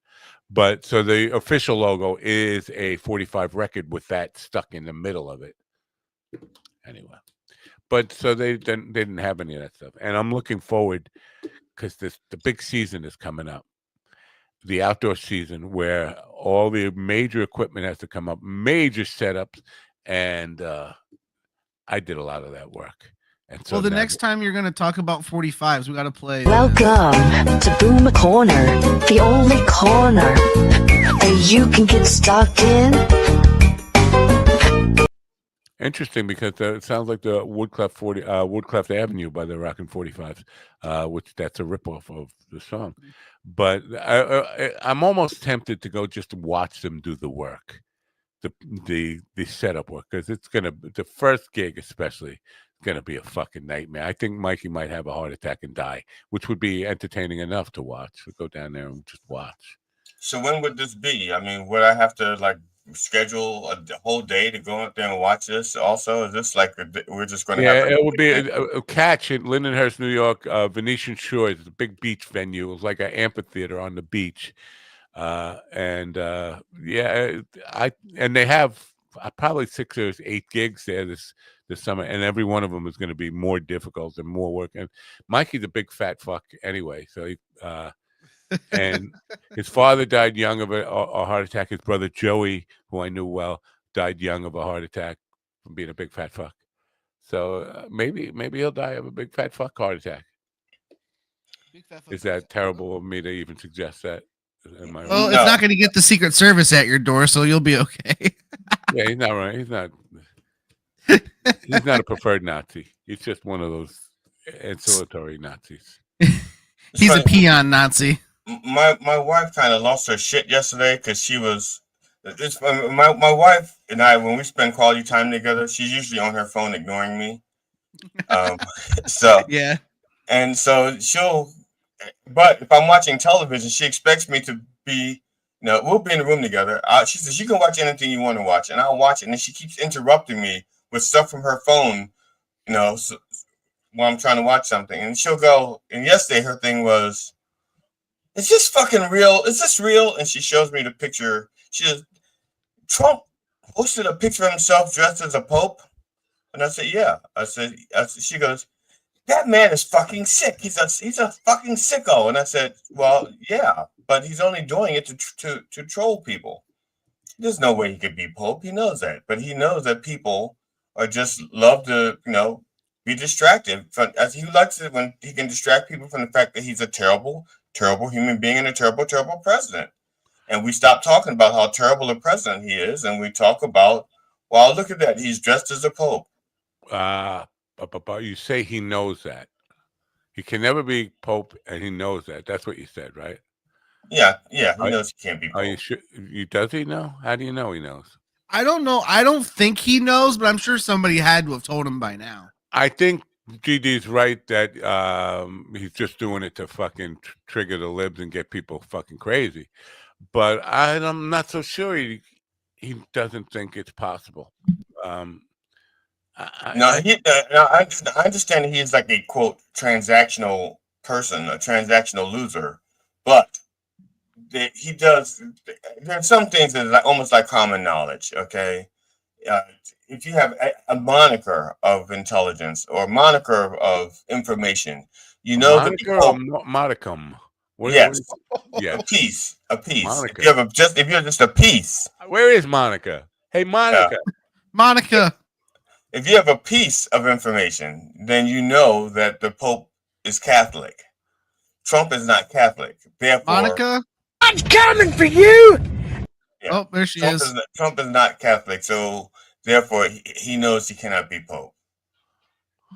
But so the official logo is a 45 record with that stuck in the middle of it. Anyway, but so they didn't have any of that stuff. And I'm looking forward because the big season is coming up. The outdoor season where all the major equipment has to come up, major setups. And I did a lot of that work. And so the next time you're going to talk about 45s, we got to play. Welcome to Boomer Corner, the only corner that you can get stuck in. Interesting, because it sounds like the Woodcraft Avenue by the Rockin' 45s, which that's a ripoff of the song. But I'm almost tempted to go just to watch them do the work, the setup work, because the first gig especially. Going to be a fucking nightmare. I think Mikey might have a heart attack and die, which would be entertaining enough to watch. We'd go down there and just watch. So when would this be? I mean, would I have to schedule a whole day to go out there and watch this? Also, is this we're just going to have? Yeah, it would be a catch in Lindenhurst, New York, Venetian Shores. It's a big beach venue. It was like an amphitheater on the beach, and they have probably 6 or 8 gigs there this summer, and every one of them is going to be more difficult and more work. And Mikey's a big fat fuck anyway, so and his father died young of a heart attack. His brother Joey, who I knew well, died young of a heart attack from being a big fat fuck. So maybe he'll die of a big fat fuck heart attack. Is that terrible of me to even suggest that? It's not going to get the Secret Service at your door, so you'll be okay. Yeah, he's not right. He's not a preferred Nazi. He's just one of those ancillary Nazis. He's a peon Nazi. My wife kind of lost her shit yesterday because she was. My wife and I, when we spend quality time together, she's usually on her phone ignoring me. Yeah. And so but if I'm watching television, she expects me to be. We'll be in the room together. She says, you can watch anything you want to watch, and I'll watch it. And then she keeps interrupting me with stuff from her phone, while I'm trying to watch something. And she'll go, and yesterday her thing was, is this fucking real? Is this real? And she shows me the picture. She says, Trump posted a picture of himself dressed as a pope. And I said, yeah. I said, she goes, that man is fucking sick. He's a fucking sicko. And I said, well, yeah, but he's only doing it to troll people. There's no way he could be pope. He knows that, but he knows that people are just love to, be distracted. As he likes it when he can distract people from the fact that he's a terrible, terrible human being and a terrible, terrible president. And we stop talking about how terrible a president he is, and we talk about, wow, look at that. He's dressed as a pope. But you say he knows that. He can never be pope, and he knows that. That's what you said, right? Yeah. He knows he can't be pope. Are you sure? Does he know? How do you know he knows? I don't know. I don't think he knows, but I'm sure somebody had to have told him by now. I think GD's right that he's just doing it to fucking trigger the libs and get people fucking crazy. But I'm not so sure he doesn't think it's possible. I understand he's like a quote transactional person, a transactional loser, but he does. There's some things that are almost like common knowledge. Okay, if you have a moniker of intelligence or a moniker of information, you know that the Moniker or Pope. modicum? Yes, Yes. a piece. Monica. If you're just a piece. Where is Monica? Hey, Monica. Monica. If you have a piece of information, then you know that the Pope is Catholic. Trump is not Catholic. Therefore, Monica. I'm coming for you. Yeah. Oh, there she is. Trump is not Catholic, so therefore he knows he cannot be Pope.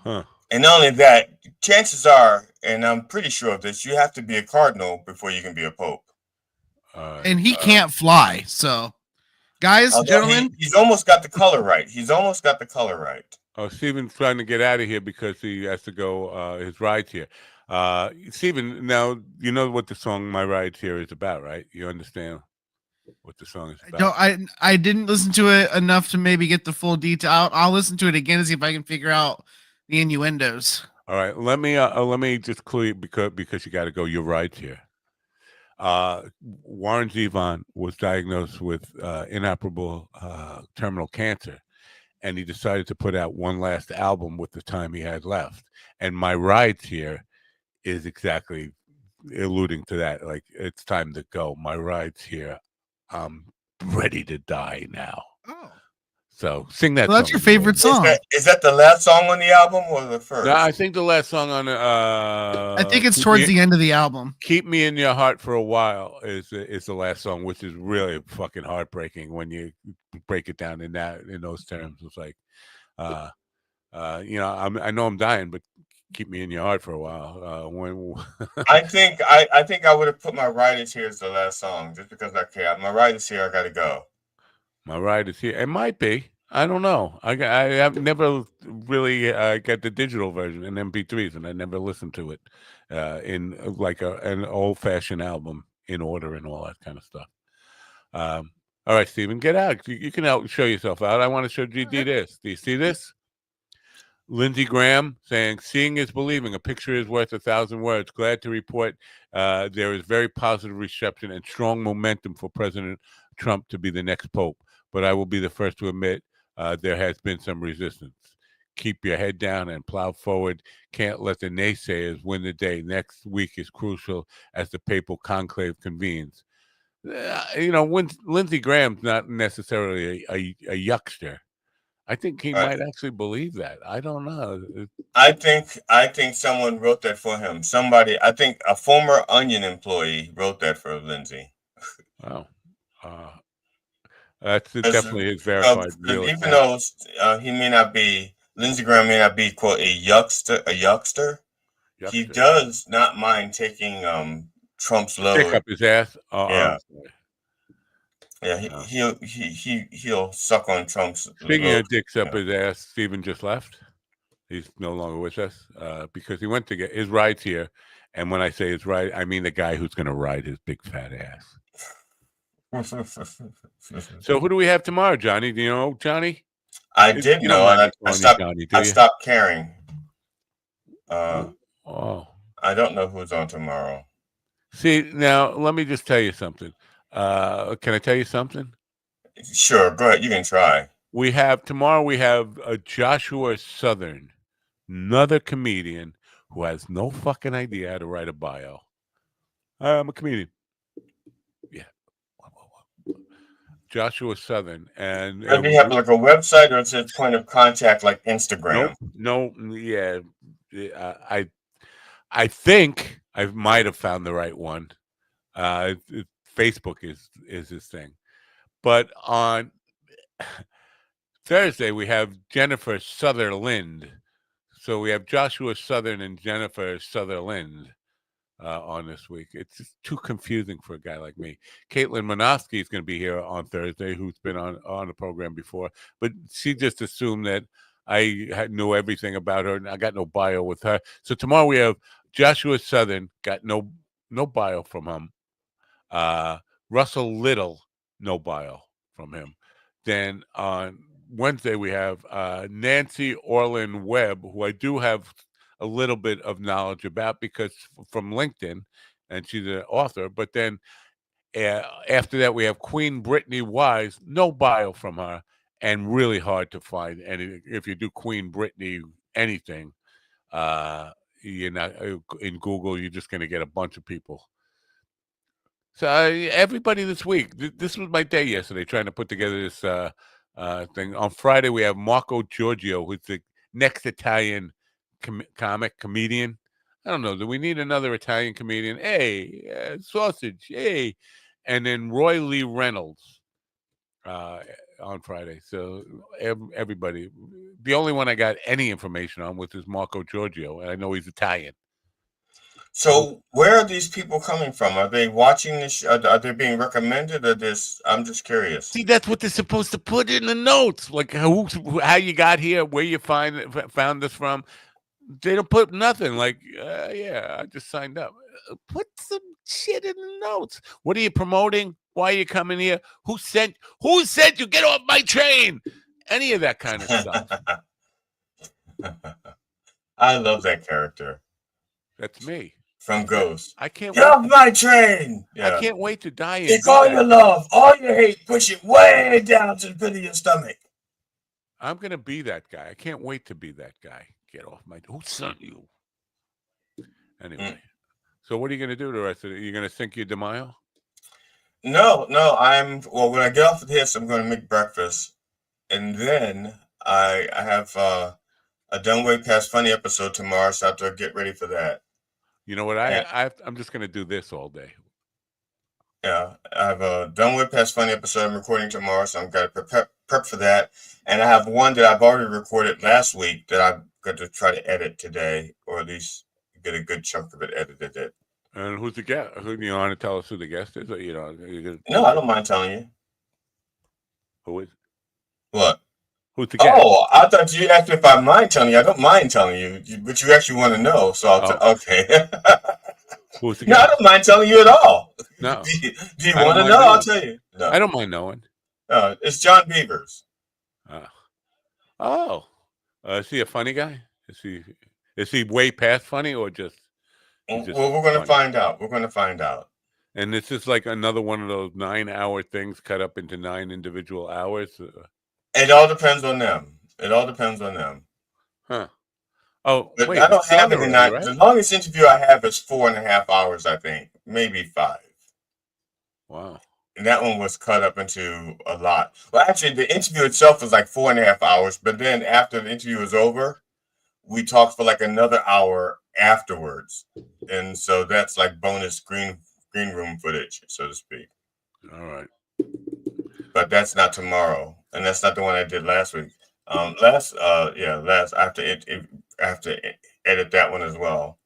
Huh. And not only that, chances are, and I'm pretty sure of this, you have to be a cardinal before you can be a Pope. And he can't fly, so guys, gentlemen, he's almost got the color right. Oh, Stephen's trying to get out of here because he has to go his ride's here. Stephen, now you know what the song "My Ride's Here" is about, right? You understand what the song is about? No, I didn't listen to it enough to maybe get the full detail. I'll listen to it again to see if I can figure out the innuendos. All right, let me just clear because you got to go. Your ride's here. Warren Zevon was diagnosed with inoperable terminal cancer, and he decided to put out one last album with the time he had left. And My Ride's Here is exactly alluding to that. Like, it's time to go. My ride's here. I'm ready to die now. Oh. So sing that. Well, that's song. your favorite song. Is that the last song on the album or the first? No, I think the last song on I think it's towards the end of the album. "Keep Me in Your Heart for a While" is the last song, which is really fucking heartbreaking when you break it down in those terms. It's like, I know I'm dying, but keep me in your heart for a while. I think I would have put My Ride Is Here as the last song just because I care. My Ride Is Here. I gotta go. My Ride Is Here. It might be. I don't know. I have never really got the digital version in MP3s, and I never listened to it in like an old-fashioned album in order and all that kind of stuff. All right, Stephen, get out. You can show yourself out. I want to show GD this. Do you see this? Lindsey Graham saying, "Seeing is believing. A picture is worth 1,000 words. Glad to report there is very positive reception and strong momentum for President Trump to be the next pope. But I will be the first to admit there has been some resistance. Keep your head down and plow forward. Can't let the naysayers win the day. Next week is crucial as the papal conclave convenes." Lindsey Graham's not necessarily a yuckster. I think he might actually believe that. I don't know. I think someone wrote that for him. I think a former Onion employee wrote that for Lindsey. Wow. That's definitely his verified real even account. though Lindsey Graham may not be quote a yuckster. He does not mind taking Trump's load. Stick up his ass. Yeah. Yeah, he'll suck on Trump's. Speaking of dicks up his ass, Stephen just left. He's no longer with us because he went to get his ride's here. And when I say his ride, I mean the guy who's going to ride his big fat ass. So who do we have tomorrow, Johnny? Do you know, Johnny? I did know, and I stopped caring. I don't know who's on tomorrow. See, now let me just tell you something. Can I tell you something? Sure, go ahead. You can try. Tomorrow we have Joshua Southern, another comedian who has no fucking idea how to write a bio. I'm a comedian. Yeah. Joshua Southern. And does he have like a website, or is it point of contact like Instagram? No, yeah. I think I might have found the right one. Facebook is his thing. But on Thursday, we have Jennifer Sutherland. So we have Joshua Southern and Jennifer Sutherland on this week. It's just too confusing for a guy like me. Caitlin Monosky is going to be here on Thursday, who's been on the program before. But she just assumed that I knew everything about her, and I got no bio with her. So tomorrow we have Joshua Southern, got no bio from him. Russell Little, no bio from him. Then on Wednesday we have Nancy Orlin Webb, who I do have a little bit of knowledge about because from LinkedIn, and she's an author. But then after that we have Queen Brittany Wise, no bio from her, and really hard to find. And if you do Queen Britney anything, you're not in Google. You're just going to get a bunch of people. So everybody this week, this was my day yesterday, trying to put together this thing. On Friday, we have Marco Giorgio, who's the next Italian comedian. I don't know. Do we need another Italian comedian? Hey, sausage. Hey, and then Roy Lee Reynolds on Friday. So everybody. The only one I got any information on was this Marco Giorgio, and I know he's Italian. So where are these people coming from? Are they watching this? Are they being recommended, or this? I'm just curious. See, that's what they're supposed to put in the notes, like how you got here, where you found this from. They don't put nothing. Like, yeah, I just signed up. Put some shit in the notes. What are you promoting? Why are you coming here? Who sent you? Get off my train. Any of that kind of stuff. I love that character. That's me. From Ghost. I can't get off my train. Yeah. I can't wait to die. Take all your love, all your hate, push it way down to the pit of your stomach. I'm gonna be that guy. I can't wait to be that guy. Get off my. Who sent you? Anyway, so what are you gonna do the rest of it? You're gonna Cinco de Mayo? No. When I get off of this, I'm gonna make breakfast, and then I have a Done Way Past Funny episode tomorrow, so I have to get ready for that. You know what? I'm just going to do this all day. Yeah, I have a Done Way Past Funny episode I'm recording tomorrow, so I'm going to prep for that. And I have one that I've already recorded last week that I'm going to try to edit today, or at least get a good chunk of it edited. And who's the guest? Who do you want to tell us who the guest is? Or, No, I don't mind telling you. Who is? What? Who's the guest? Oh, I thought you asked me if I mind telling you. I don't mind telling you, but you actually want to know, so I'll okay. Who's the guest? No, I don't mind telling you at all. No. Do you want to know? I'll tell you. No. I don't mind knowing. It's John Beavers. Is he a funny guy? Is he way past funny, or just? Well, we're going to find out. We're going to find out. And this is like another one of those 9-hour things cut up into 9 individual hours. It all depends on them. Huh. Oh, but wait, I don't have any night. Right? The longest interview I have is 4.5 hours, I think. Maybe 5. Wow. And that one was cut up into a lot. Well, actually, the interview itself was like 4.5 hours. But then after the interview was over, we talked for like another hour afterwards. And so that's like bonus green room footage, so to speak. All right. But that's not tomorrow. And that's not the one I did last week. I have to edit that one as well.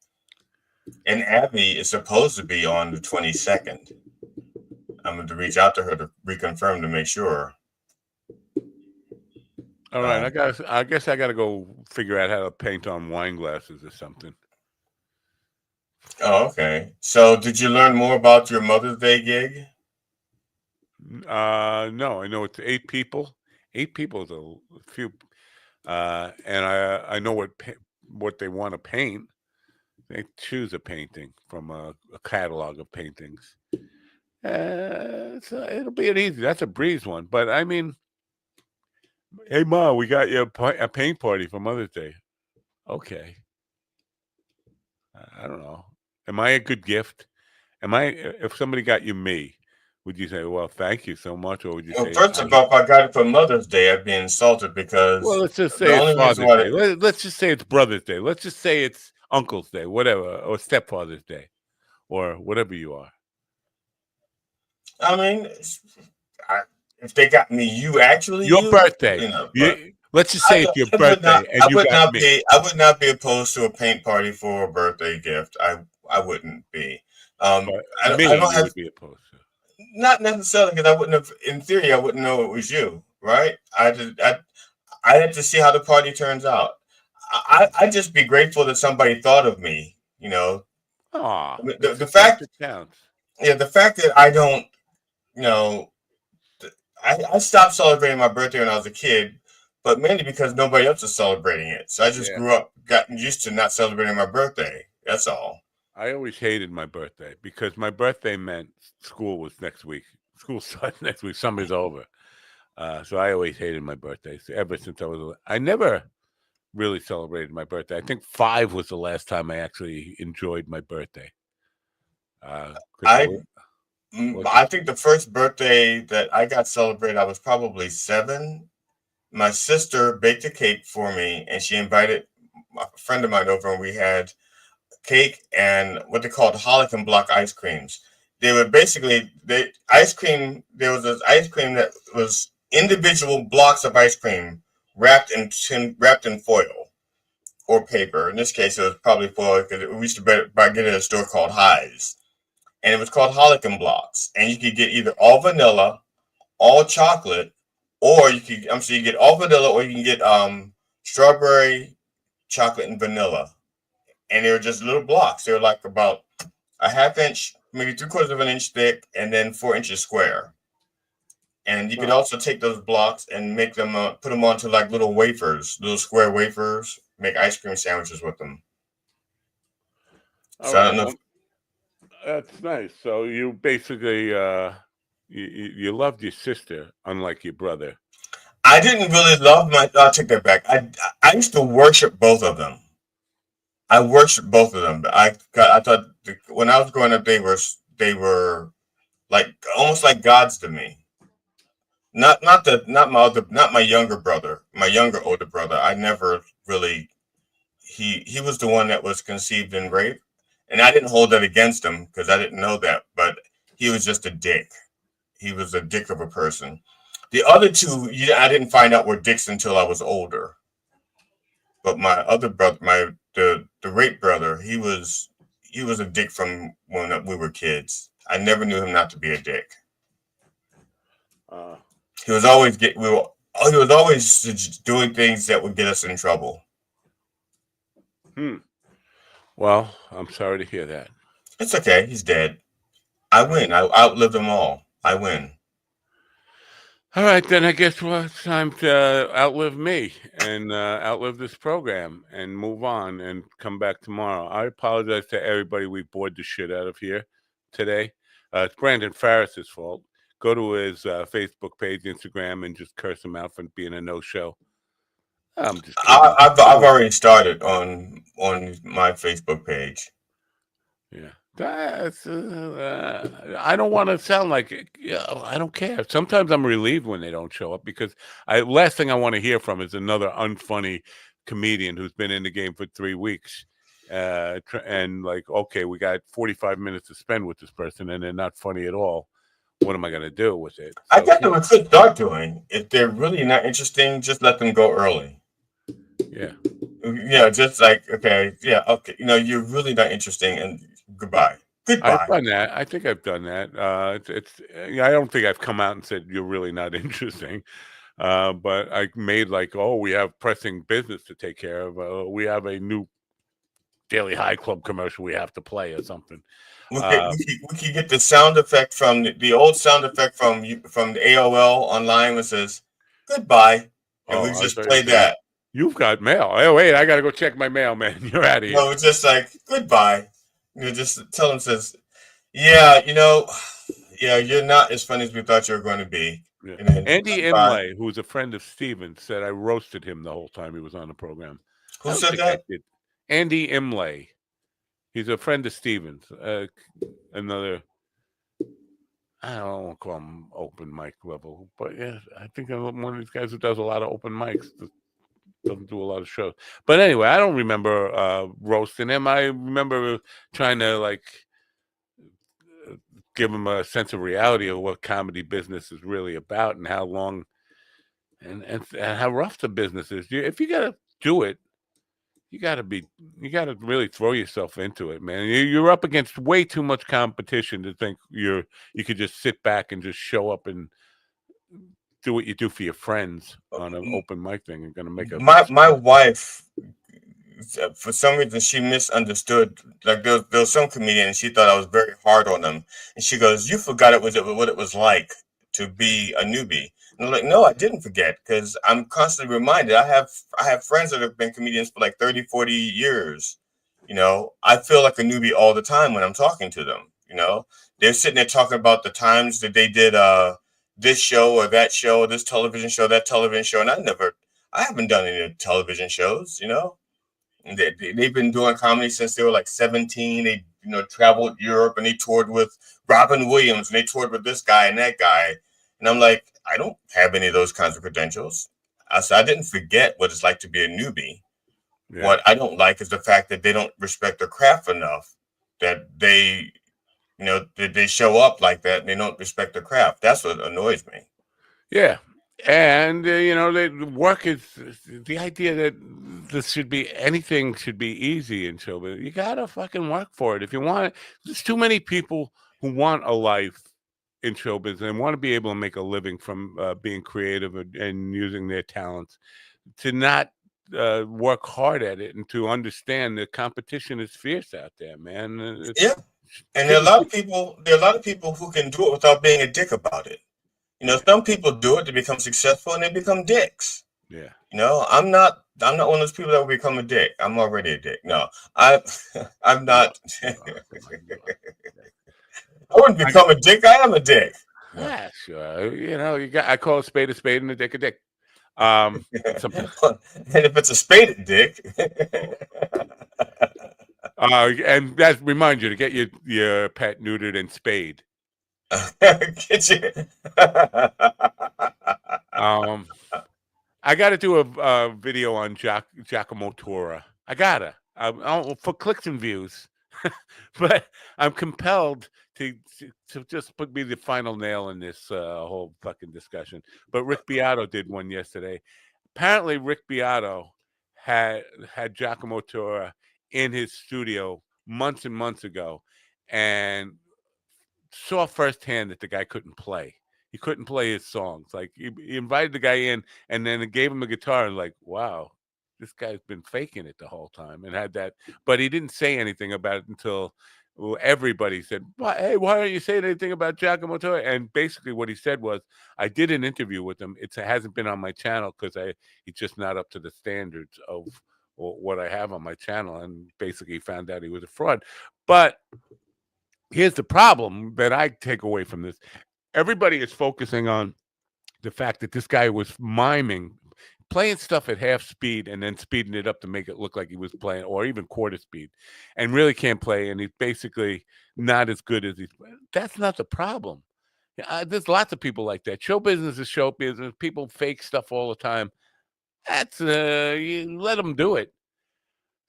And Abby is supposed to be on the 22nd. I'm going to reach out to her to reconfirm to make sure. All right, I guess I got to go figure out how to paint on wine glasses or something. Oh, okay. So, did you learn more about your Mother's Day gig? No, I know it's 8 people. 8 people is a few, and I know what they want to paint. They choose a painting from a catalog of paintings. So it'll be an easy. That's a breeze one. But I mean, hey Ma, we got you a paint party for Mother's Day. Okay. I don't know. Am I a good gift? If somebody got you me, would you say, well, thank you so much? Or would you say, first of all, if I got it for Mother's Day, I'd be insulted because. Well, let's just say it's Father's Day. Let's just say it's Brother's Day. Let's just say it's Uncle's Day, whatever, or Stepfather's Day, or whatever you are. I mean, if they got me, your birthday. Let's just say it's your birthday, I would not be opposed to a paint party for a birthday gift. I wouldn't be. I would be opposed to. Not necessarily because I wouldn't have. In theory, I wouldn't know it was you, right? I had to see how the party turns out. I'd just be grateful that somebody thought of me. You know. Aw, the fact. Yeah, the fact that I don't. You know, I stopped celebrating my birthday when I was a kid, but mainly because nobody else was celebrating it. So I just grew up, gotten used to not celebrating my birthday. That's all. I always hated my birthday because my birthday meant school was next week. School starts next week. Summer's over. So I always hated my birthdays ever since I never really celebrated my birthday. I think 5 was the last time I actually enjoyed my birthday. I think the first birthday that I got celebrated, I was probably 7. My sister baked a cake for me, and she invited a friend of mine over, and we had cake and what they called Holican block ice creams. They were basically ice cream. There was this ice cream that was individual blocks of ice cream wrapped in foil or paper. In this case, it was probably foil because we used to get it at a store called Highs, and it was called Holican blocks. And you could get either all vanilla, all chocolate, or you get all vanilla, or you can get strawberry, chocolate, and vanilla. And they were just little blocks. They were like about a half inch, maybe 3/4 of an inch thick, and then 4 inches square. And you could also take those blocks and make them, put them onto like little wafers, little square wafers, make ice cream sandwiches with them. So I don't know. That's nice. So you basically, you loved your sister, unlike your brother. I didn't really love I'll take that back. I used to worship both of them. I worshiped both of them. I thought when I was growing up, they were like almost like gods to me. Not my younger brother, my younger older brother. I never really he was the one that was conceived in rape, and I didn't hold that against him because I didn't know that, but he was just a dick. He was a dick of a person. The other two, I didn't find out were dicks until I was older. But my other brother, the rape brother, he was a dick from when we were kids. I never knew him not to be a dick. He was always doing things that would get us in trouble. Well, I'm sorry to hear that. It's okay. He's dead. I win. I outlived them all. I win. All right, then I guess it's time to outlive me and outlive this program and move on and come back tomorrow. I apologize to everybody we bored the shit out of here today. It's Brandon Farris's fault. Go to his Facebook page, Instagram, and just curse him out for being a no-show. I'm just kidding. I've already started on my Facebook page. Yeah. I don't want to sound like I don't care. Sometimes I'm relieved when they don't show up because last thing I want to hear from is another unfunny comedian who's been in the game for 3 weeks. And like, okay, we got 45 minutes to spend with this person and they're not funny at all. What am I going to do with it? I guess they would start doing. If they're really not interesting, just let them go early. Yeah. Yeah, just like, okay, yeah, okay. You're really not interesting, and goodbye. Goodbye. I've done that. I think I've done that. I don't think I've come out and said you're really not interesting. But I made like, oh, we have pressing business to take care of. We have a new Daily High Club commercial we have to play or something. We could get the sound effect from the old sound effect from the AOL online that says goodbye, and we just play that. You've got mail. Oh wait, I gotta go check my mail, man. You're out of here. No, it's just like goodbye. Just tell them says, yeah, you're not as funny as we thought you were going to be. Yeah. Andy Imlay, who's a friend of Steven's, said I roasted him the whole time he was on the program. Who said that? Andy Imlay. He's a friend of Steven's. Another, I don't want to call him open mic level, but yeah, I think I'm one of these guys who does a lot of open mics. Doesn't do a lot of shows. But anyway, I don't remember roasting him. I remember trying to like give him a sense of reality of what comedy business is really about and how long and how rough the business is. If you got to do it, you got to really throw yourself into it, man. You're up against way too much competition to think you could just sit back and just show up and do what you do for your friends on an open mic thing. You're going to make my wife, for some reason, she misunderstood. Like there was some comedian, and she thought I was very hard on them. And she goes, "You forgot what it was like to be a newbie." And I'm like, "No, I didn't forget, because I'm constantly reminded. I have friends that have been comedians for like 30, 40 years. I feel like a newbie all the time when I'm talking to them. They're sitting there talking about the times that they did this show or that show, this television show, that television show, and I haven't done any television shows. They've been doing comedy since they were like 17. They traveled Europe and they toured with Robin Williams and they toured with this guy and that guy. And I'm like, I don't have any of those kinds of credentials. I didn't forget what it's like to be a newbie. Yeah. What I don't like is the fact that they don't respect their craft enough, that they show up like that and they don't respect their craft. That's what annoys me. Yeah. And, the work is the idea that anything should be easy in showbiz. You got to fucking work for it. If you want it, there's too many people who want a life in showbiz and want to be able to make a living from being creative and using their talents, to not work hard at it and to understand the competition is fierce out there, man. And there are a lot of people who can do it without being a dick about it. Some people do it to become successful and they become dicks. Yeah. I'm not one of those people that will become a dick. I'm already a dick. No, I'm not. I wouldn't become a dick. I am a dick. Yeah, sure. I call a spade and a dick a dick. And if it's a spaded dick. And that reminds you to get your pet neutered and spayed. I got to do a video on Giacomo Torra. I gotta for clicks and views, but I'm compelled to just be the final nail in this whole fucking discussion. But Rick Beato did one yesterday. Apparently, Rick Beato had Giacomo Torra in his studio months and months ago, and saw firsthand that the guy couldn't play. He couldn't play his songs. Like he invited the guy in and then gave him a guitar and like, wow, this guy's been faking it the whole time and had that. But he didn't say anything about it until everybody said, hey, why aren't you saying anything about Giacomo Torra? And basically what he said was, I did an interview with him. It hasn't been on my channel because he's just not up to the standards of what I have on my channel. And basically found out he was a fraud. But here's the problem that I take away from this. Everybody is focusing on the fact that this guy was playing stuff at half speed and then speeding it up to make it look like he was playing, or even quarter speed, and really can't play. And he's basically not as good as he's. That's not the problem. There's lots of people like that. Show business is show business. People fake stuff all the time. That's you let them do it.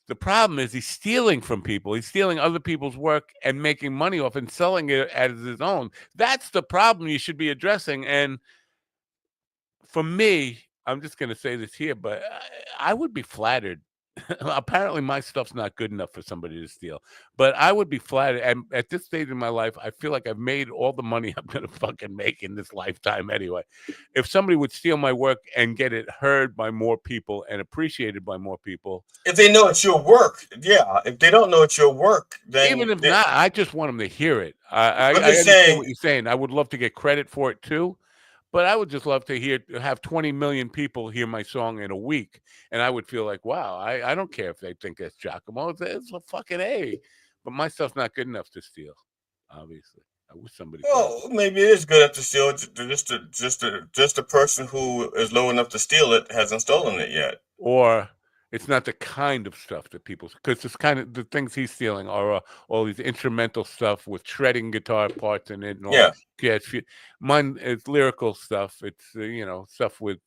The problem is he's stealing from people. He's stealing other people's work and making money off and selling it as his own. That's the problem you should be addressing. And for me, I'm just going to say this here, but I would be flattered. Apparently my stuff's not good enough for somebody to steal, but I would be flattered. And at this stage in my life, I feel like I've made all the money I'm going to fucking make in this lifetime anyway. If somebody would steal my work and get it heard by more people and appreciated by more people. If they know it's your work, yeah. If they don't know it's your work, then even if not, I just want them to hear it. I understand what you're saying. I would love to get credit for it too. But I would just love to have 20 million people hear my song in a week. And I would feel like, wow, I don't care if they think it's Giacomo. It's a fucking A. But my stuff's not good enough to steal, obviously. I wish somebody maybe it is good enough to steal. Just a person who is low enough to steal it hasn't stolen it yet. Or it's not the kind of stuff that people, because it's kind of the things he's stealing are all these instrumental stuff with shredding guitar parts in it. And all mine is lyrical stuff. It's stuff with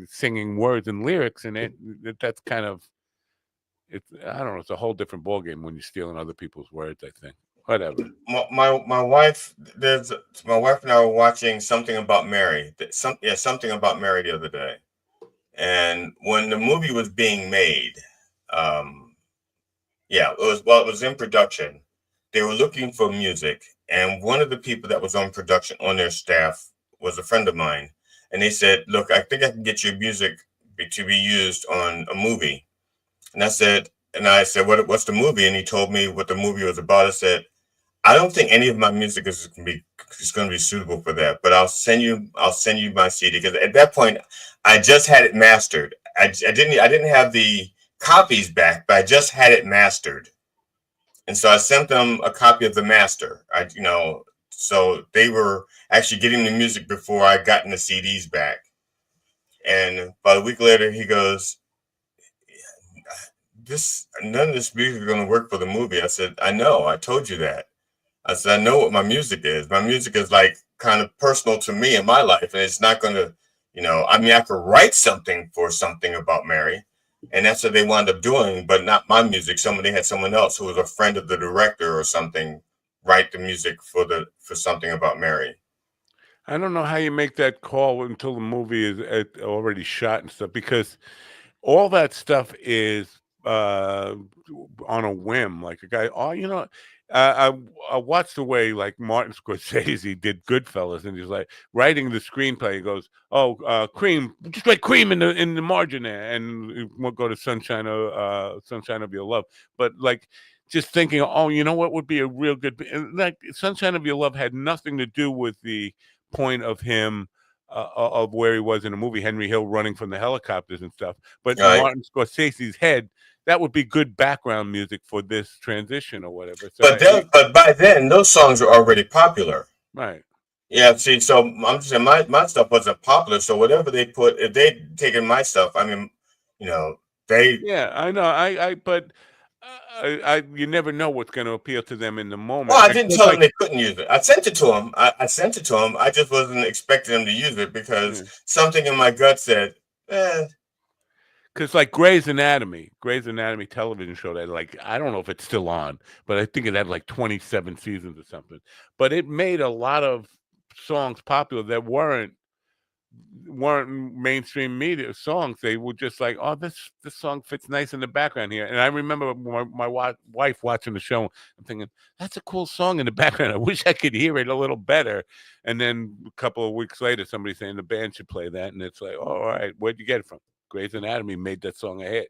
singing words and lyrics in it. That's kind of I don't know. It's a whole different ballgame when you're stealing other people's words. I think. Whatever. My wife and I were watching Something About Mary. Something About Mary the other day. And when the movie was being made, it was in production. They were looking for music, and one of the people that was on production on their staff was a friend of mine. And they said, "Look, I think I can get your music to be used on a movie." And I said, "What's the movie?" And he told me what the movie was about. I said, "I don't think any of my music is going to be suitable for that, but I'll send you my CD." Because at that point, I just had it mastered. I didn't have the copies back, but I just had it mastered, and so I sent them a copy of the master. So they were actually getting the music before I gotten the CDs back. And about a week later, he goes, none of this music is going to work for the movie. I said, I know, I told you that. I said, I know what my music is. My music is like kind of personal to me in my life. And it's not going to, I mean, I could write something for something about Mary. And that's what they wound up doing, but not my music. Somebody had someone else who was a friend of the director or something write the music for something about Mary. I don't know how you make that call until the movie is already shot and stuff, because all that stuff is on a whim. Like a guy, I watched the way like Martin Scorsese did Goodfellas, and he's like writing the screenplay. He goes, "Oh, cream, just like cream in the margin there," and we'll go to Sunshine of Your Love. But like, just thinking, oh, you know what would be a real good, and like Sunshine of Your Love had nothing to do with the point of him. Of where he was in the movie, Henry Hill running from the helicopters and stuff. But Right. Martin Scorsese's head, that would be good background music for this transition or whatever. So But by then, those songs were already popular. Right. Yeah, see, so I'm just saying my stuff wasn't popular. So whatever they put, if they'd taken my stuff, I mean, they. Yeah, I know. But you never know what's going to appeal to them in the moment. Well, I didn't tell them they couldn't use it. I sent it to them. I sent it to them. I just wasn't expecting them to use it because something in my gut said, Because like Grey's Anatomy television show that, like, I don't know if it's still on, but I think it had like 27 seasons or something. But it made a lot of songs popular that weren't mainstream media songs. They were just like, oh, this song fits nice in the background here. And I remember my wife watching the show. I'm thinking, that's a cool song in the background. I wish I could hear it a little better. And then a couple of weeks later, somebody saying the band should play that, and it's like, oh, all right, where'd you get it from? Grey's Anatomy made that song a hit.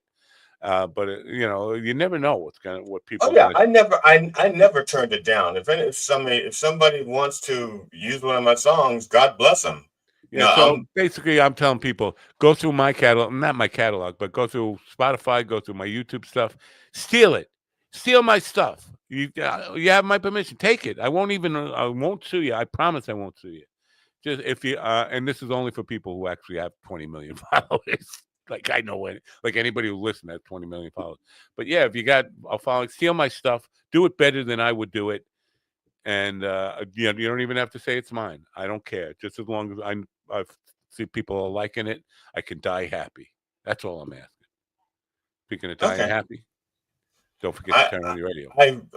But you never know what people. Oh yeah, I never turned it down. If somebody wants to use one of my songs, God bless them. Yeah, so basically, I'm telling people, go through my catalog, not my catalog, but go through Spotify, go through my YouTube stuff, steal it, steal my stuff. You have my permission, take it. I won't sue you. I promise I won't sue you. Just if you, and this is only for people who actually have 20 million followers. Like I know it, like anybody who listens has 20 million followers. But yeah, if you got a following, steal my stuff, do it better than I would do it. And you don't even have to say it's mine. I don't care. Just as long as I see people are liking it, I can die happy. That's all I'm asking. Speaking of dying happy, don't forget to turn on your radio.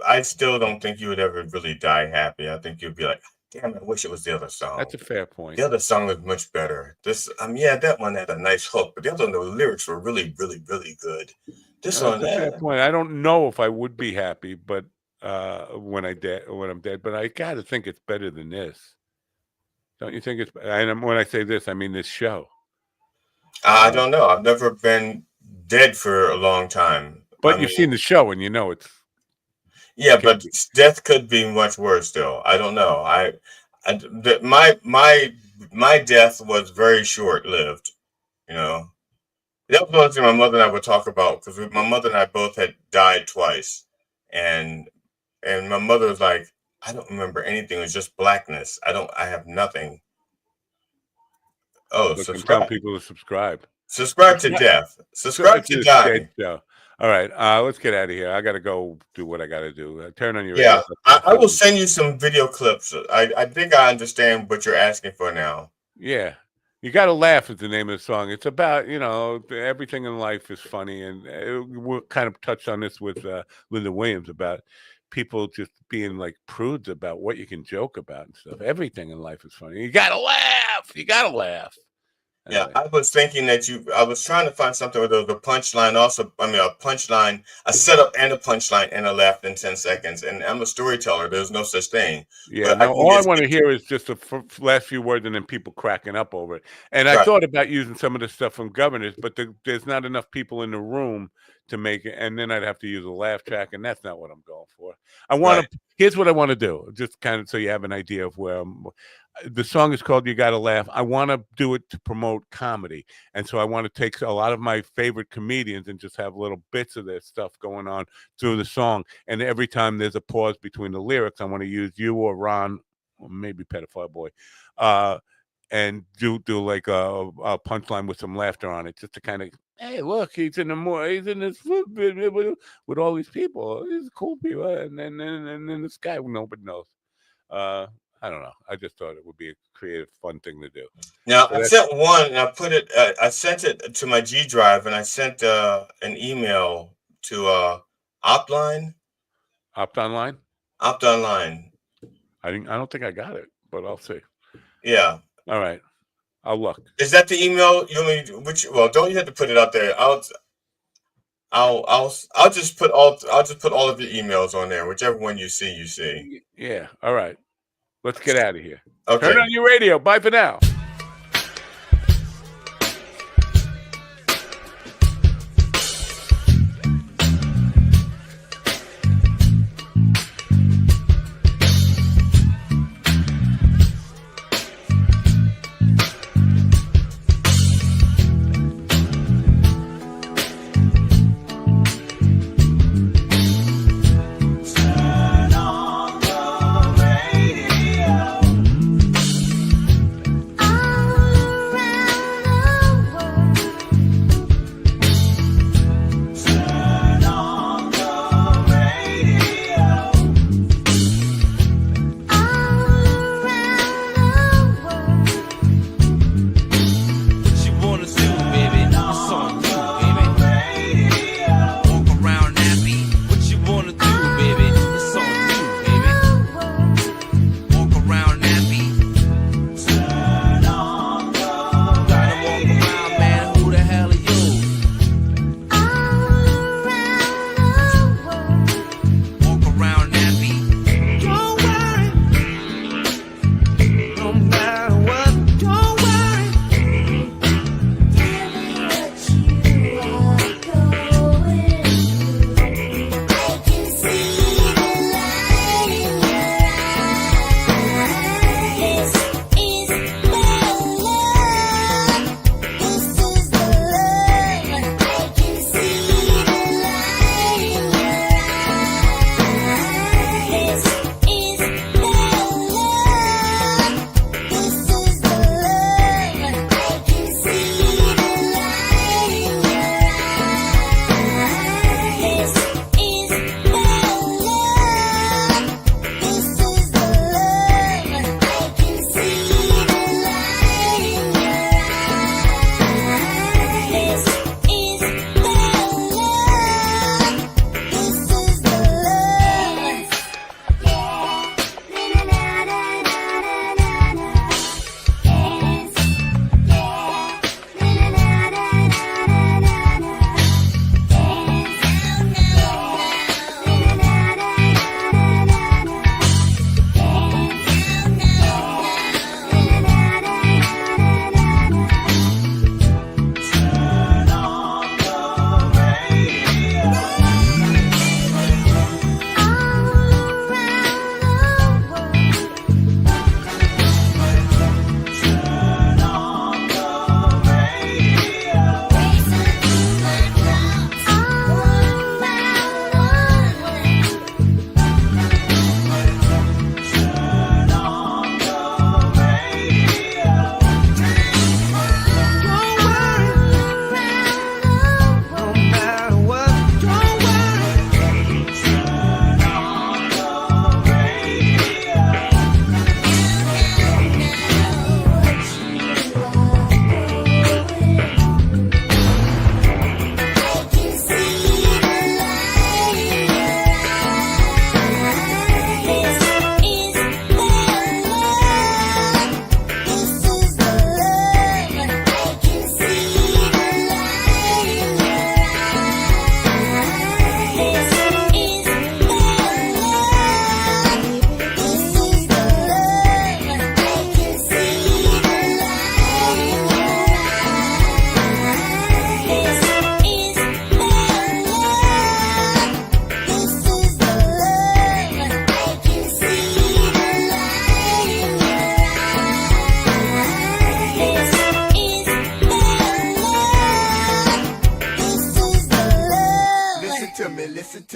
I still don't think you would ever really die happy. I think you'd be like, damn, I wish it was the other song. That's a fair point. The other song was much better. Yeah, that one had a nice hook, but the other one, the lyrics were really, really, really good. This one, that's a fair point. I don't know if I would be happy, but when I'm dead, but I gotta think it's better than this. Don't you think it's? And when I say this, I mean this show. I don't know. I've never been dead for a long time. But you've seen the show, and you know it's. Yeah, but death could be much worse. Still, I don't know. My death was very short lived. That was one thing my mother and I would talk about, because my mother and I both had died twice, and my mother was like, I don't remember anything. It was just blackness. I have nothing. Oh, subscribe. Tell people to subscribe. Subscribe to death. Subscribe to die. All right, let's get out of here. I got to go do what I got to do. Turn on your radio. I will send you some video clips. I think I understand what you're asking for now. Yeah. You Got to Laugh is the name of the song. It's about, everything in life is funny. And we kind of touched on this with Linda Williams about people just being like prudes about what you can joke about and stuff. Everything in life is funny. You got to laugh. You got to laugh. Yeah, I was thinking that I was trying to find something with the punchline also. I mean, a punchline, a setup and a punchline and a laugh in 10 seconds. And I'm a storyteller. There's no such thing. Yeah, no, all I want to hear is just the last few words and then people cracking up over it. And I thought about using some of the stuff from Governors, but there's not enough people in the room to make it. And then I'd have to use a laugh track, and that's not what I'm going for. Here's what I want to do, just kind of so you have an idea of where the song is called You Gotta Laugh. I want to do it to promote comedy. And so I want to take a lot of my favorite comedians and just have little bits of their stuff going on through the song. And every time there's a pause between the lyrics, I want to use you or Ron or maybe pedophile boy, and do like a punchline with some laughter on it, just to kind of, hey, look, he's in this food business with all these people. These cool people, and then this guy nobody knows. I don't know. I just thought it would be a creative, fun thing to do. Now, So I sent one, and I sent it to my G drive, and I sent an email to Opline. Optonline? Optonline. I don't think I got it, but I'll see. Yeah. All right. I'll look. Is that the email you want me? Well, don't you have to put it out there? I'll just put all of your emails on there. Whichever one you see, you see. Yeah. All right. Let's get out of here. Okay. Turn on your radio. Bye for now.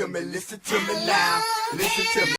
Listen to me now. Listen to me.